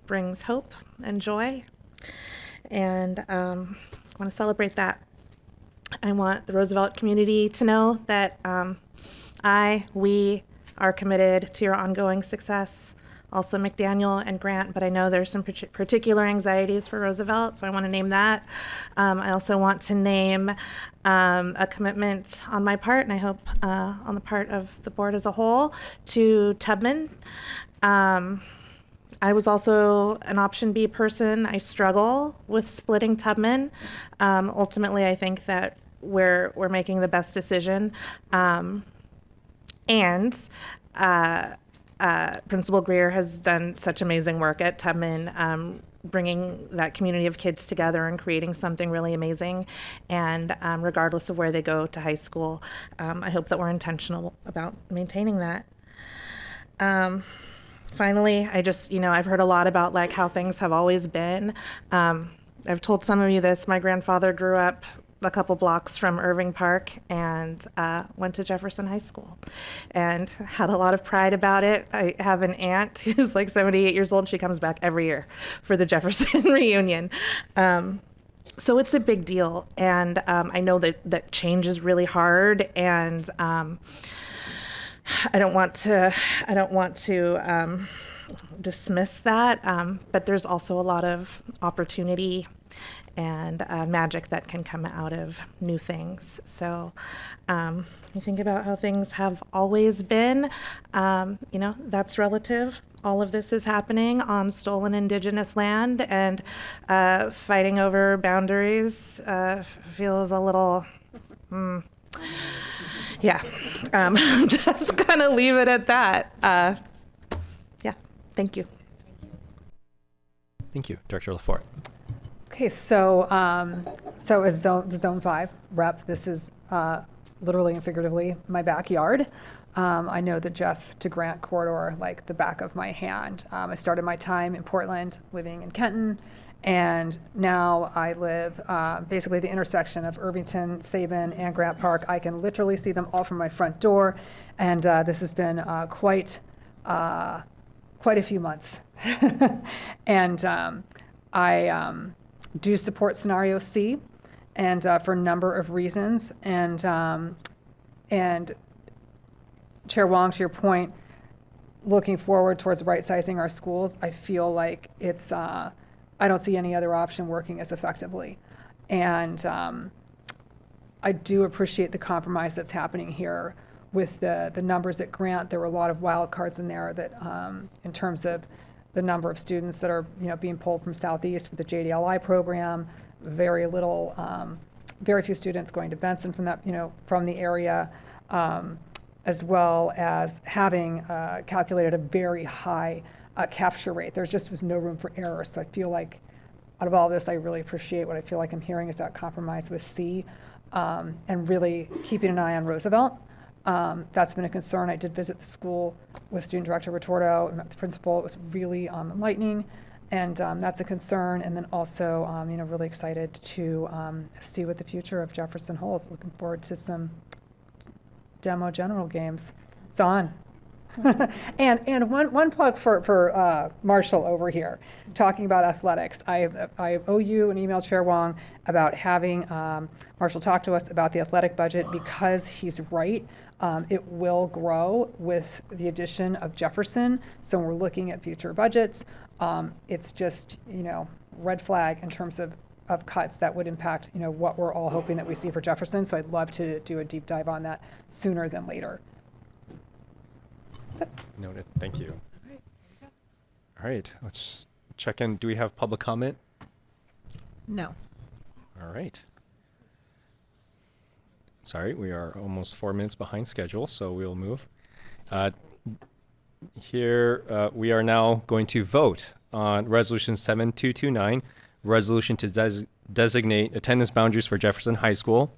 brings hope and joy. And I want to celebrate that. I want the Roosevelt community to know that we are committed to your ongoing success. Also McDaniel and Grant, but I know there's some particular anxieties for Roosevelt, so I want to name that. I also want to name a commitment on my part, and I hope on the part of the board as a whole, to Tubman. I was also an option B person. I struggle with splitting Tubman. Ultimately, I think that we're making the best decision. Principal Greer has done such amazing work at Tubman, bringing that community of kids together and creating something really amazing. And regardless of where they go to high school, I hope that we're intentional about maintaining that. Finally, I've heard a lot about like how things have always been. I've told some of you this. My grandfather grew up a couple blocks from Irving Park and went to Jefferson High School and had a lot of pride about it. I have an aunt who's like 78 years old, and she comes back every year for the Jefferson reunion. So it's a big deal, and I know that change is really hard, and I don't want to dismiss that, but there's also a lot of opportunity and magic that can come out of new things. So you think about how things have always been, that's relative. All of this is happening on stolen indigenous land, and fighting over boundaries feels a little, yeah. I'm just gonna leave it at that. Yeah, thank you. Thank you, Director LaForte. Okay, so as the Zone 5 rep, this is literally and figuratively my backyard. I know the Jeff to Grant corridor like the back of my hand. I started my time in Portland, living in Kenton, and now I live basically the intersection of Irvington, Sabin, and Grant Park. I can literally see them all from my front door, and this has been quite a few months. And I do support Scenario C, and for a number of reasons. And Chair Wong, to your point, looking forward towards right-sizing our schools, I feel like it's, I don't see any other option working as effectively. And I do appreciate the compromise that's happening here with the numbers at Grant. There were a lot of wild cards in there that, in terms of the number of students that are being pulled from Southeast for the JDLI program, very few students going to Benson from that, from the area. As well as having calculated a very high capture rate. There just was no room for error. So I feel like out of all this, I really appreciate what I feel like I'm hearing is that compromise with C, and really keeping an eye on Roosevelt. That's been a concern. I did visit the school with Student Director Retorto and met the principal. It was really enlightening, and that's a concern. And then also, really excited to see what the future of Jefferson holds. Looking forward to some demo general games. It's on. and one plug for Marshall over here, talking about athletics. I owe you an email, Chair Wong, about having Marshall talk to us about the athletic budget, because he's right. It will grow with the addition of Jefferson. So when we're looking at future budgets, it's just, red flag in terms of cuts that would impact, what we're all hoping that we see for Jefferson. So I'd love to do a deep dive on that sooner than later. Noted. Thank you. All right, let's check in. Do we have public comment? No. All right. Sorry, we are almost 4 minutes behind schedule, so we'll move. Here, we are now going to vote on Resolution 7229, resolution to designate attendance boundaries for Jefferson High School.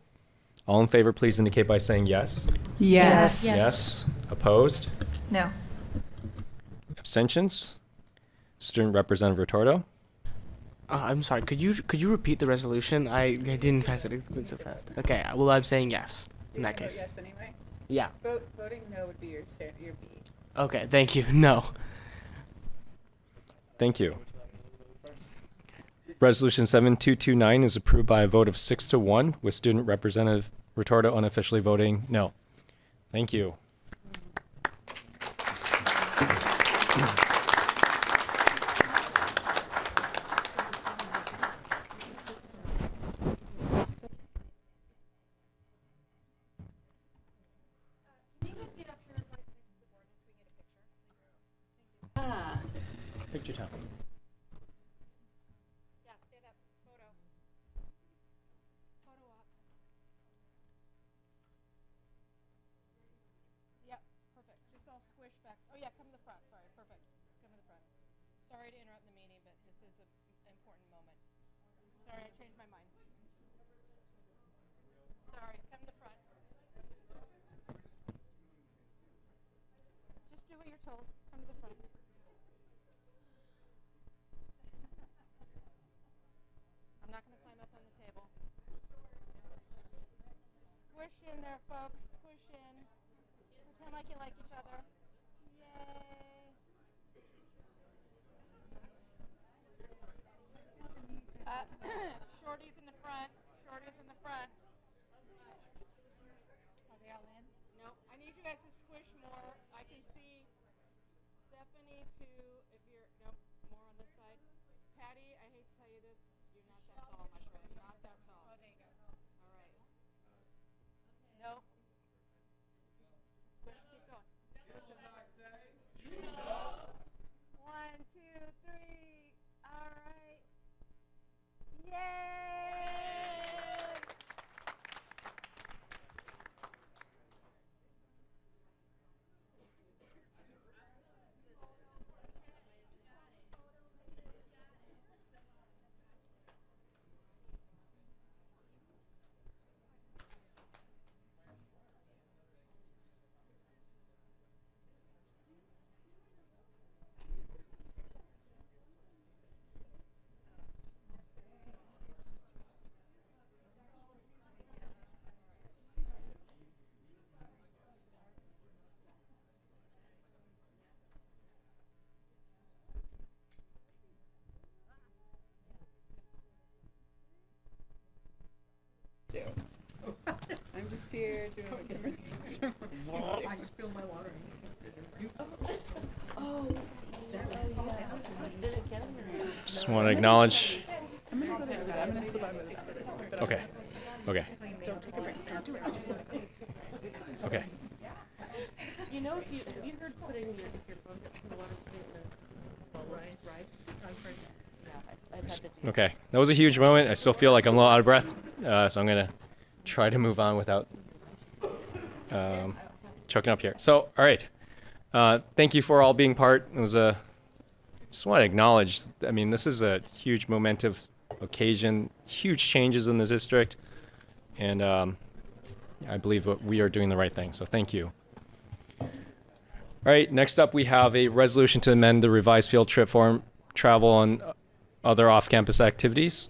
All in favor, please indicate by saying yes. Yes. Yes. Opposed? No. Abstentions? Student Representative Retorto? I'm sorry. Could you repeat the resolution? I didn't pass it so fast. Okay. Well, I'm saying yes in that case. Yes, anyway. Yeah. Voting no would be your B. Okay. Thank you. No. Thank you. Resolution 7229 is approved by a vote of 6-1, with Student Representative Retorto unofficially voting no. Thank you. Picture time. Oh yeah, come to the front. Sorry, perfect. Come to the front. Sorry to interrupt the meeting, but this is an important moment. Sorry, I changed my mind. Sorry, come to the front. Just do what you're told. Come to the front. I'm not going to climb up on the table. Squish in there, folks. Squish in. Pretend like you like each other. Yay. Shorty's in the front. Shorty's in the front. Are they all in? No. I need you guys to squish more. I can see Stephanie too. If you're more on this side. Patty, I hate to tell you this. You're not that tall, my friend. Not that tall. Oh, there you go. All right. Nope. Squish. Keep going. 1, 2, 3. All right. Yay! I'm just here doing what I spilled my water. Oh. Just want to acknowledge. I'm gonna go to bed. I'm gonna slip out of the Okay. Okay. Don't take a break. Don't do it. Just slip. Okay. You know, if you heard putting your phone in the water, rice. Yeah, I've had to do Okay. That was a huge moment. I still feel like I'm a little out of breath, so I'm gonna try to move on without choking up here. So, all right. Thank you for all being part. It was just want to acknowledge, I mean, this is a huge momentous occasion, huge changes in the district, and I believe we are doing the right thing, so thank you. All right, next up we have a resolution to amend the revised field trip form travel and other off-campus activities.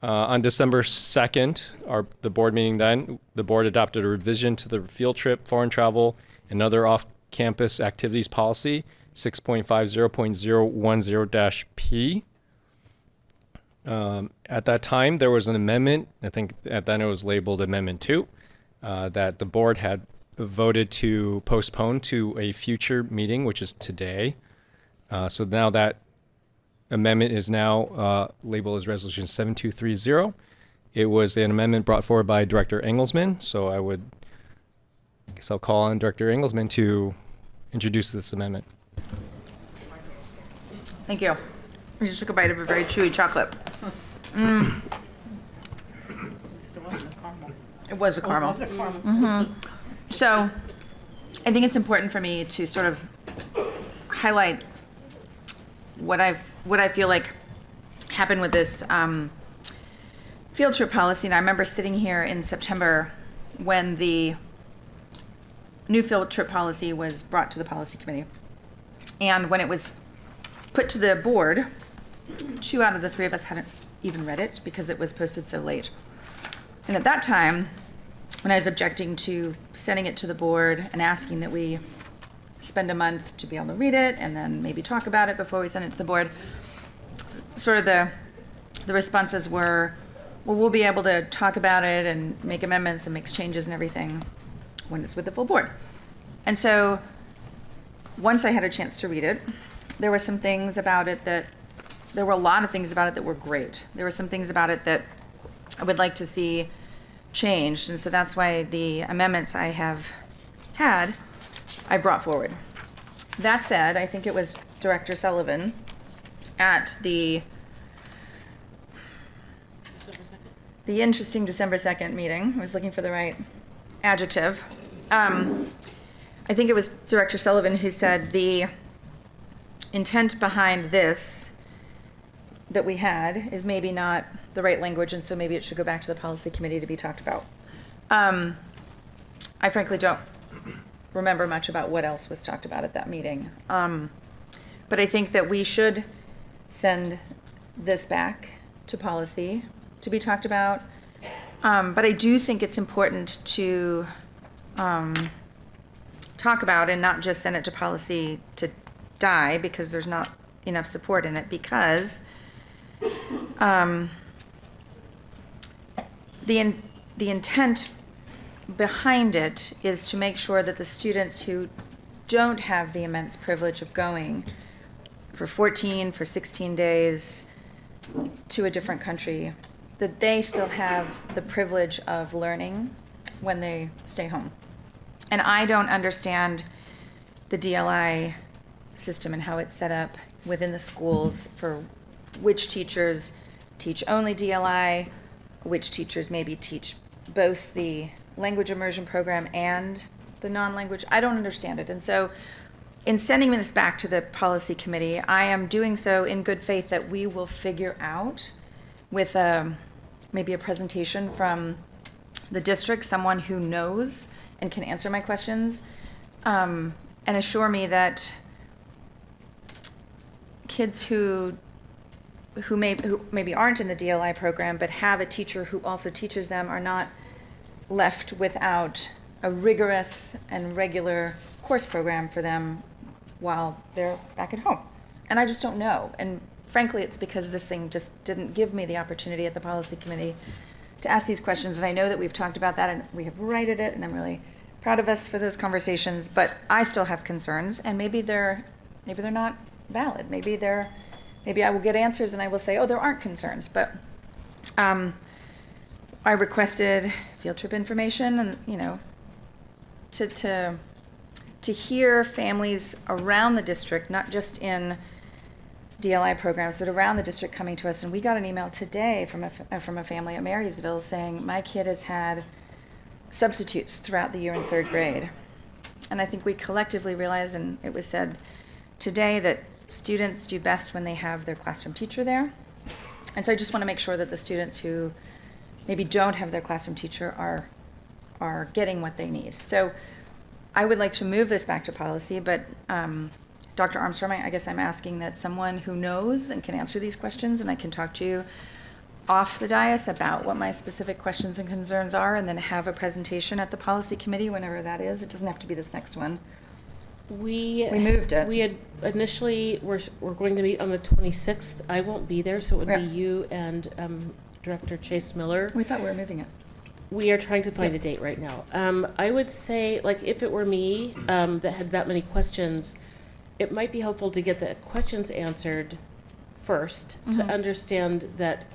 On December 2nd, the board meeting then, the board adopted a revision to the field trip, foreign travel, and other off-campus activities policy, 6.50.010-P. At that time, there was an amendment, I think then it was labeled Amendment 2, that the board had voted to postpone to a future meeting, which is today. So now that amendment is now labeled as Resolution 7230. It was an amendment brought forward by Director Engelsman, so I guess I'll call on Director Engelsman to introduce this amendment. Thank you. I just took a bite of a very chewy chocolate. It was a caramel. So I think it's important for me to sort of highlight what I feel like happened with this field trip policy. And I remember sitting here in September when the new field trip policy was brought to the policy committee. And when it was put to the board, 2 out of the 3 of us hadn't even read it because it was posted so late. And at that time, when I was objecting to sending it to the board and asking that we spend a month to be able to read it and then maybe talk about it before we send it to the board, sort of the responses were, well, we'll be able to talk about it and make amendments and make changes and everything when it's with the full board. And so once I had a chance to read it, there were some things about it there were a lot of things about it that were great. There were some things about it that I would like to see changed. And so that's why the amendments I have had, I brought forward. That said, I think it was Director Sullivan at the interesting December 2nd meeting. I was looking for the right adjective. I think it was Director Sullivan who said the intent behind this that we had is maybe not the right language, and so maybe it should go back to the policy committee to be talked about. I frankly don't remember much about what else was talked about at that meeting. But I think that we should send this back to policy to be talked about. But I do think it's important to talk about and not just send it to policy to die because there's not enough support in it, because the intent behind it is to make sure that the students who don't have the immense privilege of going for 16 days to a different country, that they still have the privilege of learning when they stay home. And I don't understand the DLI system and how it's set up within the schools for which teachers teach only DLI, which teachers maybe teach both the language immersion program and the non-language. I don't understand it. And so in sending this back to the policy committee, I am doing so in good faith that we will figure out with maybe a presentation from the district, someone who knows and can answer my questions, and assure me that kids who maybe aren't in the DLI program but have a teacher who also teaches them are not left without a rigorous and regular course program for them while they're back at home. And I just don't know. And frankly, it's because this thing just didn't give me the opportunity at the policy committee to ask these questions. And I know that we've talked about that and we have righted it, and I'm really proud of us for those conversations, but I still have concerns, and maybe they're not valid. Maybe I will get answers and I will say, oh, there aren't concerns. But I requested field trip information, and to hear families around the district, not just in DLI programs, but around the district coming to us. And we got an email today from a family at Marysville saying, my kid has had substitutes throughout the year in 3rd grade. And I think we collectively realize, and it was said today, that students do best when they have their classroom teacher there. And so I just want to make sure that the students who maybe don't have their classroom teacher are getting what they need. So I would like to move this back to policy, but Dr. Armstrong, I guess I'm asking that someone who knows and can answer these questions, and I can talk to you off the dais about what my specific questions and concerns are, and then have a presentation at the policy committee whenever that is. It doesn't have to be this next one. We moved it. We had initially, we're going to meet on the 26th. I won't be there, so it would be you and Director Chase Miller. We thought we were moving it. We are trying to find a date right now. I would say, like, if it were me that had that many questions, it might be helpful to get the questions answered first, to understand that,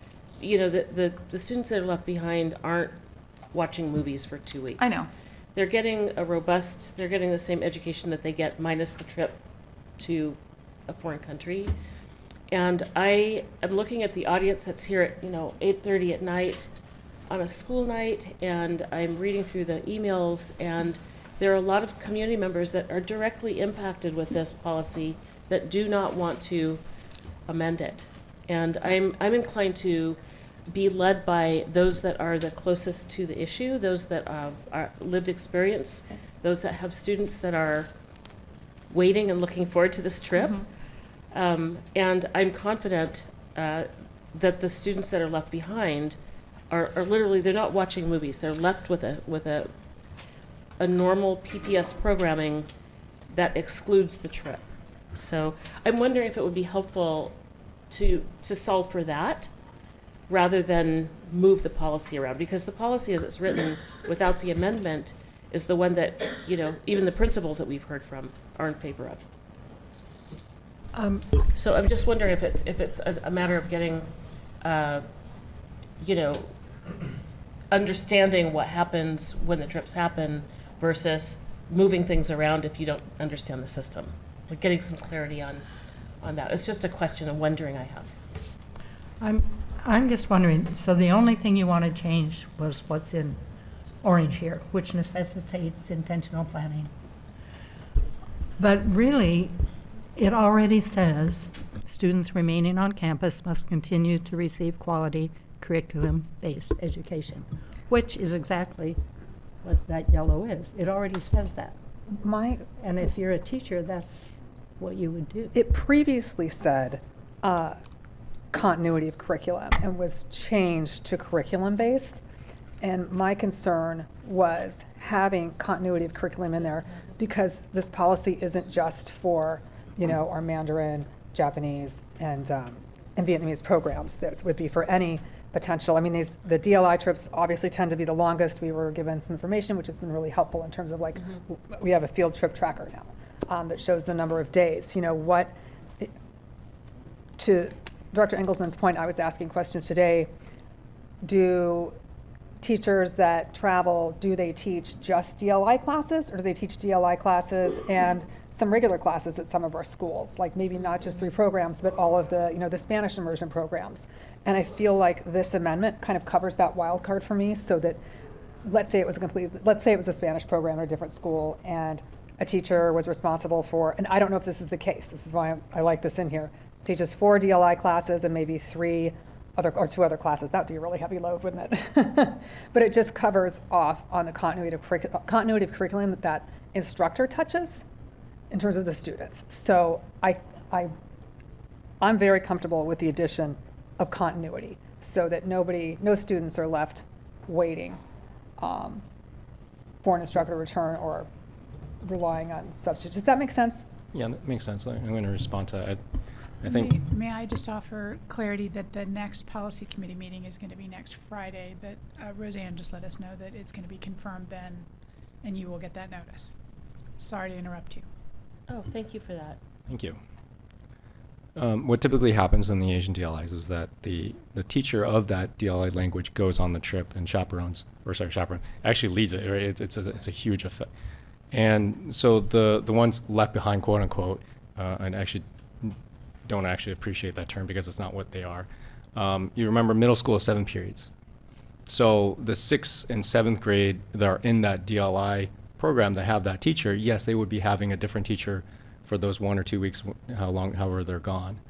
the students that are left behind aren't watching movies for 2 weeks. I know. They're getting they're getting the same education that they get minus the trip to a foreign country. And I am looking at the audience that's here at, 8:30 at night on a school night, and I'm reading through the emails, and there are a lot of community members that are directly impacted with this policy that do not want to amend it. And I'm inclined to be led by those that are the closest to the issue, those that are lived experience, those that have students that are waiting and looking forward to this trip. And I'm confident that the students that are left behind are literally, they're not watching movies. They're left with a normal PPS programming that excludes the trip. So I'm wondering if it would be helpful to solve for that rather than move the policy around, because the policy as it's written without the amendment is the one that, even the principals that we've heard from are in favor of. So I'm just wondering if it's a matter of getting, understanding what happens when the trips happen versus moving things around if you don't understand the system. Like getting some clarity on that. It's just a question of wondering I have. I'm just wondering, so the only thing you want to change was what's in orange here, which necessitates intentional planning. But really, it already says students remaining on campus must continue to receive quality curriculum-based education, which is exactly what that yellow is. It already says that. And if you're a teacher, that's what you would do. It previously said continuity of curriculum and was changed to curriculum-based. And my concern was having continuity of curriculum in there, because this policy isn't just for, our Mandarin, Japanese, and Vietnamese programs. That would be for any potential. I mean, the DLI trips obviously tend to be the longest. We were given some information, which has been really helpful in terms of we have a field trip tracker now that shows the number of days. To Dr. Engelsman's point, I was asking questions today. Do teachers that travel, do they teach just DLI classes, or do they teach DLI classes and some regular classes at some of our schools? Like maybe not just 3 programs, but all of the, the Spanish immersion programs. And I feel like this amendment kind of covers that wild card for me, so that let's say it was a Spanish program at a different school, and a teacher was responsible for, and I don't know if this is the case, this is why I like this in here, teaches 4 DLI classes and maybe 2 other classes. That would be a really heavy load, wouldn't it? But it just covers off on the continuity of curriculum that instructor touches in terms of the students. So I'm very comfortable with the addition of continuity, so that no students are left waiting for an instructor to return or relying on substitutes. Does that make sense? Yeah, that makes sense. I'm going to respond to that. I think. May I just offer clarity that the next policy committee meeting is going to be next Friday, but Roseanne just let us know that it's going to be confirmed then, and you will get that notice. Sorry to interrupt you. Oh, thank you for that. Thank you. What typically happens in the Asian DLIs is that the teacher of that DLI language goes on the trip and actually leads it. Right? It's a huge effect. And so the ones left behind, quote unquote, and actually don't actually appreciate that term because it's not what they are. You remember middle school is 7 periods. So the 6th and 7th grade that are in that DLI program that have that teacher, yes, they would be having a different teacher for those 1 or 2 weeks, however they're gone.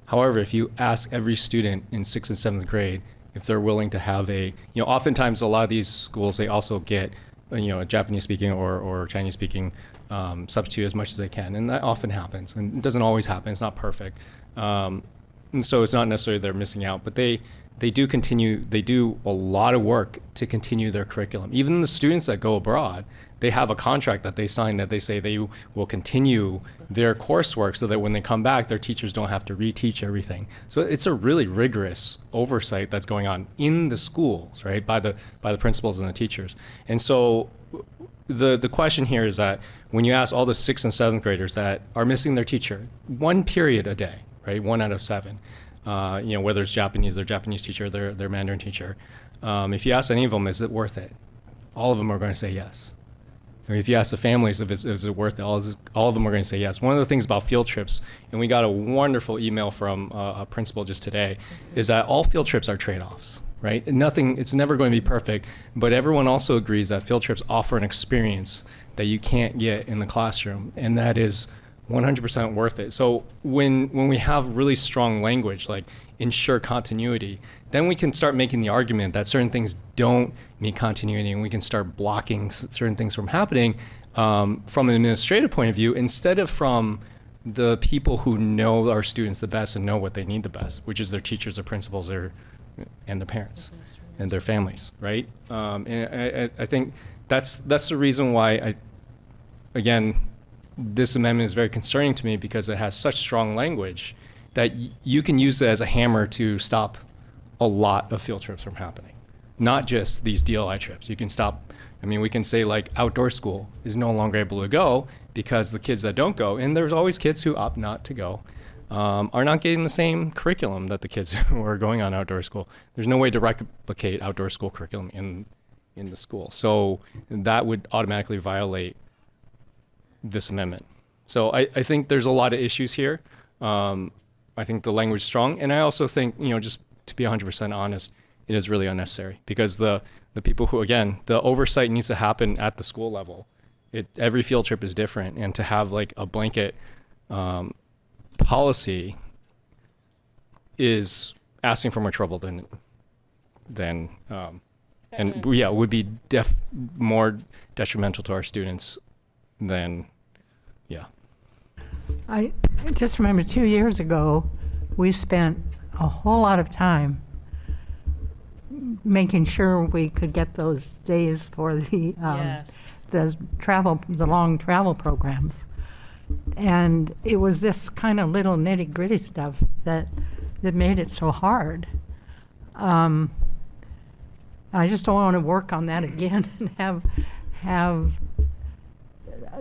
However, if you ask every student in 6th and 7th grade if they're willing to have oftentimes a lot of these schools, they also get a Japanese speaking or Chinese speaking substitute as much as they can, and that often happens, and it doesn't always happen. It's not perfect, and so it's not necessarily they're missing out, but they do a lot of work to continue their curriculum. Even the students that go abroad, they have a contract that they sign that they say they will continue their coursework so that when they come back, their teachers don't have to reteach everything. So it's a really rigorous oversight that's going on in the schools, right, by the principals and the teachers. And so the question here is that when you ask all the 6th and 7th graders that are missing their teacher, 1 period a day, right, 1 out of 7, whether it's Japanese, their Japanese teacher, their Mandarin teacher, if you ask any of them, is it worth it? All of them are going to say yes. I mean, if you ask the families if is it worth it, all of them are going to say yes. One of the things about field trips, and we got a wonderful email from a principal just today, is that all field trips are trade-offs, right? It's never going to be perfect, but everyone also agrees that field trips offer an experience that you can't get in the classroom, and that is 100% worth it. So when we have really strong language like ensure continuity, then we can start making the argument that certain things don't mean continuity, and we can start blocking certain things from happening from an administrative point of view, instead of from the people who know our students the best and know what they need the best, which is their teachers, their principals, and their parents and their families, right? And I think that's the reason why this amendment is very concerning to me, because it has such strong language that you can use it as a hammer to stop a lot of field trips from happening, not just these DLI trips. You can stop, we can say like outdoor school is no longer able to go because the kids that don't go, and there's always kids who opt not to go, are not getting the same curriculum that the kids who are going on outdoor school. There's no way to replicate outdoor school curriculum in the school. So that would automatically violate this amendment. So I think there's a lot of issues here. I think the language is strong, and I also think, just to be 100% honest, it is really unnecessary, because the people who, again, the oversight needs to happen at the school level. Every field trip is different, and to have like a blanket policy is asking for more trouble than would be more detrimental to our students than. I just remember 2 years ago, we spent a whole lot of time making sure we could get those days for the Yes. the long travel programs. And it was this kind of little nitty gritty stuff that made it so hard. I just don't want to work on that again and have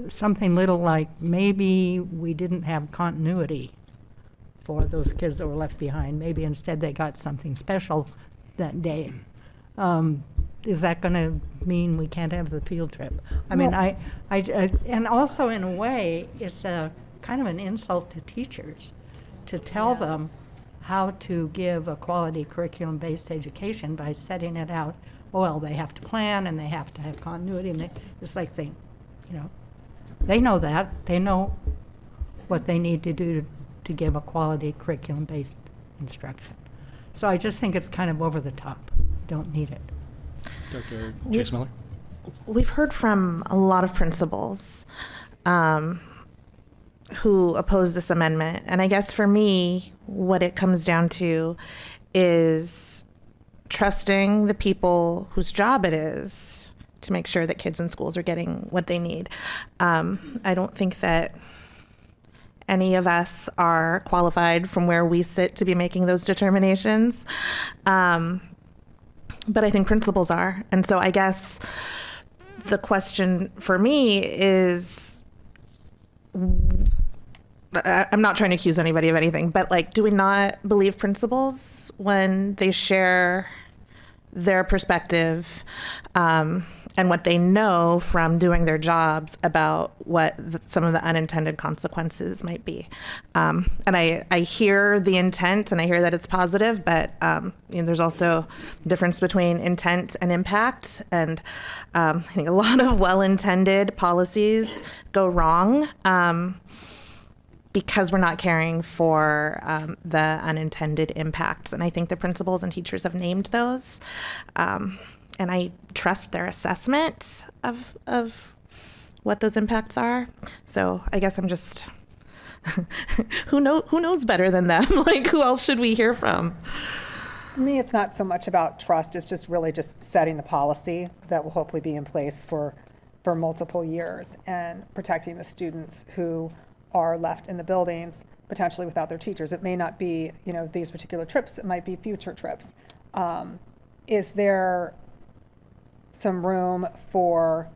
something little like maybe we didn't have continuity for those kids that were left behind. Maybe instead they got something special that day. Is that going to mean we can't have the field trip? I mean, I and also in a way, it's a kind of an insult to teachers to tell them how to give a quality curriculum-based education by setting it out. Well, they have to plan and they have to have continuity, and it's like they, they know that. They know what they need to do to give a quality curriculum-based instruction. So I just think it's kind of over the top. Don't need it. Dr. Chase Miller? We've heard from a lot of principals who oppose this amendment. And I guess for me, what it comes down to is trusting the people whose job it is to make sure that kids in schools are getting what they need. I don't think that any of us are qualified from where we sit to be making those determinations. But I think principals are. And so I guess the question for me is, I'm not trying to accuse anybody of anything, but like, do we not believe principals when they share their perspective and what they know from doing their jobs about what some of the unintended consequences might be? And I hear the intent and I hear that it's positive, but there's also a difference between intent and impact. And I think a lot of well-intended policies go wrong because we're not caring for the unintended impacts. And I think the principals and teachers have named those. And I trust their assessment of what those impacts are. So I guess I'm just, who knows better than them? Like, who else should we hear from? For me, it's not so much about trust. It's just really just setting the policy that will hopefully be in place for multiple years and protecting the students who are left in the buildings potentially without their teachers. It may not be, these particular trips. It might be future trips. Is there some room for,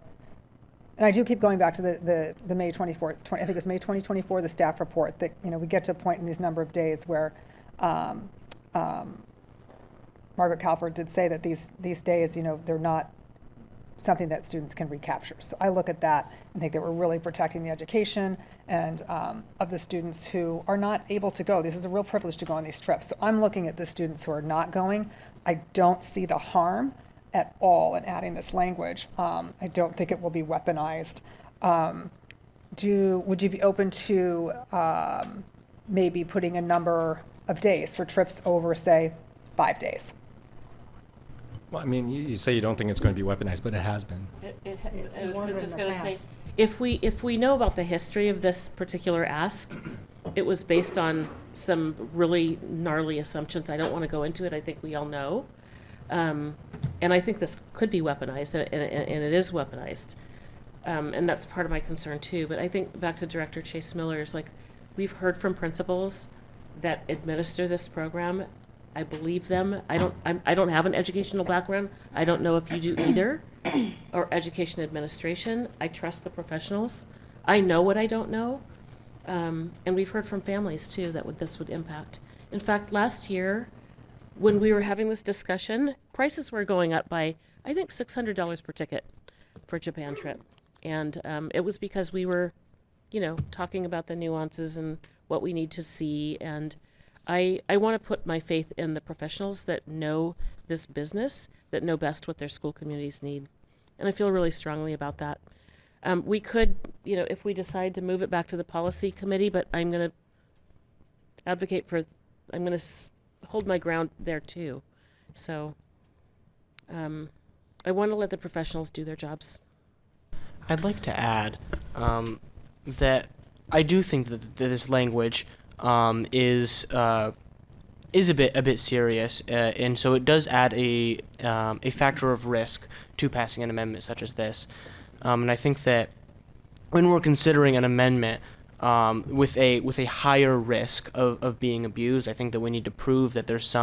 and I do keep going back to the May 24th, I think it was May 2024, the staff report that, we get to a point in these number of days where Margaret Calvert did say that these days, they're not something that students can recapture. So I look at that and think that we're really protecting the education and of the students who are not able to go. This is a real privilege to go on these trips. So I'm looking at the students who are not going. I don't see the harm at all in adding this language. I don't think it will be weaponized. Would you be open to maybe putting a number of days for trips over, say, 5 days? Well, I mean, you say you don't think it's going to be weaponized, but it has been. I was just going to say, if we know about the history of this particular ask, it was based on some really gnarly assumptions. I don't want to go into it. I think we all know. And I think this could be weaponized, and it is weaponized. And that's part of my concern too. But I think back to Director Chase Miller's, like, we've heard from principals that administer this program. I believe them. I don't have an educational background. I don't know if you do either, or education administration. I trust the professionals. I know what I don't know. And we've heard from families too that this would impact. In fact, last year, when we were having this discussion, prices were going up by, I think, $600 per ticket for a Japan trip. And it was because we were, talking about the nuances and what we need to see. And I want to put my faith in the professionals that know this business, that know best what their school communities need. And I feel really strongly about that. We could, if we decide to move it back to the policy committee, but I'm going to advocate for, I'm going to hold my ground there too. So I want to let the professionals do their jobs. I'd like to add that I do think that this language is is a bit serious, and so it does add a factor of risk to passing an amendment such as this. And I think that when we're considering an amendment with a higher risk of being abused, I think that we need to prove that there is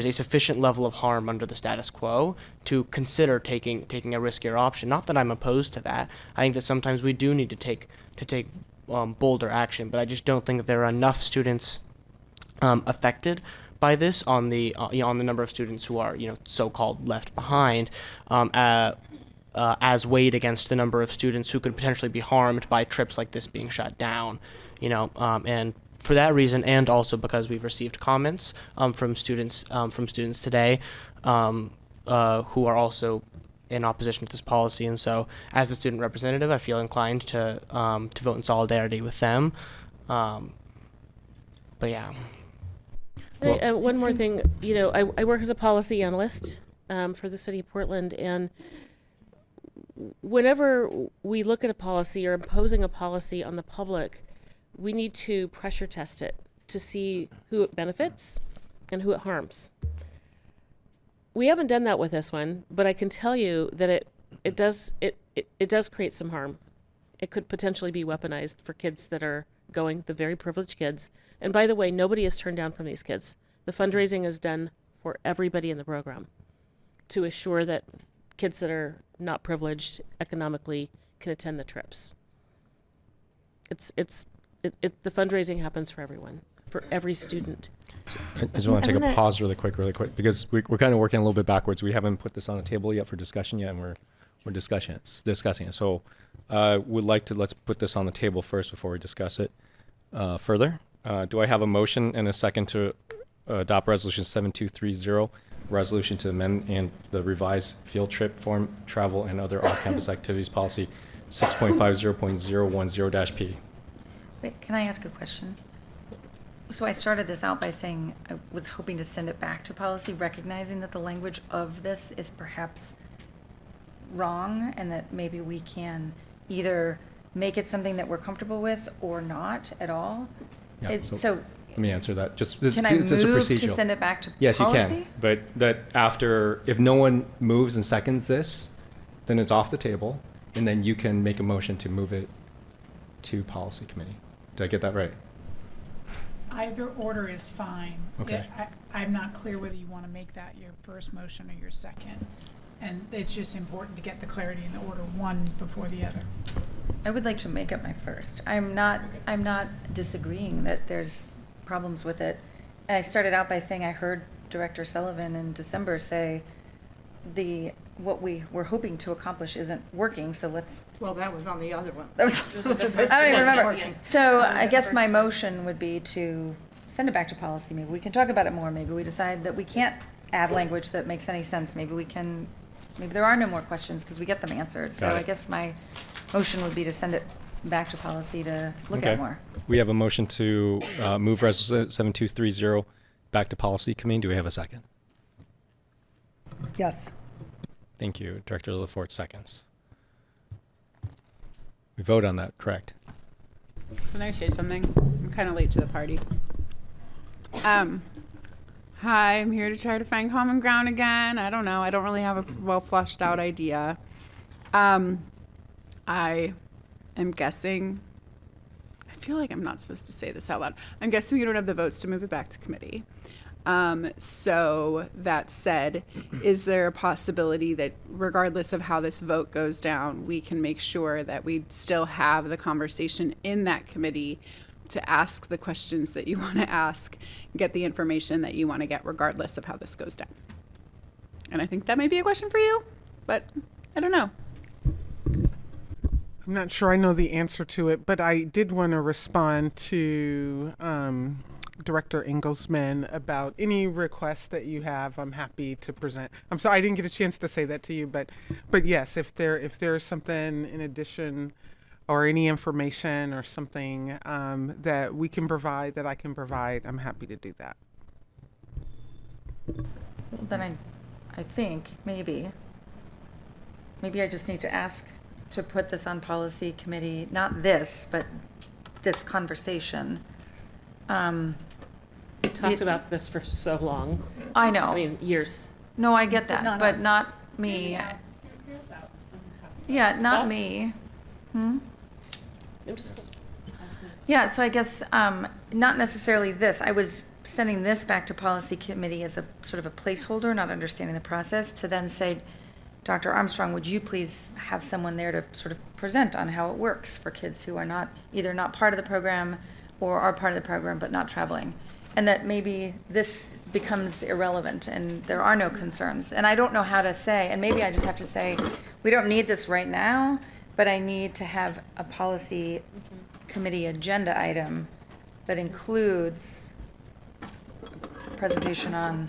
a sufficient level of harm under the status quo to consider taking a riskier option. Not that I'm opposed to that. I think that sometimes we do need to take bolder action, but I just don't think that there are enough students affected by this on the on the number of students who are so-called left behind, as weighed against the number of students who could potentially be harmed by trips like this being shut down, and for that reason, and also because we've received comments from students today who are also in opposition to this policy, and so as a student representative, I feel inclined to vote in solidarity with them. But yeah. One more thing, I work as a policy analyst for the city of Portland, and whenever we look at a policy or imposing a policy on the public, we need to pressure test it to see who it benefits and who it harms. We haven't done that with this one, but I can tell you that it does create some harm. It could potentially be weaponized for kids that are going, the very privileged kids. And by the way, nobody is turned down from these kids. The fundraising is done for everybody in the program to assure that kids that are not privileged economically can attend the trips. The fundraising happens for everyone, for every student. So I just want to take a pause really quick, because we're kind of working a little bit backwards. We haven't put this on the table yet for discussion yet, and we're discussing it. So let's put this on the table first before we discuss it further. Do I have a motion and a second to adopt resolution 7230, resolution to amend and the revised field trip, foreign travel, and other off-campus activities policy 6.50.010-P? Wait, can I ask a question? So I started this out by saying I was hoping to send it back to policy, recognizing that the language of this is perhaps wrong, and that maybe we can either make it something that we're comfortable with or not at all. Yeah, so let me answer that. Can I move to send it back to yes, policy? Yes, you can. But that after, if no one moves and seconds this, then it's off the table, and then you can make a motion to move it to policy committee. Did I get that right? Either order is fine. Okay. I'm not clear whether you want to make that your first motion or your second. And it's just important to get the clarity in the order one before the other. I would like to make it my first. I'm not disagreeing that there's problems with it. I started out by saying I heard Director Sullivan in December say what we were hoping to accomplish isn't working, so let's... Well, that was on the other one. I don't even remember. So I guess my motion would be to send it back to policy. Maybe we can talk about it more. Maybe we decide that we can't add language that makes any sense. Maybe there are no more questions because we get them answered. So I guess my motion would be to send it back to policy to look at more. We have a motion to move resolution 7230 back to policy committee. Do we have a second? Yes. Thank you. Director LaForte seconds. We vote on that, correct? Can I say something? I'm kind of late to the party. Hi, I'm here to try to find common ground again. I don't know. I don't really have a well fleshed out idea. I am guessing, I feel like I'm not supposed to say this out loud. I'm guessing you don't have the votes to move it back to committee. So that said, is there a possibility that regardless of how this vote goes down, we can make sure that we still have the conversation in that committee to ask the questions that you want to ask, get the information that you want to get regardless of how this goes down? And I think that may be a question for you, but I don't know. I'm not sure I know the answer to it, but I did want to respond to Director Engelsman about any requests that you have. I'm happy to present. I'm sorry I didn't get a chance to say that to you, but yes, if there's something in addition or any information or something that we can provide, that I can provide, I'm happy to do that. Then I think maybe I just need to ask to put this on policy committee, not this, but this conversation, talked about this for so long. I know. I mean, years. No, I get that, Not but us. not me. Yeah, not me. Hmm? Yeah, so I guess not necessarily this. I was sending this back to policy committee as a sort of a placeholder, not understanding the process, to then say, Dr. Armstrong, would you please have someone there to sort of present on how it works for kids who are not either not part of the program or are part of the program but not traveling? And that maybe this becomes irrelevant and there are no concerns. And I don't know how to say, and maybe I just have to say, we don't need this right now, but I need to have a policy committee agenda item that includes a presentation on,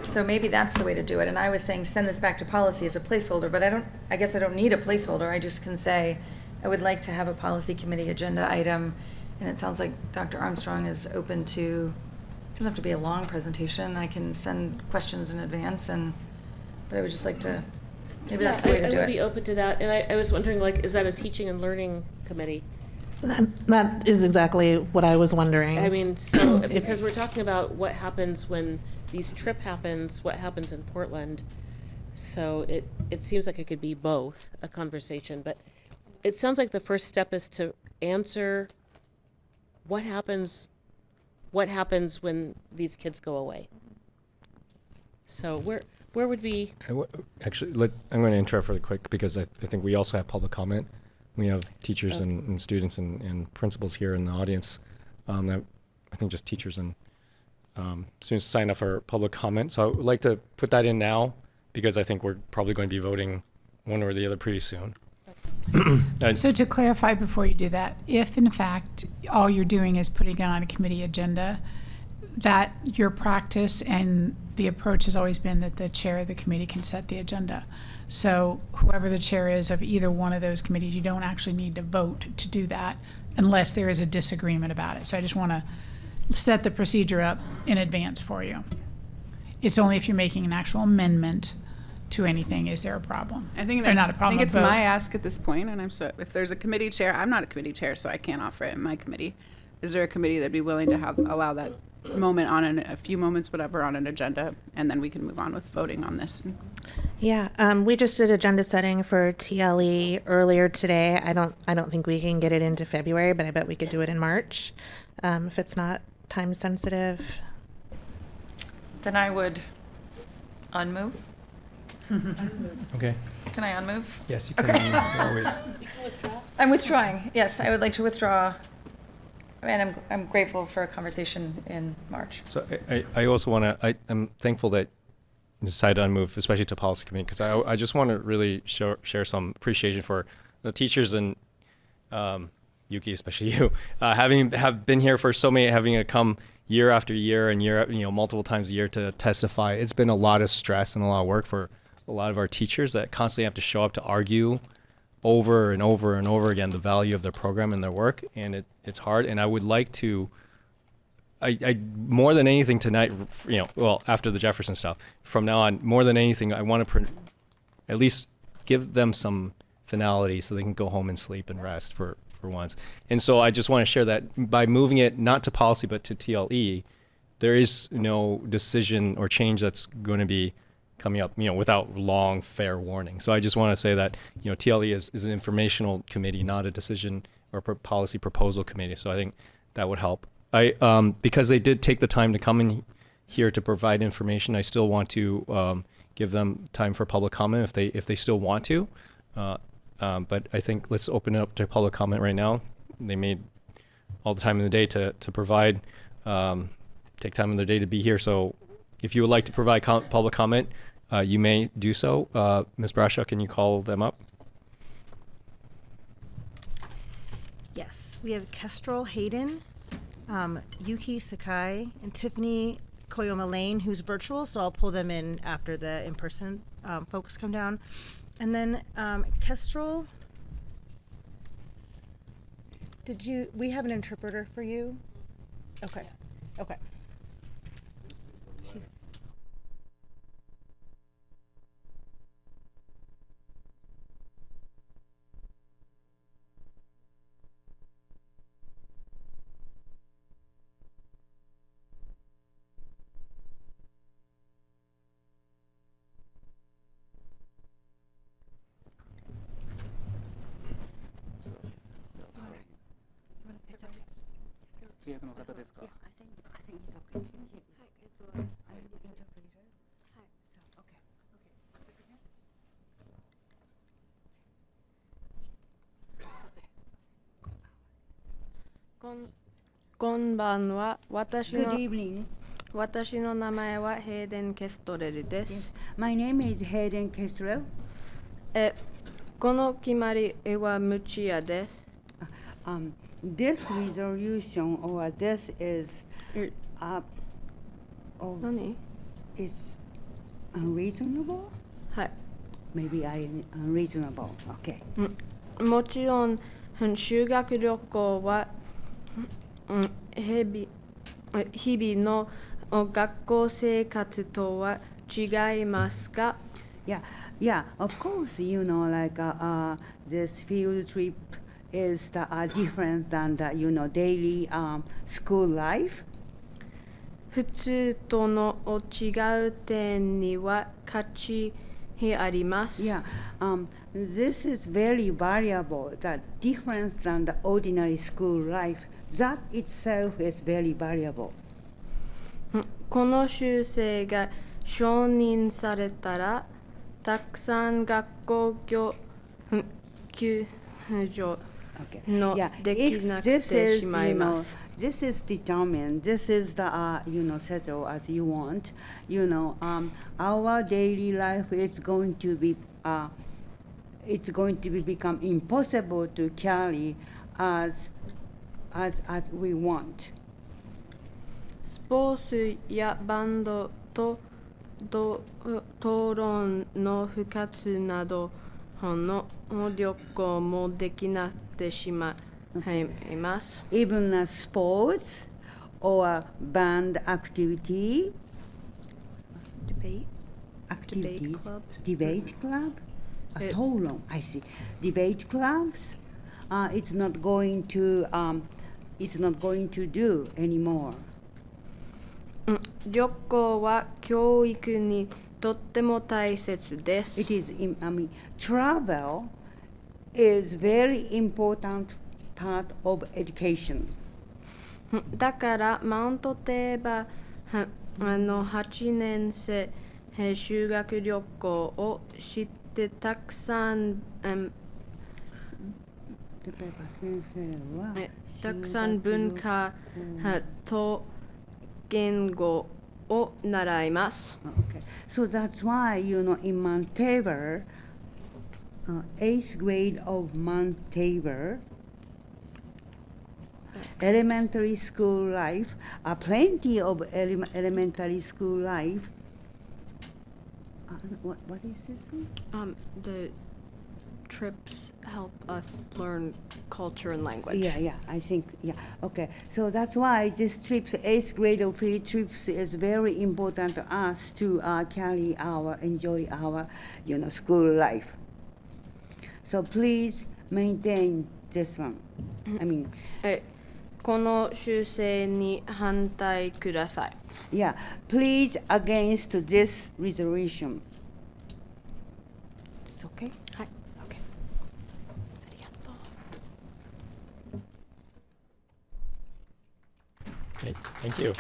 so maybe that's the way to do it. And I was saying send this back to policy as a placeholder, but I guess I don't need a placeholder. I just can say I would like to have a policy committee agenda item. And it sounds like Dr. Armstrong is open to, it doesn't have to be a long presentation. I can send questions in advance, but I would just like to, maybe that's the way to do I would it. be open to that. And I was wondering, like, is that a teaching and learning committee? That is exactly what I was wondering. I mean, so, because we're talking about what happens when these trip happens, what happens in Portland. So it seems like it could be both, a conversation, but it sounds like the first step is to answer what happens when these kids go away. So where would be? Actually, I'm going to interrupt really quick because I think we also have public comment. We have teachers and students and principals here in the audience. I think just teachers and students signed up for public comment. So I would like to put that in now because I think we're probably going to be voting one or the other pretty soon. So to clarify before you do that, if in fact all you're doing is putting it on a committee agenda, that your practice and the approach has always been that the chair of the committee can set the agenda. So whoever the chair is of either one of those committees, you don't actually need to vote to do that unless there is a disagreement about it. So I just want to set the procedure up in advance for you. It's only if you're making an actual amendment to anything is there a problem. I think Or that's not a problem, I think it's a vote. my ask at this point, and if there's a committee chair, I'm not a committee chair, so I can't offer it in my committee. Is there a committee that'd be willing to allow that moment on a few moments, whatever, on an agenda, and then we can move on with voting on this? Yeah, we just did agenda setting for TLE earlier today. I don't think we can get it into February, but I bet we could do it in March, if it's not time sensitive. Then I would unmove. Okay. Can I unmove? Yes, you can. Okay. You're always. I'm withdrawing. Yes, I would like to withdraw. And I'm grateful for a conversation in March. So I also want to, I'm thankful that you decided to unmove, especially to policy committee, because I just want to really share some appreciation for the teachers and Yuki, especially you, have been here for so many, having to come year after year and multiple times a year to testify. It's been a lot of stress and a lot of work for a lot of our teachers that constantly have to show up to argue over and over and over again the value of their program and their work, and it's hard. And I would like to, I more than anything tonight, after the Jefferson stuff, from now on, more than anything, I want to at least give them some finality so they can go home and sleep and rest for once. And so I just want to share that by moving it not to policy but to TLE, there is no decision or change that's going to be coming up, without long, fair warning. So I just want to say that, TLE is an informational committee, not a decision or policy proposal committee. So I think that would help. Because they did take the time to come in here to provide information, I still want to give them time for public comment if they still want to. But I think let's open it up to public comment right now. They made all the time in the day to provide, take time in their day to be here. So if you would like to provide public comment, you may do so. Ms. Brashaw, can you call them up? Yes, we have Kestrel Hayden, Yuki Sakai, and Tiffany Koyoma Lane, who's virtual, so I'll pull them in after the in-person folks come down. And then Kestrel, we have an interpreter for you? Okay, okay. She's 通訳の方ですか？こんばんは。私の Good evening. 私の名前はヘイデン・ケストレルです。 My name is Hayden Kestrel. この決まりは無知やです。This resolution or this is何? It's unreasonable? はい。 Maybe unreasonable. Okay. もちろん修学旅行は日々の学校生活とは違いますか? Yeah, of course, you know, like this field trip is different than the, you know, daily school life. 普通との違う点には価値あります。Yeah, this is very variable, the difference than the ordinary school life. That itself is very variable. この修正が承認されたら、たくさん学校休場のできなくてしまいます。This is determined. This is the settle as you want. You know, our daily life is going to be become impossible to carry as we want. スポーツやバンドと討論の部活などの旅行もできなくてしまいます。Even a sports or band activity. Debate club. Debate club. A討論. I see. Debate clubs. It's not going to do anymore. 旅行は教育にとっても大切です。Travel is very important part of education. だからマウントテーバ8年生修学旅行を知ってたくさん文化と言語を習います。Okay. So that's why, you know, in Mount Tabor, 8th grade of Mount Tabor, elementary school life, plenty of elementary school life. What is this one? The trips help us learn culture and language. Yeah, I think, okay. So that's why this trips, 8th grade of field trips is very important to us to enjoy our, you know, school life. So please maintain this one. I mean, この修正に反対ください。Yeah, please against this resolution. It's okay? はい。Okay, thank you.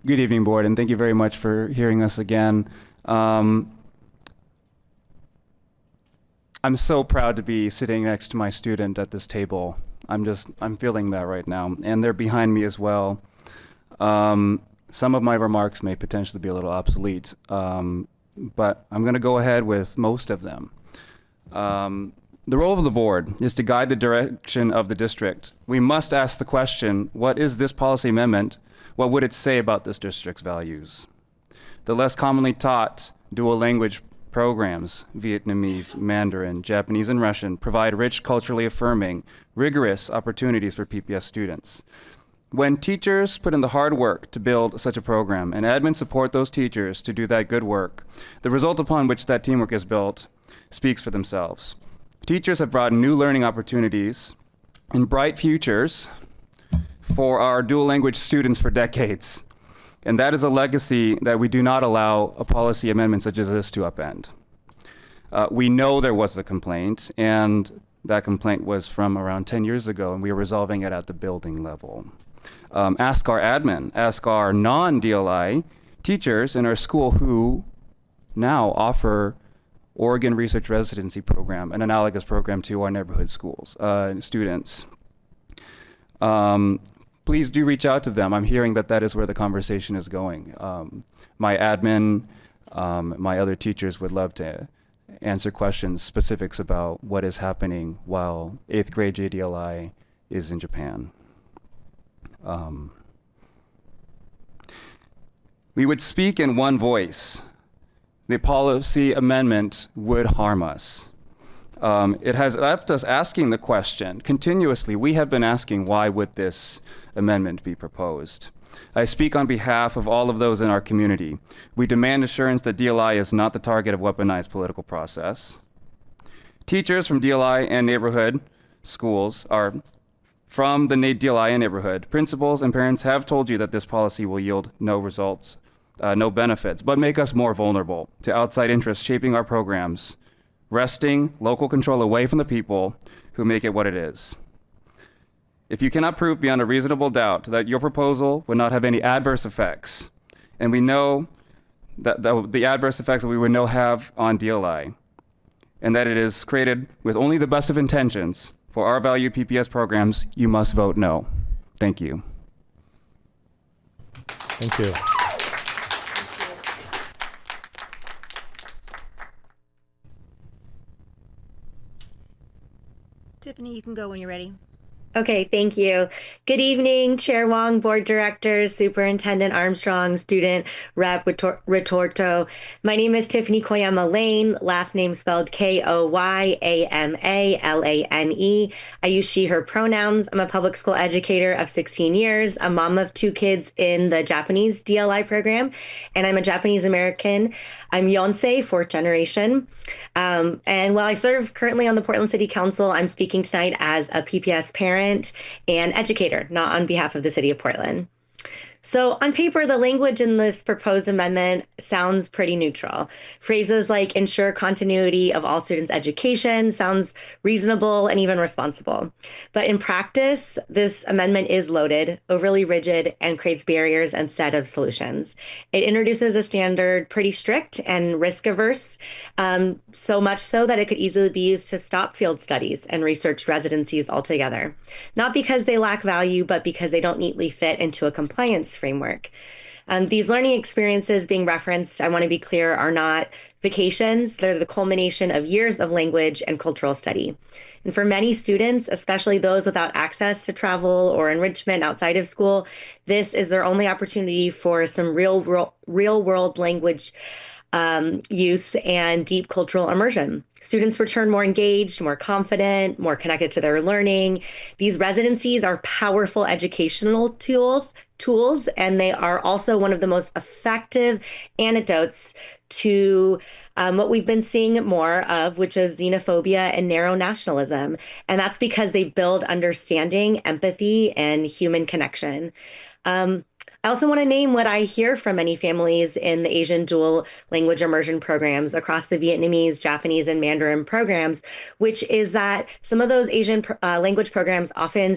Good evening, board, and thank you very much for hearing us again. I'm so proud to be sitting next to my student at this table. I'm feeling that right now, and they're behind me as well. Some of my remarks may potentially be a little obsolete, but I'm going to go ahead with most of them. The role of the board is to guide the direction of the district. We must ask the question, what is this policy amendment? What would it say about this district's values? The less commonly taught dual language programs, Vietnamese, Mandarin, Japanese, and Russian, provide rich, culturally affirming, rigorous opportunities for PPS students. When teachers put in the hard work to build such a program and admin support those teachers to do that good work, the result upon which that teamwork is built speaks for themselves. Teachers have brought new learning opportunities and bright futures for our dual language students for decades. And that is a legacy that we do not allow a policy amendment such as this to upend. We know there was a complaint, and that complaint was from around 10 years ago, and we are resolving it at the building level. Ask our admin, ask our non-DLI teachers in our school who now offer Oregon Research Residency Program, an analogous program to our neighborhood schools, students. Please do reach out to them. I'm hearing that that is where the conversation is going. My admin, my other teachers would love to answer questions, specifics about what is happening while 8th grade JDLI is in Japan. We would speak in one voice. The policy amendment would harm us. It has left us asking the question continuously. We have been asking, why would this amendment be proposed? I speak on behalf of all of those in our community. We demand assurance that DLI is not the target of weaponized political process. Teachers from DLI and neighborhood schools are from the DLI and neighborhood. Principals and parents have told you that this policy will yield no results, no benefits, but make us more vulnerable to outside interests shaping our programs, wresting local control away from the people who make it what it is. If you cannot prove beyond a reasonable doubt that your proposal would not have any adverse effects, and we know that the adverse effects that we would know have on DLI, and that it is created with only the best of intentions for our valued PPS programs, you must vote no. Thank you. Thank you. Tiffany, you can go when you're ready. Okay, thank you. Good evening, Chair Wong, Board Directors, Superintendent Armstrong, Student Rep Retorto. My name is Tiffany Koyama Lane, last name spelled Koyamalane. I use she, her pronouns. I'm a public school educator of 16 years, a mom of 2 kids in the Japanese DLI program, and I'm a Japanese American. I'm Yonsei, 4th generation. And while I serve currently on the Portland City Council, I'm speaking tonight as a PPS parent and educator, not on behalf of the City of Portland. So on paper, the language in this proposed amendment sounds pretty neutral. Phrases like ensure continuity of all students' education sounds reasonable and even responsible. But in practice, this amendment is loaded, overly rigid, and creates barriers instead of solutions. It introduces a standard pretty strict and risk-averse, so much so that it could easily be used to stop field studies and research residencies altogether. Not because they lack value, but because they don't neatly fit into a compliance framework. These learning experiences being referenced, I want to be clear, are not vacations. They're the culmination of years of language and cultural study. And for many students, especially those without access to travel or enrichment outside of school, this is their only opportunity for some real world language use and deep cultural immersion. Students return more engaged, more confident, more connected to their learning. These residencies are powerful educational tools, and they are also one of the most effective antidotes to what we've been seeing more of, which is xenophobia and narrow nationalism. And that's because they build understanding, empathy, and human connection. I also want to name what I hear from many families in the Asian dual language immersion programs across the Vietnamese, Japanese, and Mandarin programs, which is that some of those Asian language programs often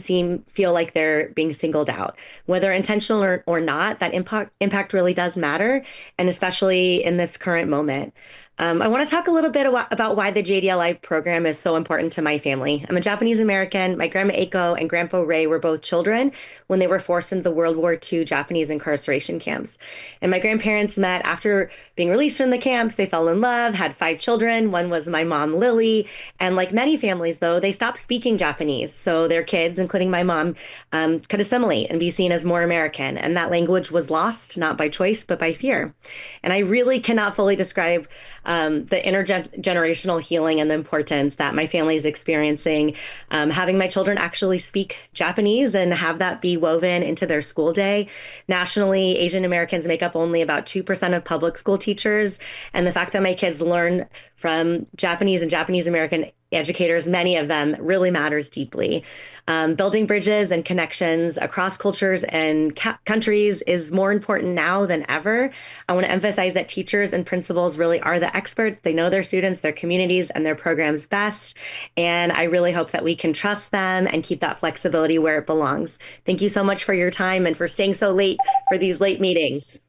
feel like they're being singled out. Whether intentional or not, that impact really does matter, and especially in this current moment. I want to talk a little bit about why the JDLI program is so important to my family. I'm a Japanese American. My grandma Eiko and grandpa Ray were both children when they were forced into the World War II Japanese incarceration camps. And my grandparents met after being released from the camps. They fell in love, had 5 children. One was my mom, Lily. And like many families, though, they stopped speaking Japanese. So their kids, including my mom, could assimilate and be seen as more American. And that language was lost, not by choice, but by fear. And I really cannot fully describe the intergenerational healing and the importance that my family is experiencing, having my children actually speak Japanese and have that be woven into their school day. Nationally, Asian Americans make up only about 2% of public school teachers. And the fact that my kids learn from Japanese and Japanese American educators, many of them, really matters deeply. Building bridges and connections across cultures and countries is more important now than ever. I want to emphasize that teachers and principals really are the experts. They know their students, their communities, and their programs best. And I really hope that we can trust them and keep that flexibility where it belongs. Thank you so much for your time and for staying so late for these late meetings.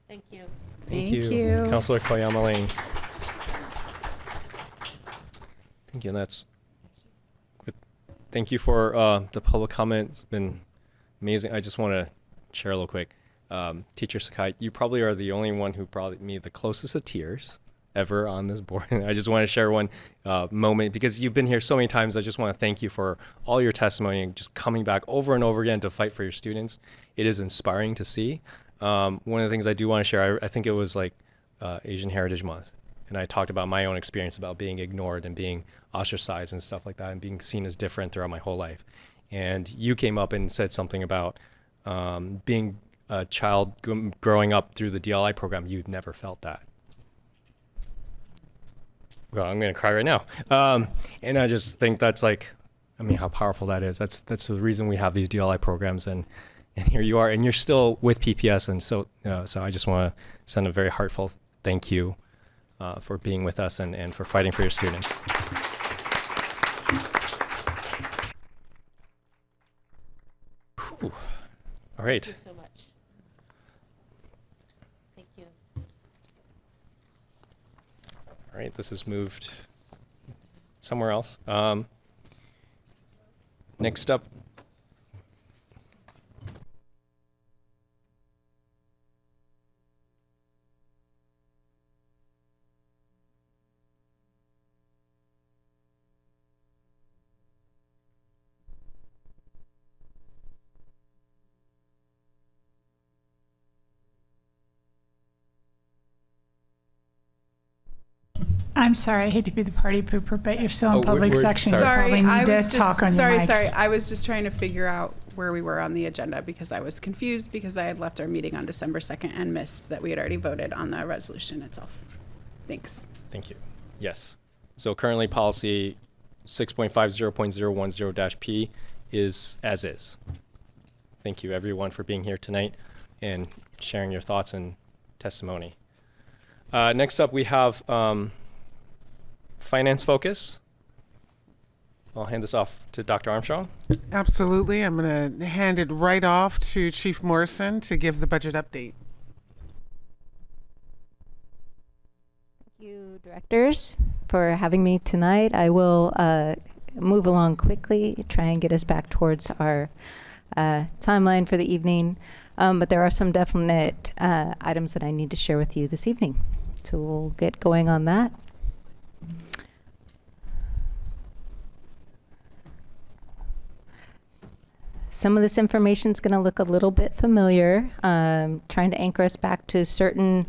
Thank you. Thank you. Councilor Koyama Lane. Thank you. That's good. Thank you for the public comment. It's been amazing. I just want to share a little quick. Teacher Sakai, you probably are the only one who brought me the closest to tears ever on this board. I just want to share one moment because you've been here so many times. I just want to thank you for all your testimony and just coming back over and over again to fight for your students. It is inspiring to see. One of the things I do want to share, I think it was like Asian Heritage Month. And I talked about my own experience about being ignored and being ostracized and stuff like that and being seen as different throughout my whole life. And you came up and said something about being a child growing up through the DLI program. You've never felt that. Well, I'm going to cry right now. And I just think that's like, I mean, how powerful that is. That's the reason we have these DLI programs. And here you are, and you're still with PPS. And so I just want to send a very heartfelt thank you for being with us and for fighting for your students. Whew. All right. Thank you so much. Thank you. All right, this is moved somewhere else. Next up. I'm sorry, I hate to be the party pooper, but you're still in Oh, public we're- section. You sorry. probably need to talk on your mics. Sorry. I was just trying to figure out where we were on the agenda because I was confused because I had left our meeting on December 2nd and missed that we had already voted on the resolution itself. Thanks. Thank you. Yes. So currently policy 6.50.010-P is as is. Thank you everyone for being here tonight and sharing your thoughts and testimony. Next up we have finance focus. I'll hand this off to Dr. Armstrong. Absolutely. I'm going to hand it right off to Chief Morrison to give the budget update. Thank you, directors, for having me tonight. I will move along quickly, try and get us back towards our timeline for the evening. But there are some definite items that I need to share with you this evening. So we'll get going on that. Some of this information is going to look a little bit familiar, trying to anchor us back to certain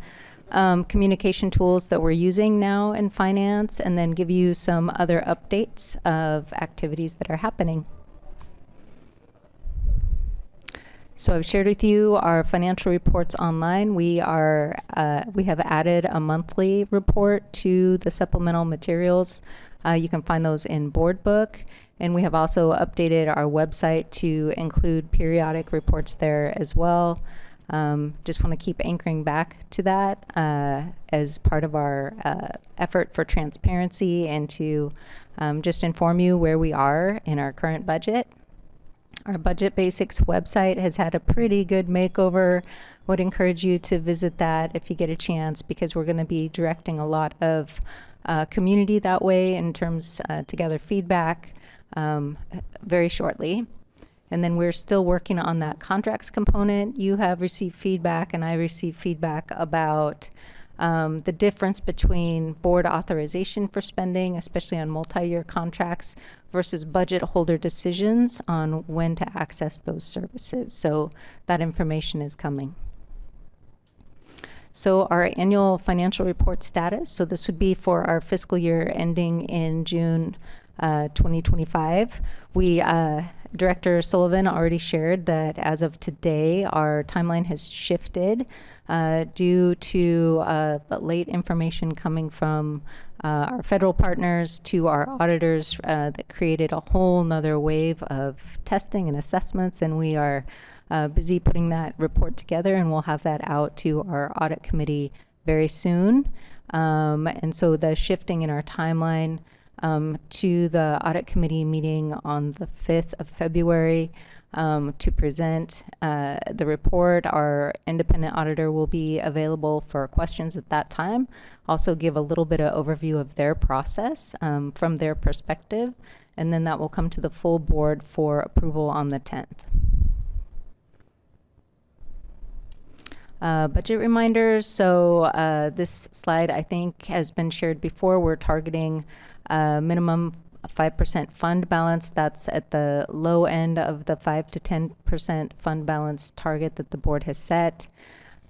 communication tools that we're using now in finance, and then give you some other updates of activities that are happening. So I've shared with you our financial reports online. We have added a monthly report to the supplemental materials. You can find those in Board Book. And we have also updated our website to include periodic reports there as well. Just want to keep anchoring back to that as part of our effort for transparency and to just inform you where we are in our current budget. Our Budget Basics website has had a pretty good makeover. Would encourage you to visit that if you get a chance, because we're going to be directing a lot of community that way in terms to gather feedback very shortly. And then we're still working on that contracts component. You have received feedback, and I received feedback about the difference between board authorization for spending, especially on multi-year contracts, versus budget holder decisions on when to access those services. So that information is coming. So our annual financial report status, so this would be for our fiscal year ending in June 2025. We Director Sullivan already shared that as of today, our timeline has shifted due to late information coming from our federal partners to our auditors that created a whole nother wave of testing and assessments, and we are busy putting that report together, and we'll have that out to our audit committee very soon. And so the shifting in our timeline to the audit committee meeting on the 5th of February to present the report. Our independent auditor will be available for questions at that time. Also give a little bit of overview of their process from their perspective, and then that will come to the full board for approval on the 10th. Budget reminders. So this slide, I think, has been shared before. We're targeting minimum 5% fund balance. That's at the low end of the 5 to 10% fund balance target that the board has set.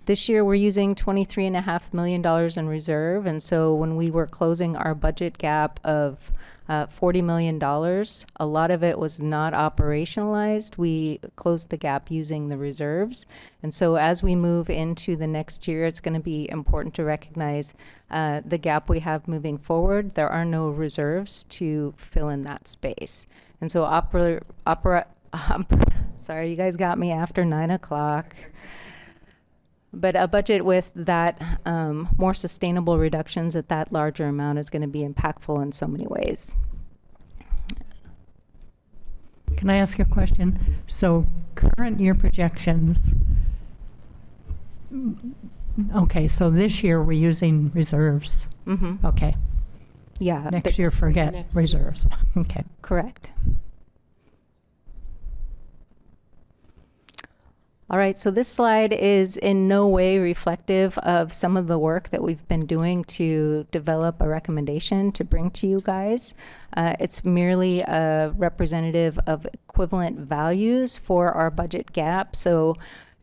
This year, we're using $23.5 million in reserve. And so when we were closing our budget gap of $40 million, a lot of it was not operationalized. We closed the gap using the reserves. And so as we move into the next year, it's going to be important to recognize the gap we have moving forward. There are no reserves to fill in that space. And so sorry, you guys got me after 9 o'clock. But a budget with that more sustainable reductions at that larger amount is going to be impactful in so many ways. Can I ask a question? So current year projections, okay, so this year we're using reserves. Mm-hmm. Okay. Yeah. Next year, forget reserves. Okay. Correct. All right, so this slide is in no way reflective of some of the work that we've been doing to develop a recommendation to bring to you guys. It's merely a representative of equivalent values for our budget gap. So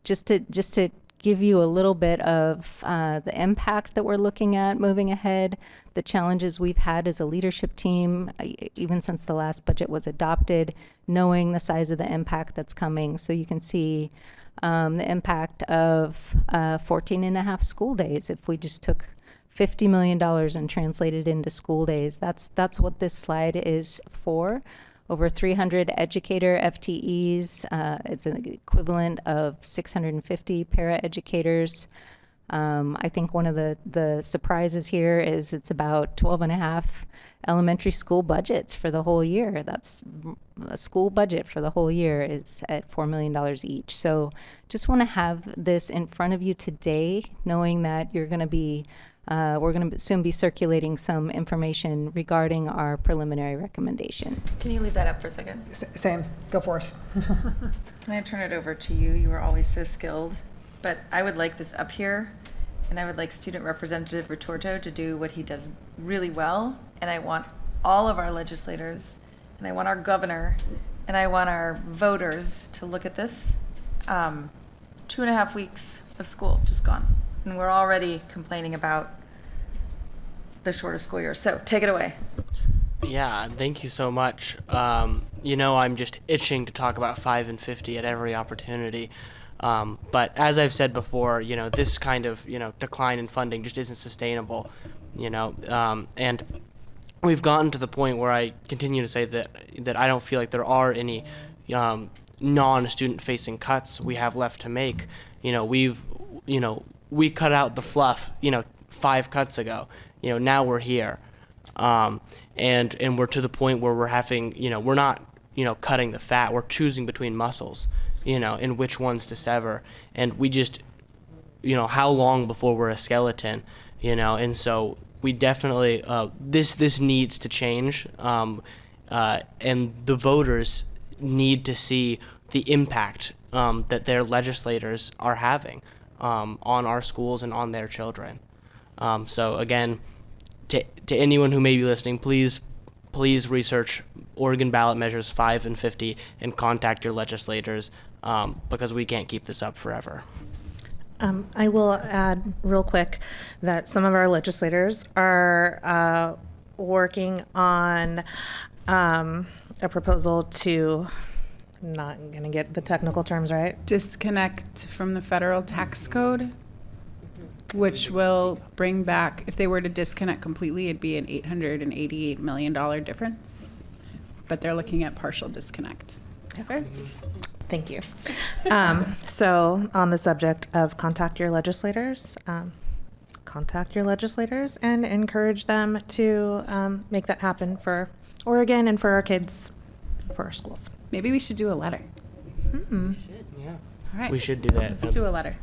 just to give you a little bit of the impact that we're looking at moving ahead, the challenges we've had as a leadership team, even since the last budget was adopted, knowing the size of the impact that's coming. So you can see the impact of 14 and a half school days. If we just took $50 million and translated into school days, that's what this slide is for. Over 300 educator FTEs. It's an equivalent of 650 paraeducators. I think one of the surprises here is it's about 12 and a half elementary school budgets for the whole year. That's a school budget for the whole year is at $4 million each. So just want to have this in front of you today, knowing that you're going to be, we're going to soon be circulating some information regarding our preliminary recommendation. Can you leave that up for a second? Same. Go for us. Can I turn it over to you? You were always so skilled. But I would like this up here, and I would like Student Representative Retorto to do what he does really well. And I want all of our legislators, and I want our governor, and I want our voters to look at this. 2.5 weeks of school just gone. And we're already complaining about the shortest school year. So take it away. Yeah, thank you so much. You know, I'm just itching to talk about 5 and 50 at every opportunity. But as I've said before, you know, this kind of, you know, decline in funding just isn't sustainable, you know, and we've gotten to the point where I continue to say that I don't feel like there are any non-student facing cuts we have left to make. You know, we cut out the fluff, you know, 5 cuts ago. You know, now we're here. And we're to the point where we're having, you know, we're not, you know, cutting the fat. We're choosing between muscles, you know, and which ones to sever. And we just, you know, how long before we're a skeleton, you know? And so we definitely, this needs to change. And the voters need to see the impact that their legislators are having on our schools and on their children. So again, to anyone who may be listening, please research Oregon ballot measures 5 and 50 and contact your legislators because we can't keep this up forever. I will add real quick that some of our legislators are working on a proposal to not going to get the technical terms right. Disconnect from the federal tax code, which will bring back, if they were to disconnect completely, it'd be an $888 million difference. But they're looking at partial disconnect. Is that fair? Thank you. So on the subject of contact your legislators and encourage them to make that happen for Oregon and for our kids, for our schools. Maybe we should do a letter. Yeah. All right. We should do that. Let's do a letter.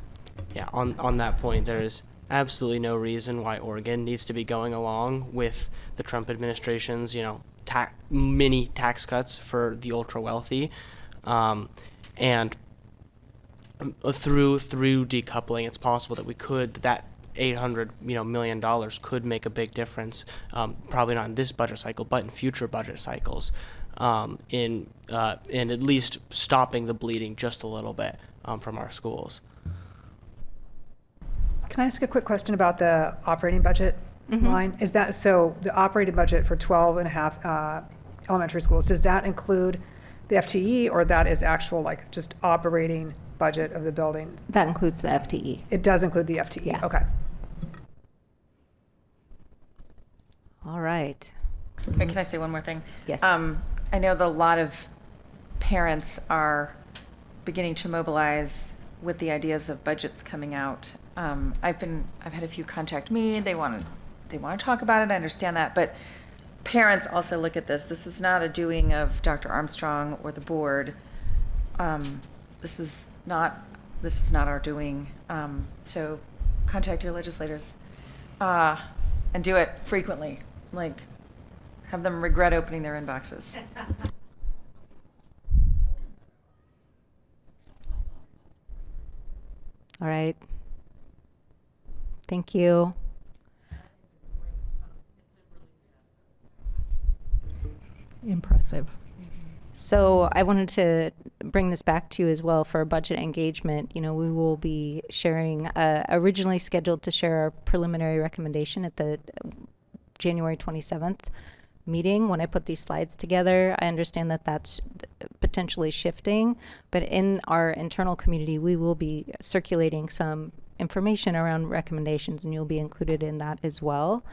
Yeah, on that point, there is absolutely no reason why Oregon needs to be going along with the Trump administration's, mini tax cuts for the ultra wealthy, and through decoupling, it's possible that $800 million could make a big difference. Probably not in this budget cycle, but in future budget cycles, in at least stopping the bleeding just a little bit from our schools. Can I ask a quick question about the operating budget line? Is that, so the operating budget for 12 and a half elementary schools, does that include the FTE, or that is actual, like, just operating budget of the building? That includes the FTE. It does include the FTE? Yeah. Okay. All right. Wait, can I say one more thing? Yes. I know that a lot of parents are beginning to mobilize with the ideas of budgets coming out. I've had a few contact me. They want to talk about it. I understand that, but parents also look at this. This is not a doing of Dr. Armstrong or the board. This is not our doing. So contact your legislators and do it frequently. Like, have them regret opening their inboxes. All right. Thank you. Impressive. So I wanted to bring this back to you as well for budget engagement. We will be sharing, originally scheduled to share our preliminary recommendation at the January 27th meeting. When I put these slides together, I understand that that's potentially shifting, but in our internal community, we will be circulating some information around recommendations, and you'll be included in that as well.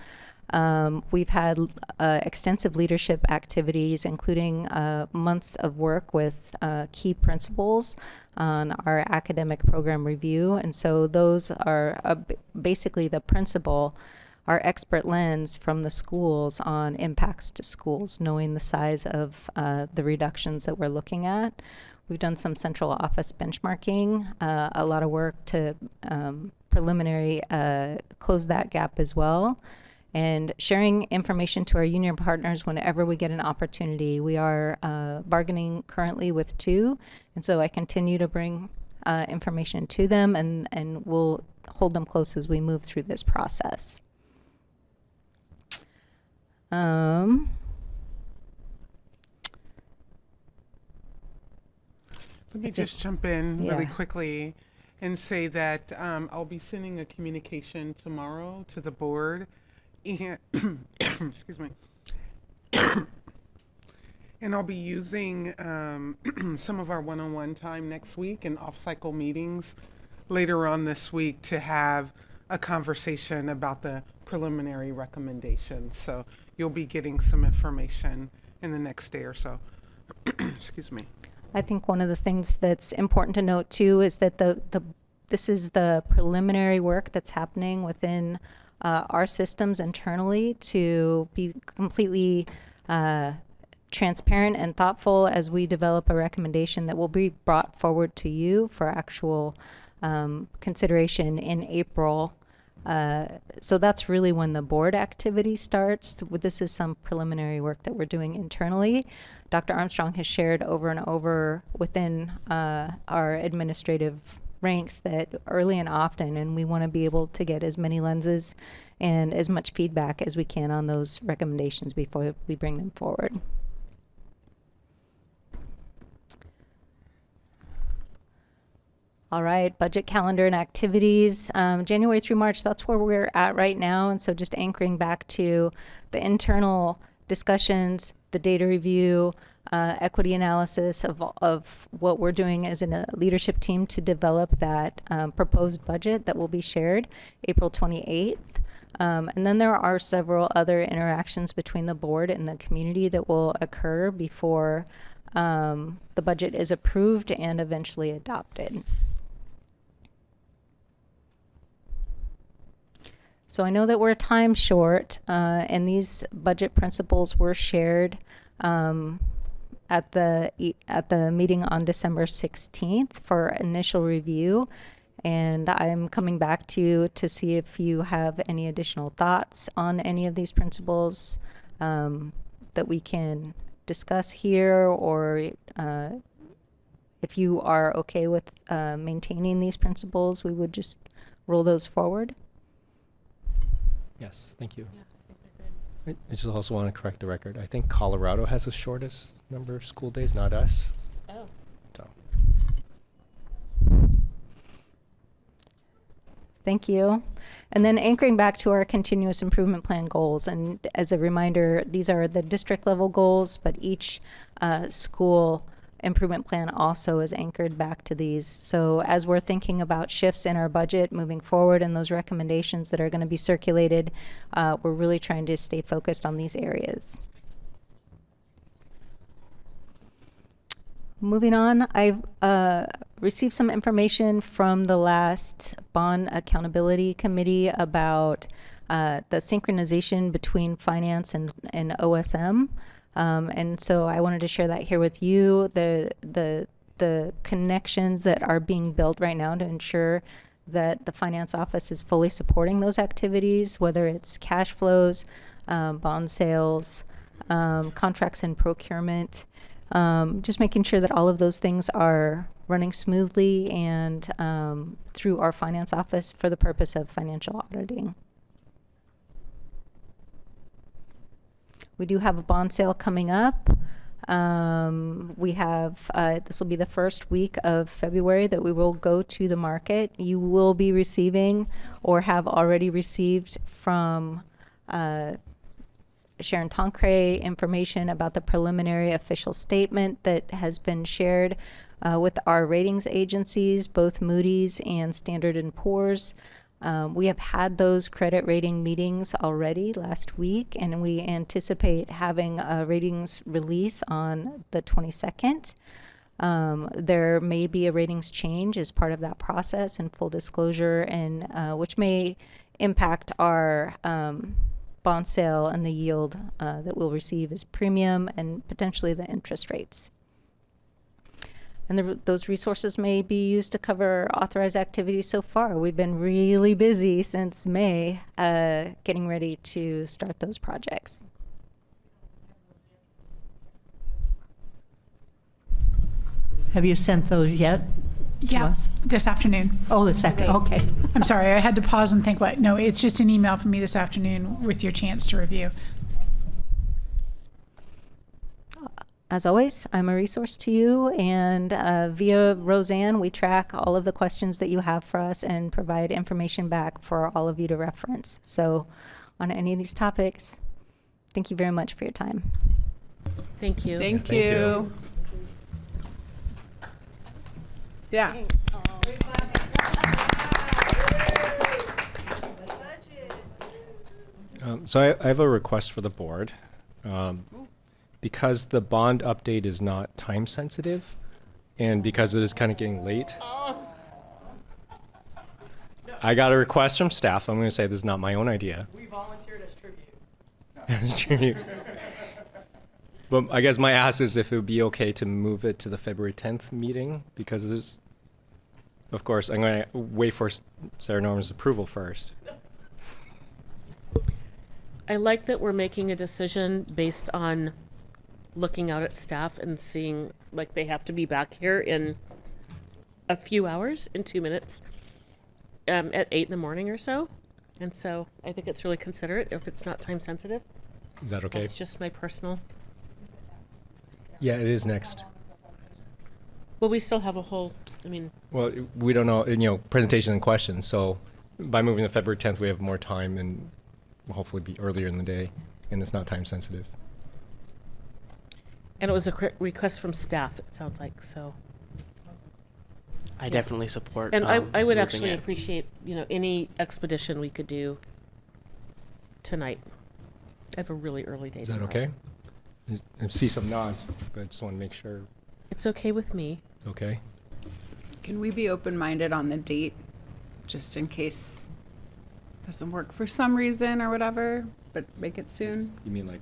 We've had extensive leadership activities, including months of work with key principals on our academic program review. And so those are basically the principal, our expert lens from the schools on impacts to schools, knowing the size of the reductions that we're looking at. We've done some central office benchmarking, a lot of work to preliminary close that gap as well, and sharing information to our union partners whenever we get an opportunity. We are bargaining currently with 2, and so I continue to bring information to them, and we'll hold them close as we move through this process. Let me just jump in really Yeah. quickly and say that I'll be sending a communication tomorrow to the board, and excuse me, and I'll be using some of our one-on-one time next week and off-cycle meetings later on this week to have a conversation about the preliminary recommendations. So you'll be getting some information in the next day or so. Excuse me. I think one of the things that's important to note too is that this is the preliminary work that's happening within our systems internally to be completely transparent and thoughtful as we develop a recommendation that will be brought forward to you for actual consideration in April. So that's really when the board activity starts. This is some preliminary work that we're doing internally. Dr. Armstrong has shared over and over within our administrative ranks that early and often, and we want to be able to get as many lenses and as much feedback as we can on those recommendations before we bring them forward. All right, budget calendar and activities, January through March, that's where we're at right now. And so just anchoring back to the internal discussions, the data review, equity analysis of what we're doing as a leadership team to develop that proposed budget that will be shared April 28th. And then there are several other interactions between the board and the community that will occur before the budget is approved and eventually adopted. So I know that we're time short, and these budget principles were shared at the meeting on December 16th for initial review. And I'm coming back to you to see if you have any additional thoughts on any of these principles that we can discuss here, or if you are okay with maintaining these principles, we would just roll those forward. Yes, thank you. I just also want to correct the record. I think Colorado has the shortest number of school days, not us. Oh. So. Thank you. And then anchoring back to our continuous improvement plan goals. And as a reminder, these are the district level goals, but each school improvement plan also is anchored back to these. So as we're thinking about shifts in our budget moving forward and those recommendations that are going to be circulated, we're really trying to stay focused on these areas. Moving on, I've received some information from the last Bond Accountability Committee about the synchronization between finance and OSM. And so I wanted to share that here with you, the connections that are being built right now to ensure that the finance office is fully supporting those activities, whether it's cash flows, bond sales, contracts and procurement, just making sure that all of those things are running smoothly and through our finance office for the purpose of financial auditing. We do have a bond sale coming up. We have, this will be the first week of February that we will go to the market. You will be receiving or have already received from Sharon Tancre information about the preliminary official statement that has been shared with our ratings agencies, both Moody's and Standard & Poor's. We have had those credit rating meetings already last week, and we anticipate having a ratings release on the 22nd. There may be a ratings change as part of that process, and full disclosure, and which may impact our bond sale and the yield that we'll receive as premium and potentially the interest rates. And those resources may be used to cover authorized activities so far. We've been really busy since May getting ready to start those projects. Have you sent those yet? Yeah, this afternoon. Oh, this afternoon, okay. I'm sorry, I had to pause and think, what? No, it's just an email from me this afternoon with your chance to review. As always, I'm a resource to you, and via Roseanne, we track all of the questions that you have for us and provide information back for all of you to reference. So on any of these topics, thank you very much for your time. Thank you. Thank you. Yeah. So I have a request for the board. Because the bond update is not time sensitive, and because it is kind of getting late, I got a request from staff. I'm going to say this is not my own idea. We volunteered as tribute. As tribute. But I guess my ask is if it would be okay to move it to the February 10th meeting, because there's, of course, I'm going to wait for Sarah Norman's approval first. I like that we're making a decision based on looking out at staff and seeing like they have to be back here in a few hours, in 2 minutes, at 8 in the morning or so. And so I think it's really considerate if it's not time sensitive. Is that okay? That's just my personal. Yeah, it is next. Well, we still have a whole, Well, we don't know, presentation and questions. So by moving to February 10th, we have more time and will hopefully be earlier in the day, and it's not time sensitive. And it was a request from staff, it sounds like, so. I definitely support. And I would moving actually it. appreciate, any expedition we could do tonight. I have a really early day. Is that tomorrow. okay? I see some nods, but I just want to make sure It's okay with me. it's okay. Can we be open-minded on the date, just in case it doesn't work for some reason or whatever, but make it soon? You mean like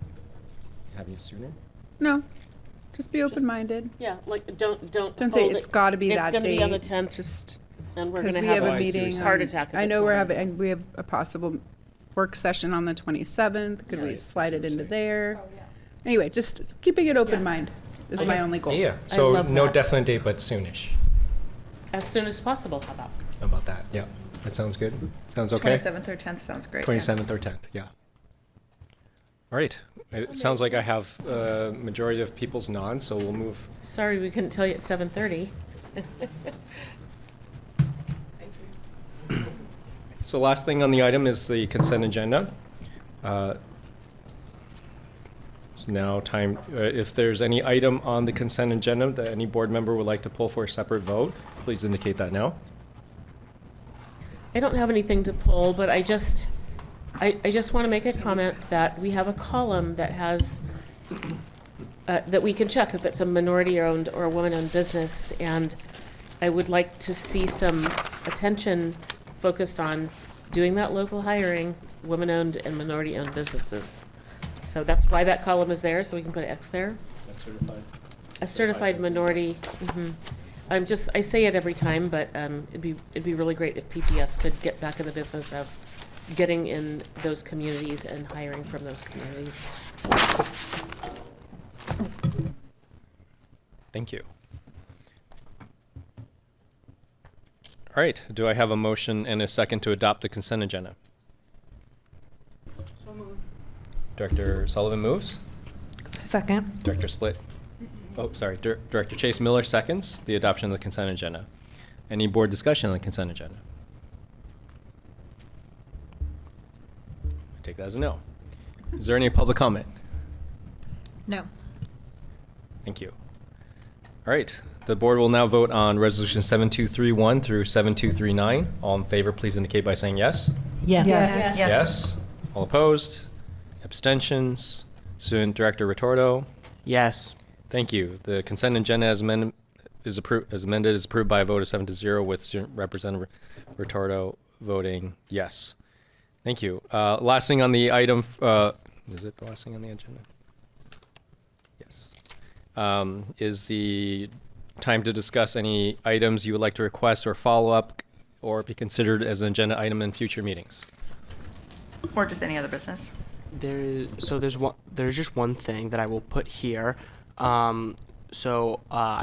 having it sooner? No, just be open-minded. Yeah, like, don't say hold it's gotta be that It's gonna be on the date. 10th, Just and we're because gonna we have have a a meeting. heart on- attack. if I it's know not we're on having, the and we have a possible work session on the 27th. Could we slide it into there? Anyway, just keeping it open mind is my only goal. Yeah, I so love no that. definite date, but soonish. As soon as possible, how about? How about that? Yeah, that sounds good. Sounds okay? 27th or 10th sounds great. 27th or 10th, yeah. All right, it sounds like I have a majority of people's nods, so we'll move. Sorry, we couldn't tell you at 7:30. So last thing on the item is the consent agenda. It's now time, if there's any item on the consent agenda that any board member would like to pull for a separate vote, please indicate that now. I don't have anything to pull, but I just want to make a comment that we have a column that has, that we can check if it's a minority-owned or a woman-owned business, and I would like to see some attention focused on doing that local hiring, women-owned and minority-owned businesses. So that's why that column is there, so we can put an X there. That's certified. A certified minority. I say it every time, but it'd be really great if PPS could get back in the business of getting in those communities and hiring from those communities. Thank you. All right, do I have a motion and a second to adopt the consent agenda? Director Sullivan moves. Second. Director Split. Oh, sorry. Director Chase Miller seconds the adoption of the consent agenda. Any board discussion on the consent agenda? I take that as a no. Is there any public comment? No. Thank you. All right. The board will now vote on resolution 7231 through 7239. All in favor, please indicate by saying yes. Yes. Yes. Yes. All opposed? Abstentions? Student Director Retorto? Yes. Thank you. The consent agenda as amended is approved by a vote of 7-0 with Student Representative Retorto voting yes. Thank you. Last thing on the item, is it the last thing on the agenda? Yes. Is the time to discuss any items you would like to request or follow up or be considered as an agenda item in future meetings. Or just any other business. There's just one thing that I will put here. I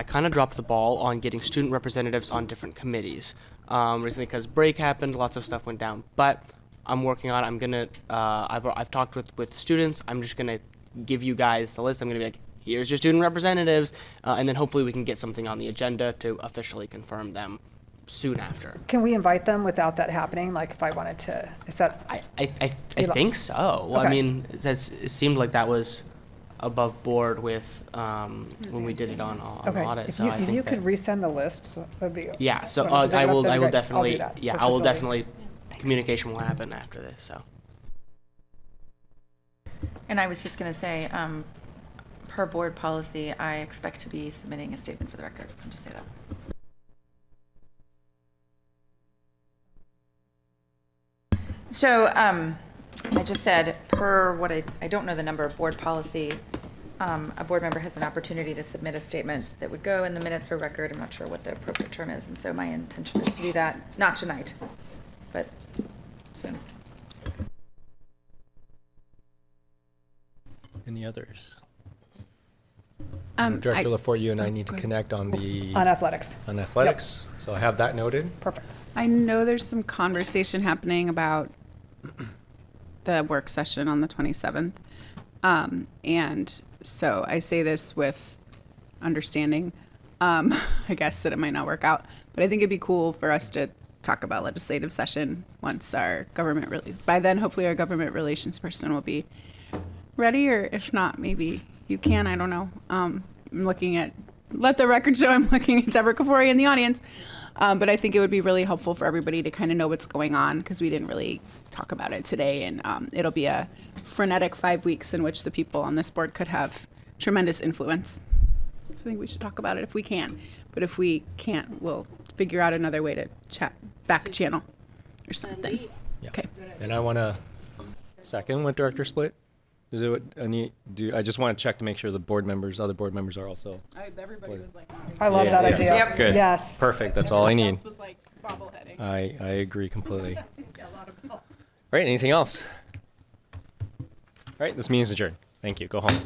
kind of dropped the ball on getting student representatives on different committees recently because break happened, lots of stuff went down. But I'm working on it. I'm gonna. I've talked with students. I'm just gonna give you guys the list. I'm gonna be like, here's your student representatives, and then hopefully we can get something on the agenda to officially confirm them soon after. Can we invite them without that happening? Like if I wanted to, is that? I think so. I Okay. mean, it seemed like that was above board with when we did it on Okay, audit. if So you, I if think you could that, resend the list, so that'd be. yeah. So so I will. that'd I be will great. I'll definitely. do that Yeah, for I will facilities. definitely. Communication will happen after this. So. And I was just going to say, per board policy, I expect to be submitting a statement for the record. I'll just say that. So I just said, per what I don't know the number of board policy, a board member has an opportunity to submit a statement that would go in the minutes or record. I'm not sure what the appropriate term is. And so my intention is to do that, not tonight, but soon. Any others? Um, Director I- LaFour, you and I need to connect on the On athletics. On athletics. So I have that noted. Perfect. I know there's some conversation happening about the work session on the 27th. And so I say this with understanding, I guess, that it might not work out. But I think it'd be cool for us to talk about legislative session once our by then, hopefully our government relations person will be ready, or if not, maybe you can, I don't know. I'm looking at, let the record show I'm looking at Deborah Kafori in the audience. But I think it would be really helpful for everybody to kind of know what's going on because we didn't really talk about it today. And it'll be a frenetic 5 weeks in which the people on this board could have tremendous influence. So I think we should talk about it if we can. But if we can't, we'll figure out another way to chat, back channel or something. Yeah. Okay. And I want to second with director split. Is it what I just want to check to make sure the other board members are also. Everybody was like, I love that idea. Yep. Good. Yes. Perfect. That's all I need. else was like bobbleheading. I agree completely. All right. Anything else? All right. This meeting is adjourned. Thank you. Go home.